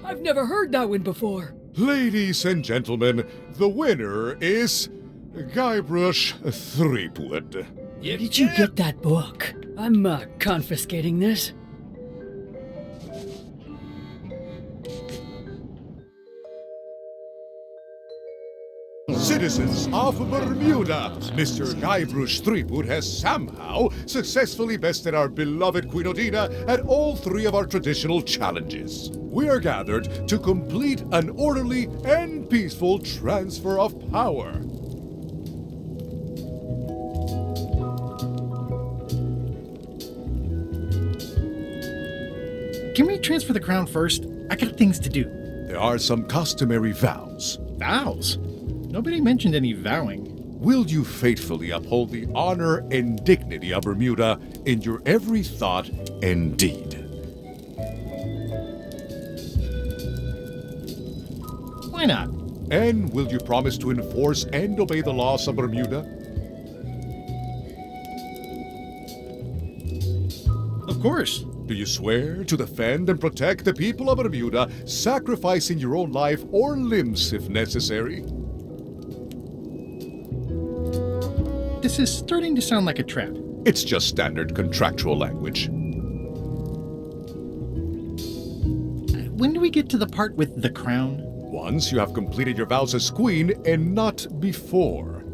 I've never heard that one before. Ladies and gentlemen, the winner is Guybrush Threepwood. Where did you get that book? I'm confiscating this. Citizens of Bermuda, Mr. Guybrush Threepwood has somehow successfully bested our beloved Queen Odina at all 3 of our traditional challenges. We are gathered to complete an orderly and peaceful transfer of power. Can we transfer the crown first? I got things to do. There are some customary vows. Vows? Nobody mentioned any vowing. Will you faithfully uphold the honor and dignity of Bermuda in your every thought and deed? Why not? And will you promise to enforce and obey the laws of Bermuda? Of course. Do you swear to defend and protect the people of Bermuda, sacrificing your own life or limbs if necessary? This is starting to sound like a trap. It's just standard contractual language. When do we get to the part with the crown? Once you have completed your vows as queen and not before.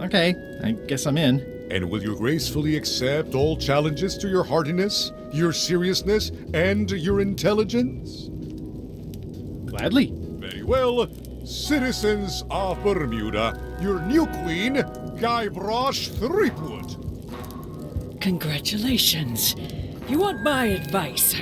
Okay, I guess I'm in. And will you gracefully accept all challenges to your hardiness, your seriousness, and your intelligence? Gladly. Very well. Citizens of Bermuda, your new queen, Guybrush Threepwood. Congratulations. You want my advice?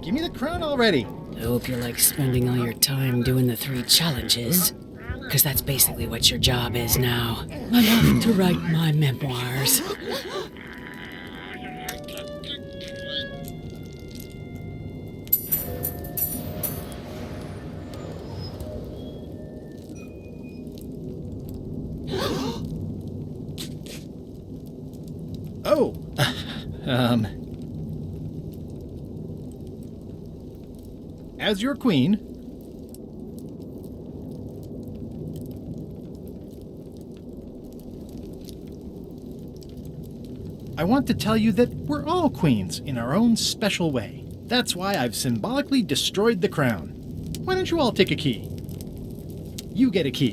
Give me the crown already. I hope you like spending all your time doing the 3 challenges. Because that's basically what your job is now. I'm off to write my memoirs. Oh, as your queen, I want to tell you that we're all queens in our own special way. That's why I've symbolically destroyed the crown. Why don't you all take a key? You get a key.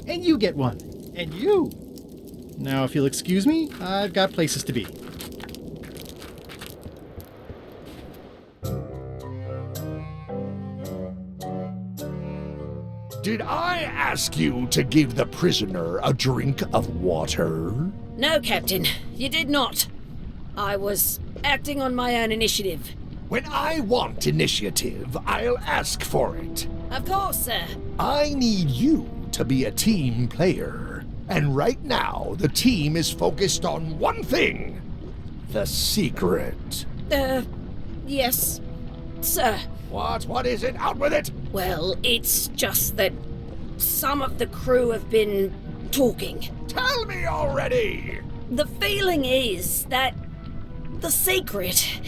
And you get one. And you. Now, if you'll excuse me, I've got places to be. Did I ask you to give the prisoner a drink of water? No, Captain, you did not. I was acting on my own initiative. When I want initiative, I'll ask for it. Of course, sir. I need you to be a team player. And right now, the team is focused on one thing. The secret. Yes, sir. What is it? Out with it! Well, it's just that some of the crew have been talking. Tell me already! The feeling is that the secret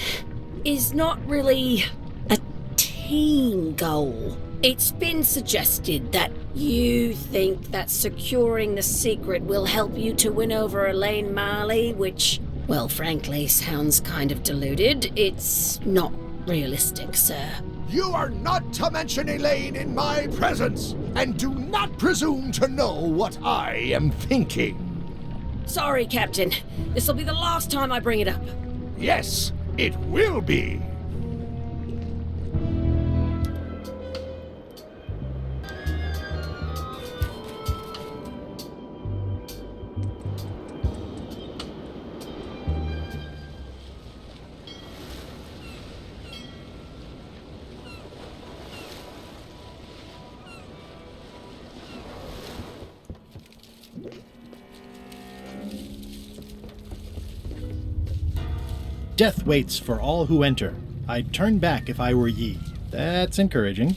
is not really a team goal. It's been suggested that you think that securing the secret will help you to win over Elaine Marley, which, well, frankly, sounds kind of deluded. It's not realistic, sir. You are not to mention Elaine in my presence, and do not presume to know what I am thinking. Sorry, Captain. This'll be the last time I bring it up. Yes, it will be. Death waits for all who enter. I'd turn back if I were ye. That's encouraging.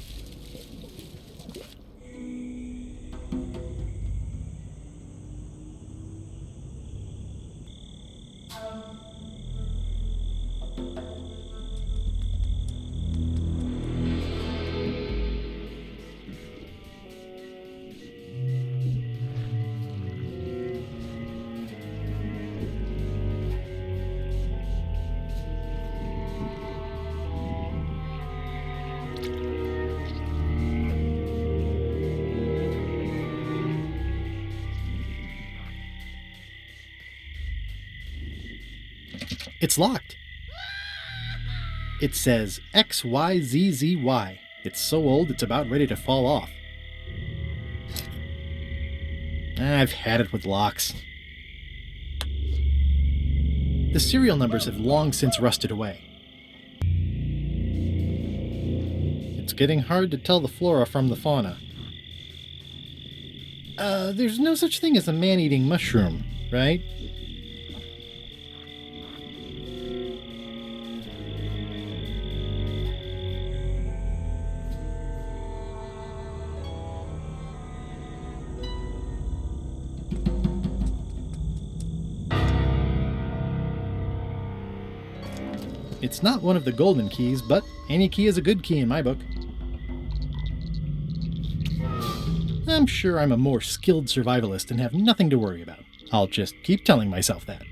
It's locked. It says XYZZY. It's so old it's about ready to fall off. I've had it with locks. The serial numbers have long since rusted away. It's getting hard to tell the flora from the fauna. There's no such thing as a man-eating mushroom, right? It's not one of the golden keys, but any key is a good key in my book. I'm sure I'm a more skilled survivalist and have nothing to worry about. I'll just keep telling myself that.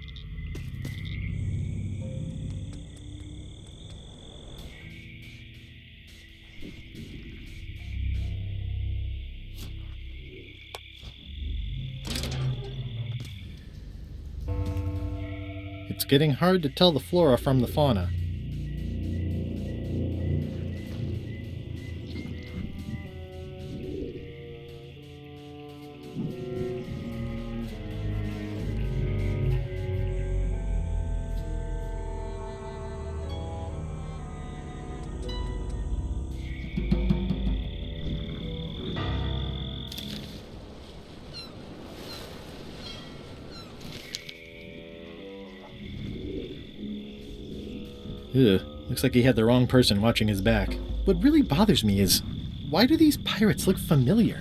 It's getting hard to tell the flora from the fauna. Ugh, looks like he had the wrong person watching his back. What really bothers me is, why do these pirates look familiar?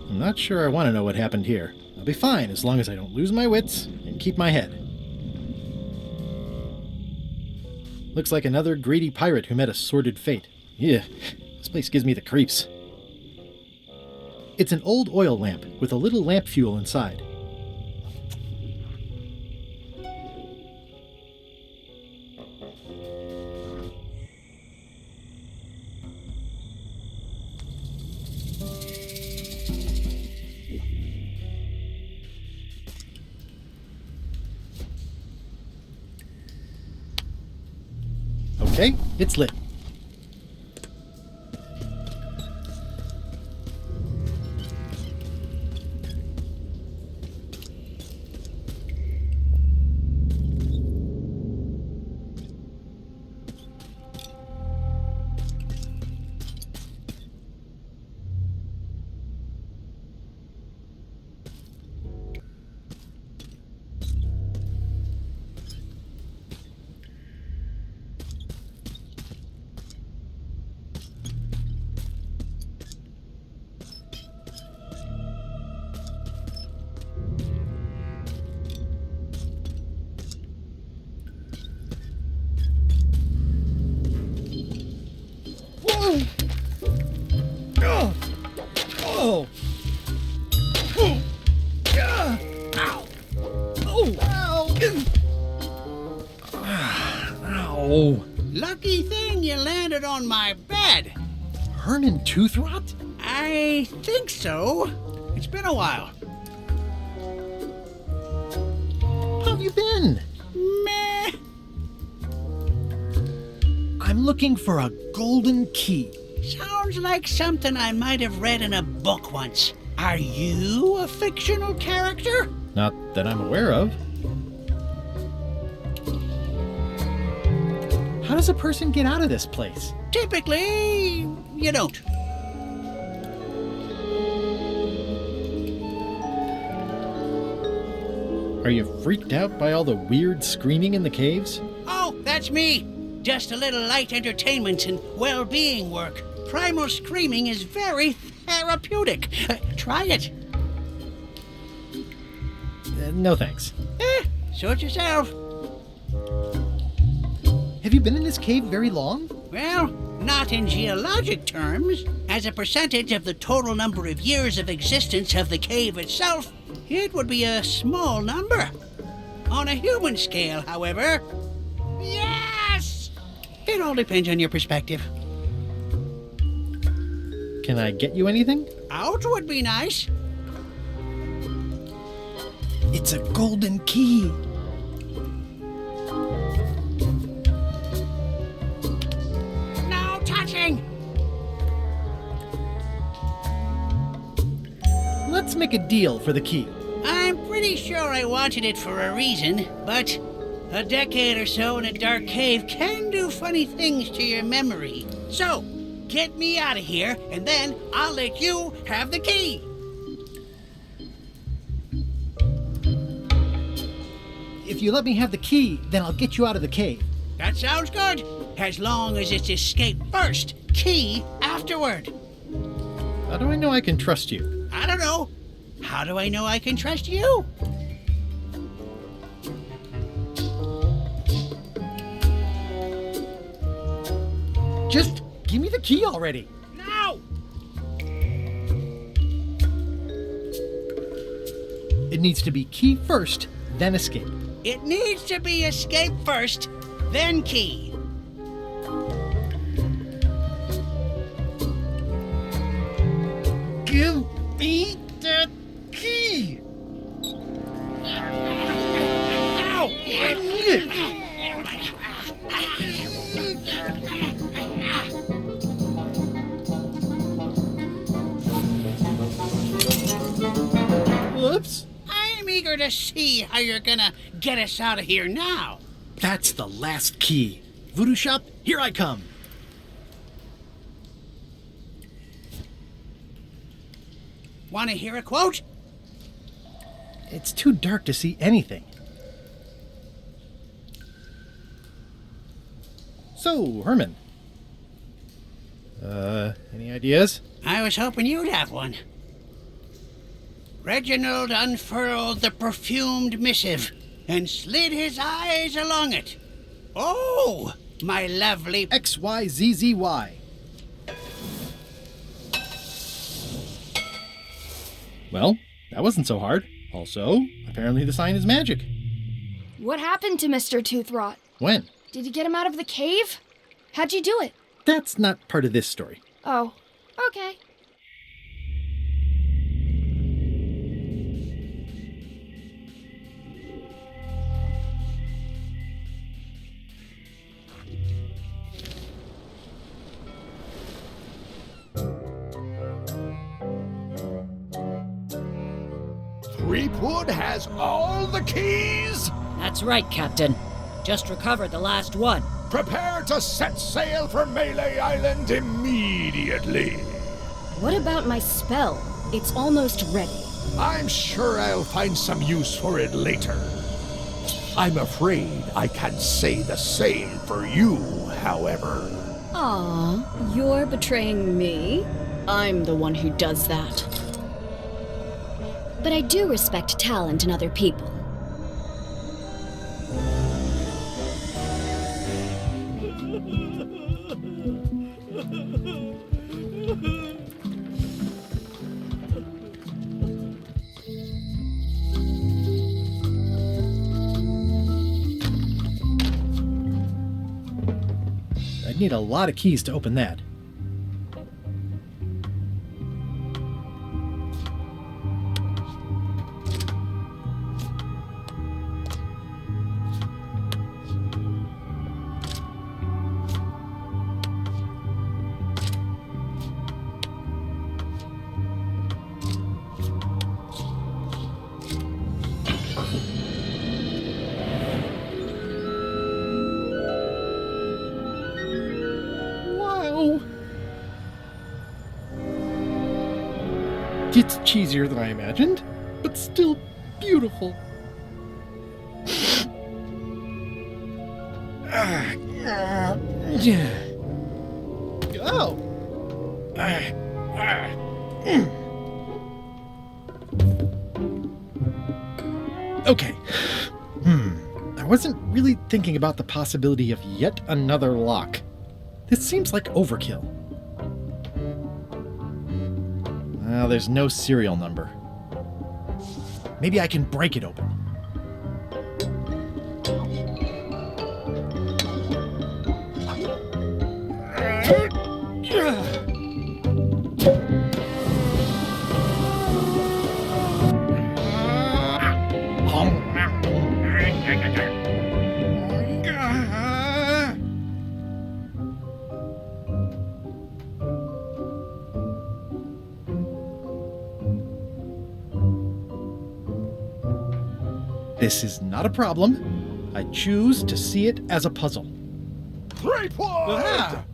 I'm not sure I want to know what happened here. I'll be fine as long as I don't lose my wits and keep my head. Looks like another greedy pirate who met a sordid fate. Yeah, this place gives me the creeps. It's an old oil lamp with a little lamp fuel inside. Okay, it's lit. Oh! Ow! Oh! Ow! Lucky thing you landed on my bed. Herman Toothrot? I think so. It's been a while. How have you been? Meh. I'm looking for a golden key. Sounds like something I might have read in a book once. Are you a fictional character? Not that I'm aware of. How does a person get out of this place? Typically, you don't. Are you freaked out by all the weird screaming in the caves? Oh, that's me. Just a little light entertainment and well-being work. Primal screaming is very therapeutic. Try it. No thanks. Sort yourself. Have you been in this cave very long? Well, not in geologic terms. As a percentage of the total number of years of existence of the cave itself, it would be a small number. On a human scale, however, yes! It all depends on your perspective. Can I get you anything? Out would be nice. It's a golden key. Let's make a deal for the key. I'm pretty sure I wanted it for a reason, but a decade or so in a dark cave can do funny things to your memory. So, get me out of here, and then I'll let you have the key. If you let me have the key, then I'll get you out of the cave. That sounds good, as long as it's escape first, key afterward. How do I know I can trust you? I don't know. How do I know I can trust you? Just give me the key already. No! It needs to be key first, then escape. It needs to be escape first, then key. Give me the key! Whoops. I'm eager to see how you're gonna get us out of here now. That's the last key. Voodoo Shop, here I come. Want to hear a quote? It's too dark to see anything. So, Herman. Any ideas? I was hoping you'd have one. Reginald unfurled the perfumed missive and slid his eyes along it. Oh, my lovely XYZZY. Well, that wasn't so hard. Also, apparently the sign is magic. What happened to Mr. Toothrot? When? Did you get him out of the cave? How'd you do it? That's not part of this story. Oh, okay. Threepwood has all the keys? That's right, Captain. Just recovered the last one. Prepare to set sail for Melee Island immediately. What about my spell? It's almost ready. I'm sure I'll find some use for it later. I'm afraid I can't say the same for you, however. Aw, you're betraying me? I'm the one who does that. But I do respect talent in other people. I'd need a lot of keys to open that. It's cheesier than I imagined, but still beautiful. Oh! Okay. I wasn't really thinking about the possibility of yet another lock. This seems like overkill. Well, there's no serial number. Maybe I can break it open. This is not a problem. I choose to see it as a puzzle. 3 points! Ah!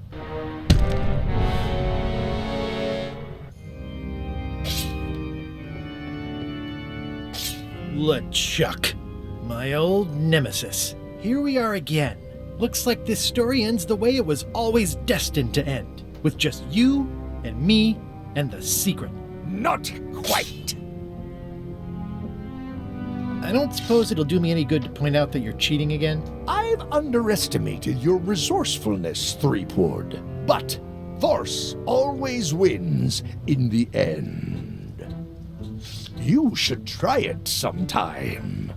LeChuck, my old nemesis. Here we are again. Looks like this story ends the way it was always destined to end, with just you and me and the secret. Not quite. I don't suppose it'll do me any good to point out that you're cheating again? I've underestimated your resourcefulness, Threepwood. But force always wins in the end. You should try it sometime.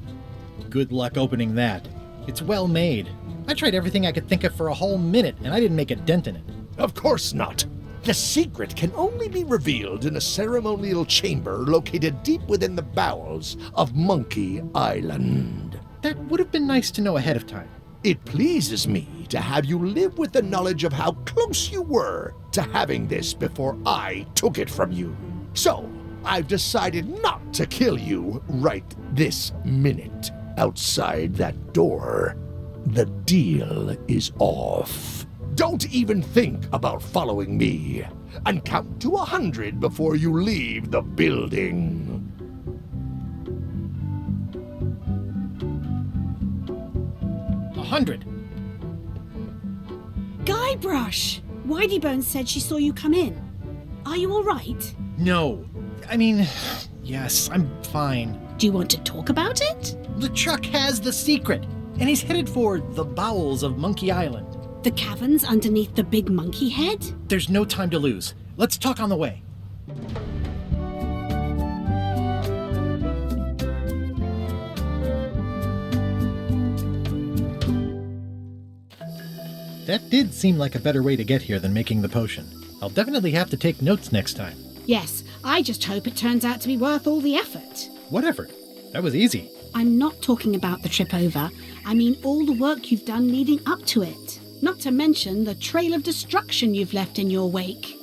Good luck opening that. It's well made. I tried everything I could think of for a whole minute, and I didn't make a dent in it. Of course not. The secret can only be revealed in a ceremonial chamber located deep within the bowels of Monkey Island. That would have been nice to know ahead of time. It pleases me to have you live with the knowledge of how close you were to having this before I took it from you. So, I've decided not to kill you right this minute. Outside that door, the deal is off. Don't even think about following me, and count to 100 before you leave the building. 100. Guybrush! Whiteybones said she saw you come in. Are you all right? No. I mean, yes, I'm fine. Do you want to talk about it? LeChuck has the secret, and he's headed for the bowels of Monkey Island. The caverns underneath the big monkey head? There's no time to lose. Let's talk on the way. That did seem like a better way to get here than making the potion. I'll definitely have to take notes next time. Yes, I just hope it turns out to be worth all the effort. What effort? That was easy. I'm not talking about the trip over. I mean all the work you've done leading up to it. Not to mention the trail of destruction you've left in your wake.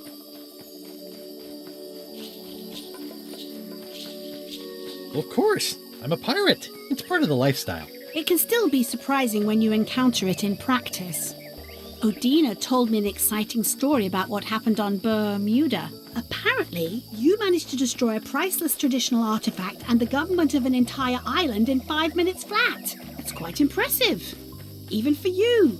Well, of course. I'm a pirate. It's part of the lifestyle. It can still be surprising when you encounter it in practice. Odina told me an exciting story about what happened on Bermuda. Apparently, you managed to destroy a priceless traditional artifact and the government of an entire island in 5 minutes flat. It's quite impressive. Even for you.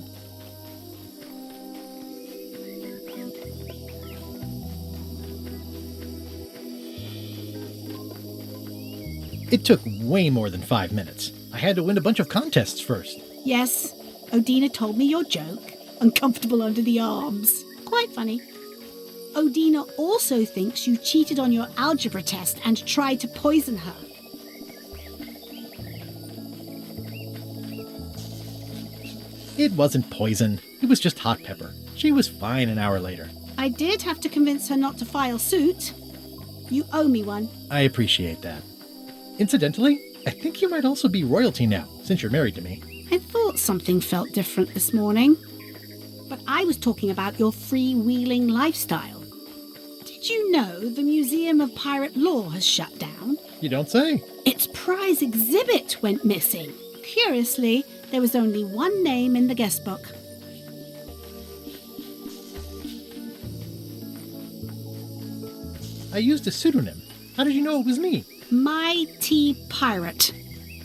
It took way more than 5 minutes. I had to win a bunch of contests first. Yes, Odina told me your joke. Uncomfortable under the arms. Quite funny. Odina also thinks you cheated on your algebra test and tried to poison her. It wasn't poison. It was just hot pepper. She was fine an hour later. I did have to convince her not to file suit. You owe me one. I appreciate that. Incidentally, I think you might also be royalty now, since you're married to me. I thought something felt different this morning. But I was talking about your freewheeling lifestyle. Did you know the Museum of Pirate Lore has shut down? You don't say. Its prize exhibit went missing. Curiously, there was only one name in the guest book. I used a pseudonym. How did you know it was me? Mighty Pirate.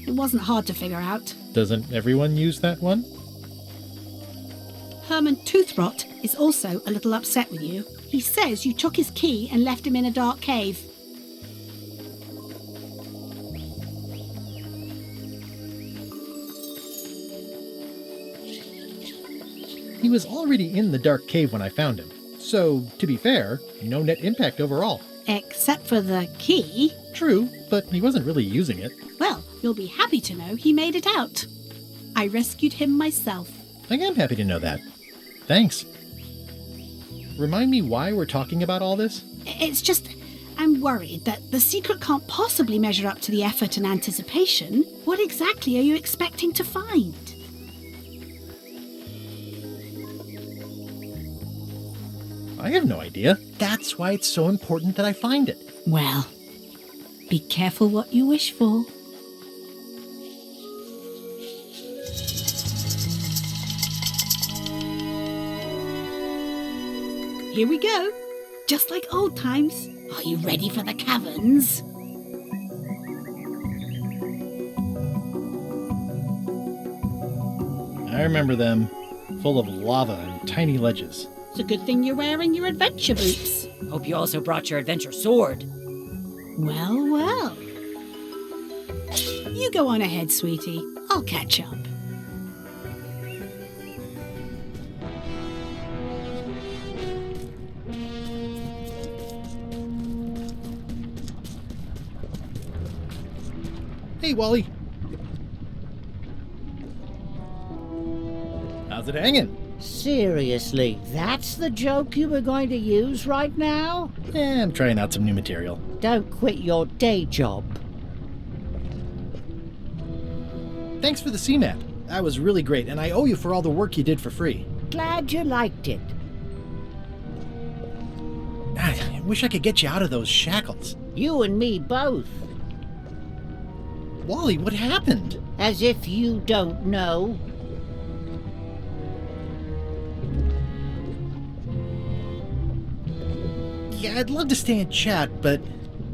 It wasn't hard to figure out. Doesn't everyone use that one? Herman Toothrot is also a little upset with you. He says you took his key and left him in a dark cave. He was already in the dark cave when I found him. So, to be fair, no net impact overall. Except for the key. True, but he wasn't really using it. Well, you'll be happy to know he made it out. I rescued him myself. I am happy to know that. Thanks. Remind me why we're talking about all this? It's just, I'm worried that the secret can't possibly measure up to the effort and anticipation. What exactly are you expecting to find? I have no idea. That's why it's so important that I find it. Well, be careful what you wish for. Here we go. Just like old times. Are you ready for the caverns? I remember them. Full of lava and tiny ledges. It's a good thing you're wearing your adventure boots. Hope you also brought your adventure sword. Well, well. You go on ahead, sweetie. I'll catch up. Hey, Wally. How's it hanging? Seriously, that's the joke you were going to use right now? I'm trying out some new material. Don't quit your day job. Thanks for the CMAP. That was really great, and I owe you for all the work you did for free. Glad you liked it. I wish I could get you out of those shackles. You and me both. Wally, what happened? As if you don't know. Yeah, I'd love to stay and chat, but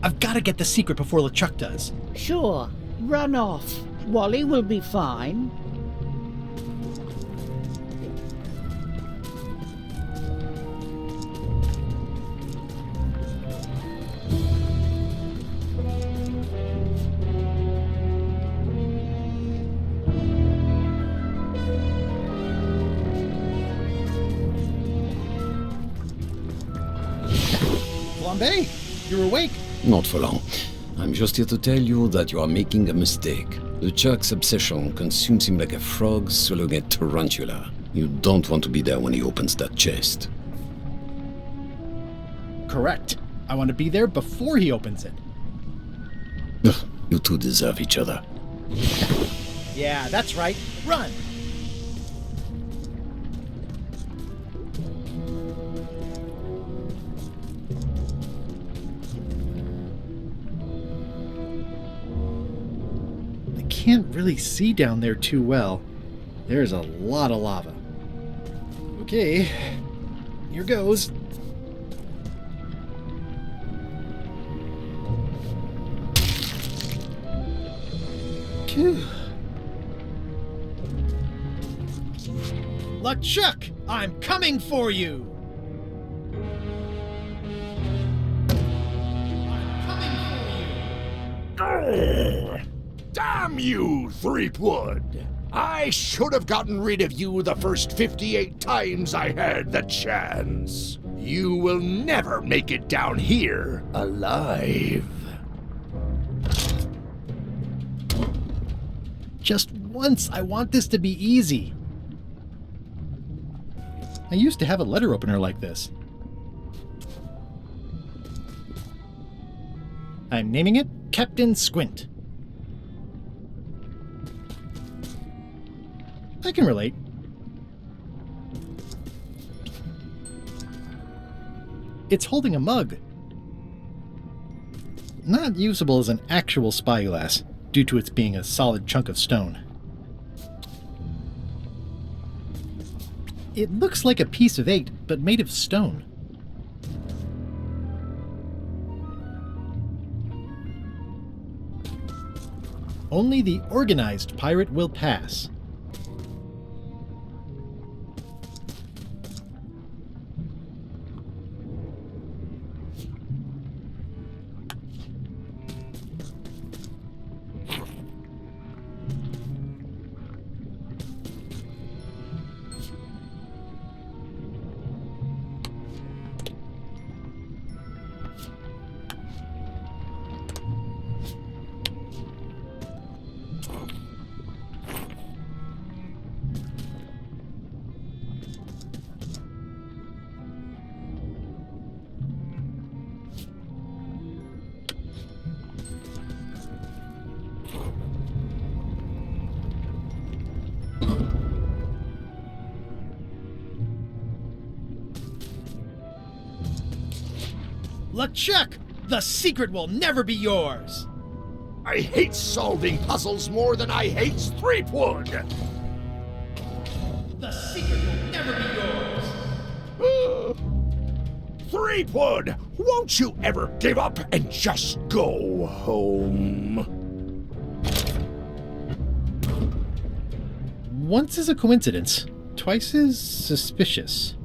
I've got to get the secret before LeChuck does. Sure, run off. Wally will be fine. Flambe, you're awake. Not for long. I'm just here to tell you that you are making a mistake. LeChuck's obsession consumes him like a frog swallowing a tarantula. You don't want to be there when he opens that chest. Correct. I want to be there before he opens it. Ugh, you two deserve each other. Yeah, that's right. Run! Can't really see down there too well. There's a lot of lava. Okay, here goes. LeChuck, I'm coming for you! Damn you, Threepwood! I should have gotten rid of you the first 58 times I had the chance. You will never make it down here alive. Just once, I want this to be easy. I used to have a letter opener like this. I'm naming it Captain Squint. I can relate. It's holding a mug. Not usable as an actual spyglass, due to its being a solid chunk of stone. It looks like a piece of 8, but made of stone. Only the organized pirate will pass. LeChuck, the secret will never be yours. I hate solving puzzles more than I hate Threepwood. The secret will never be yours. Threepwood, won't you ever give up and just go home? Once is a coincidence, twice is suspicious.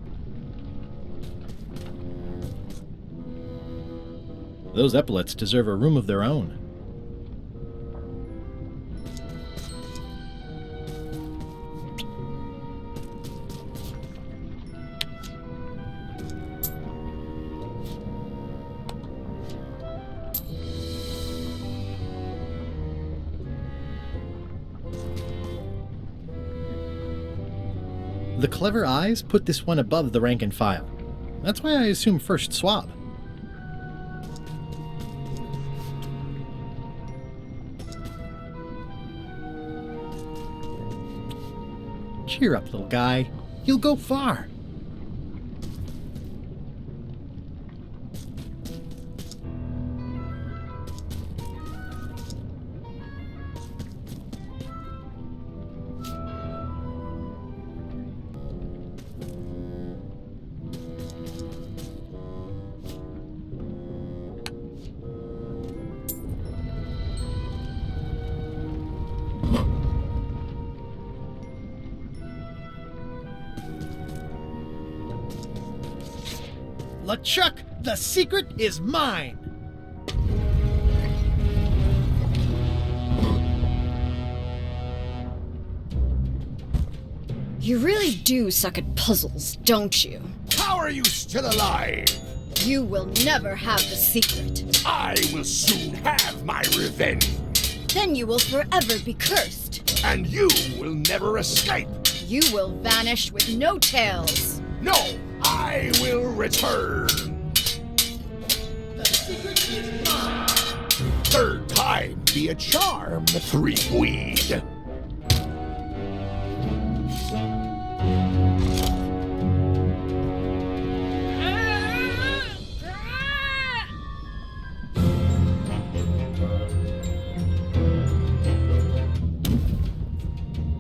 Those epaulets deserve a room of their own. The clever eyes put this one above the rank and file. That's why I assume first swab. Cheer up, little guy. You'll go far. LeChuck, the secret is mine! You really do suck at puzzles, don't you? How are you still alive? You will never have the secret. I will soon have my revenge. Then you will forever be cursed. And you will never escape. You will vanish with no tails. No, I will return. The secret is mine! Third time be a charm, Threepweed.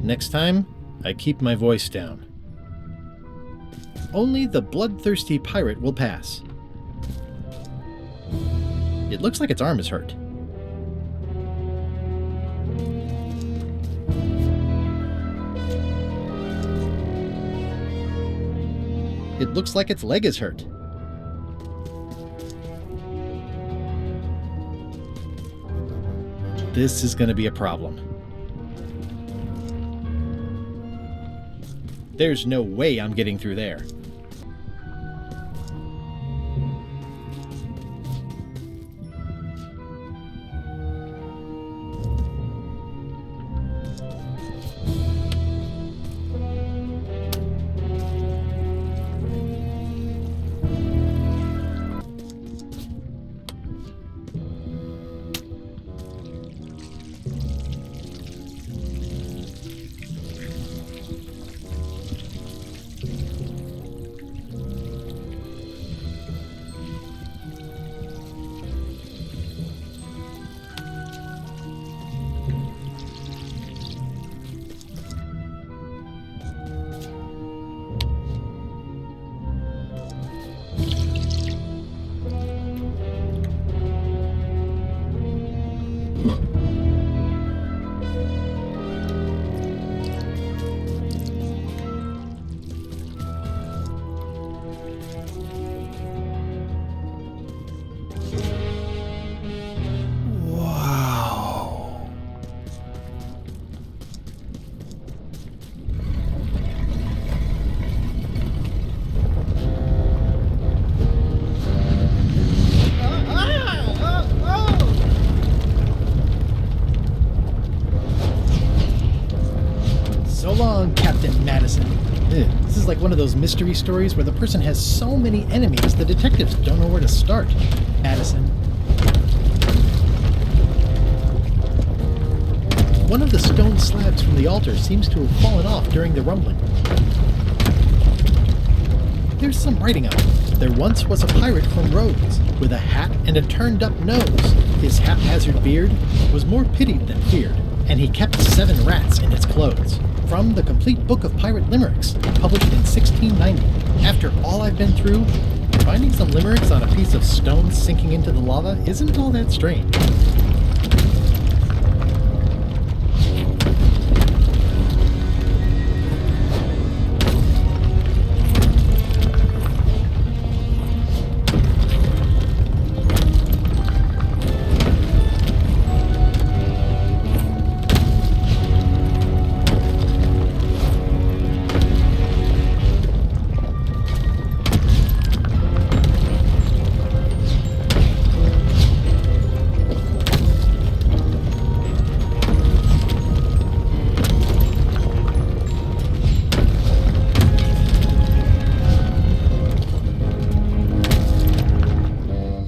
Next time, I keep my voice down. Only the bloodthirsty pirate will pass. It looks like its arm is hurt. It looks like its leg is hurt. This is going to be a problem. There's no way I'm getting through there. So long, Captain Madison. This is like one of those mystery stories where the person has so many enemies the detectives don't know where to start. Madison. One of the stone slabs from the altar seems to have fallen off during the rumbling. There's some writing on it. There once was a pirate from Rhodes, with a hat and a turned-up nose. His haphazard beard was more pitied than feared, and he kept 7 rats in his clothes. From the Complete Book of Pirate Limericks, published in 1690. After all I've been through, Finding some limericks on a piece of stone sinking into the lava isn't all that strange.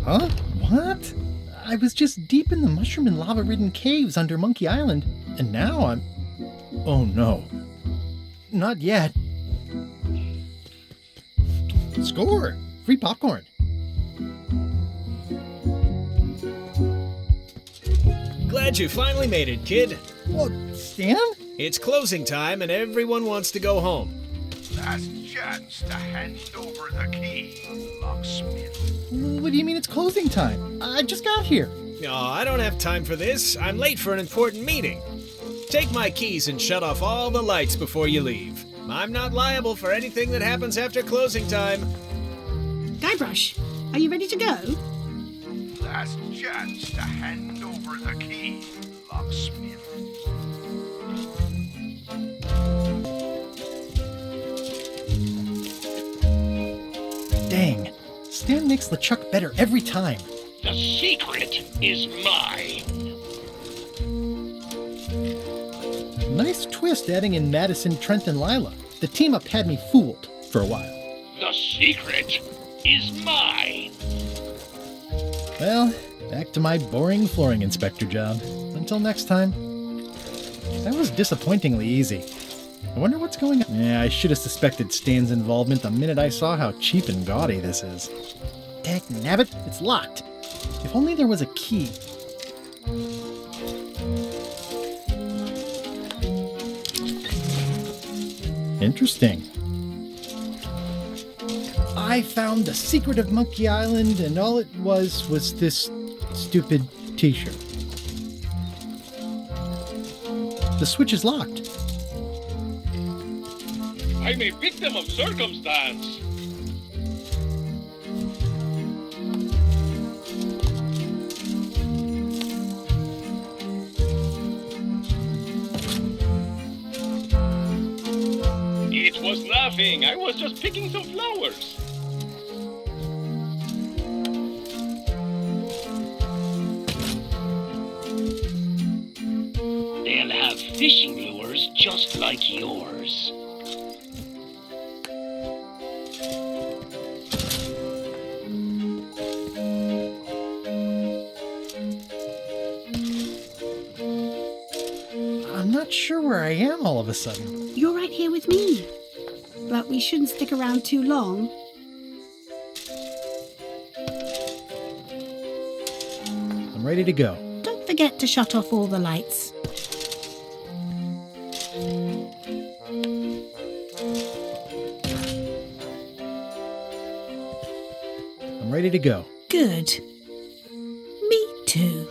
Huh? What? I was just deep in the mushroom and lava-ridden caves under Monkey Island, and now I'm... Oh no. Not yet. Score! Free popcorn. Glad you finally made it, kid. What, Stan? It's closing time and everyone wants to go home. Last chance to hand over the key, locksmith. What do you mean it's closing time? I just got here. No, I don't have time for this. I'm late for an important meeting. Take my keys and shut off all the lights before you leave. I'm not liable for anything that happens after closing time. Guybrush, are you ready to go? Last chance to hand over the key, locksmith. Dang. Stan makes LeChuck better every time. The secret is mine. Nice twist adding in Madison, Trent, and Lila. The team up had me fooled for a while. The secret is mine. Well, back to my boring flooring inspector job. Until next time. That was disappointingly easy. I wonder what's going on. Yeah, I should have suspected Stan's involvement the minute I saw how cheap and gaudy this is. Dagnabbit, it's locked. If only there was a key. Interesting. I found the secret of Monkey Island, and all it was this stupid t-shirt. The switch is locked. I'm a victim of circumstance. It was nothing. I was just picking some flowers. They'll have fishing lures just like yours. I'm not sure where I am all of a sudden. You're right here with me. But we shouldn't stick around too long. I'm ready to go. Don't forget to shut off all the lights. I'm ready to go. Good. Me too.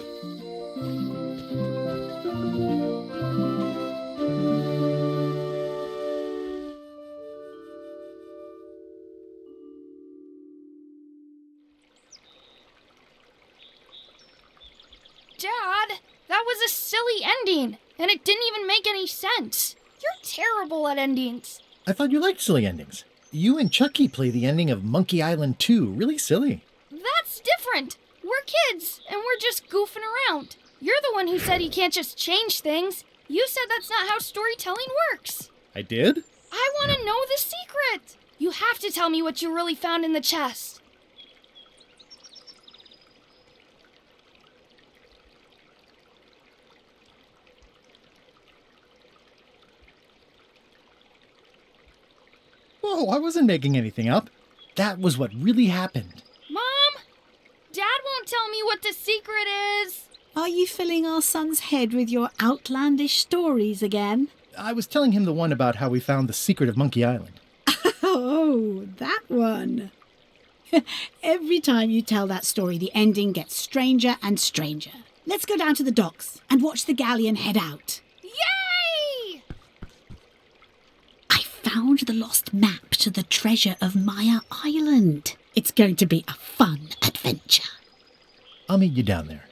Dad, that was a silly ending, and it didn't even make any sense. You're terrible at endings. I thought you liked silly endings. You and Chucky play the ending of Monkey Island 2 really silly. That's different. We're kids, and we're just goofing around. You're the one who said you can't just change things. You said that's not how storytelling works. I did? I want to know the secret. You have to tell me what you really found in the chest. Whoa, I wasn't making anything up. That was what really happened. Mom? Dad won't tell me what the secret is. Are you filling our son's head with your outlandish stories again? I was telling him the one about how we found the secret of Monkey Island. Oh, that one. Every time you tell that story, the ending gets stranger and stranger. Let's go down to the docks and watch the galleon head out. Yay! I found the lost map to the treasure of Maya Island. It's going to be a fun adventure. I'll meet you down there.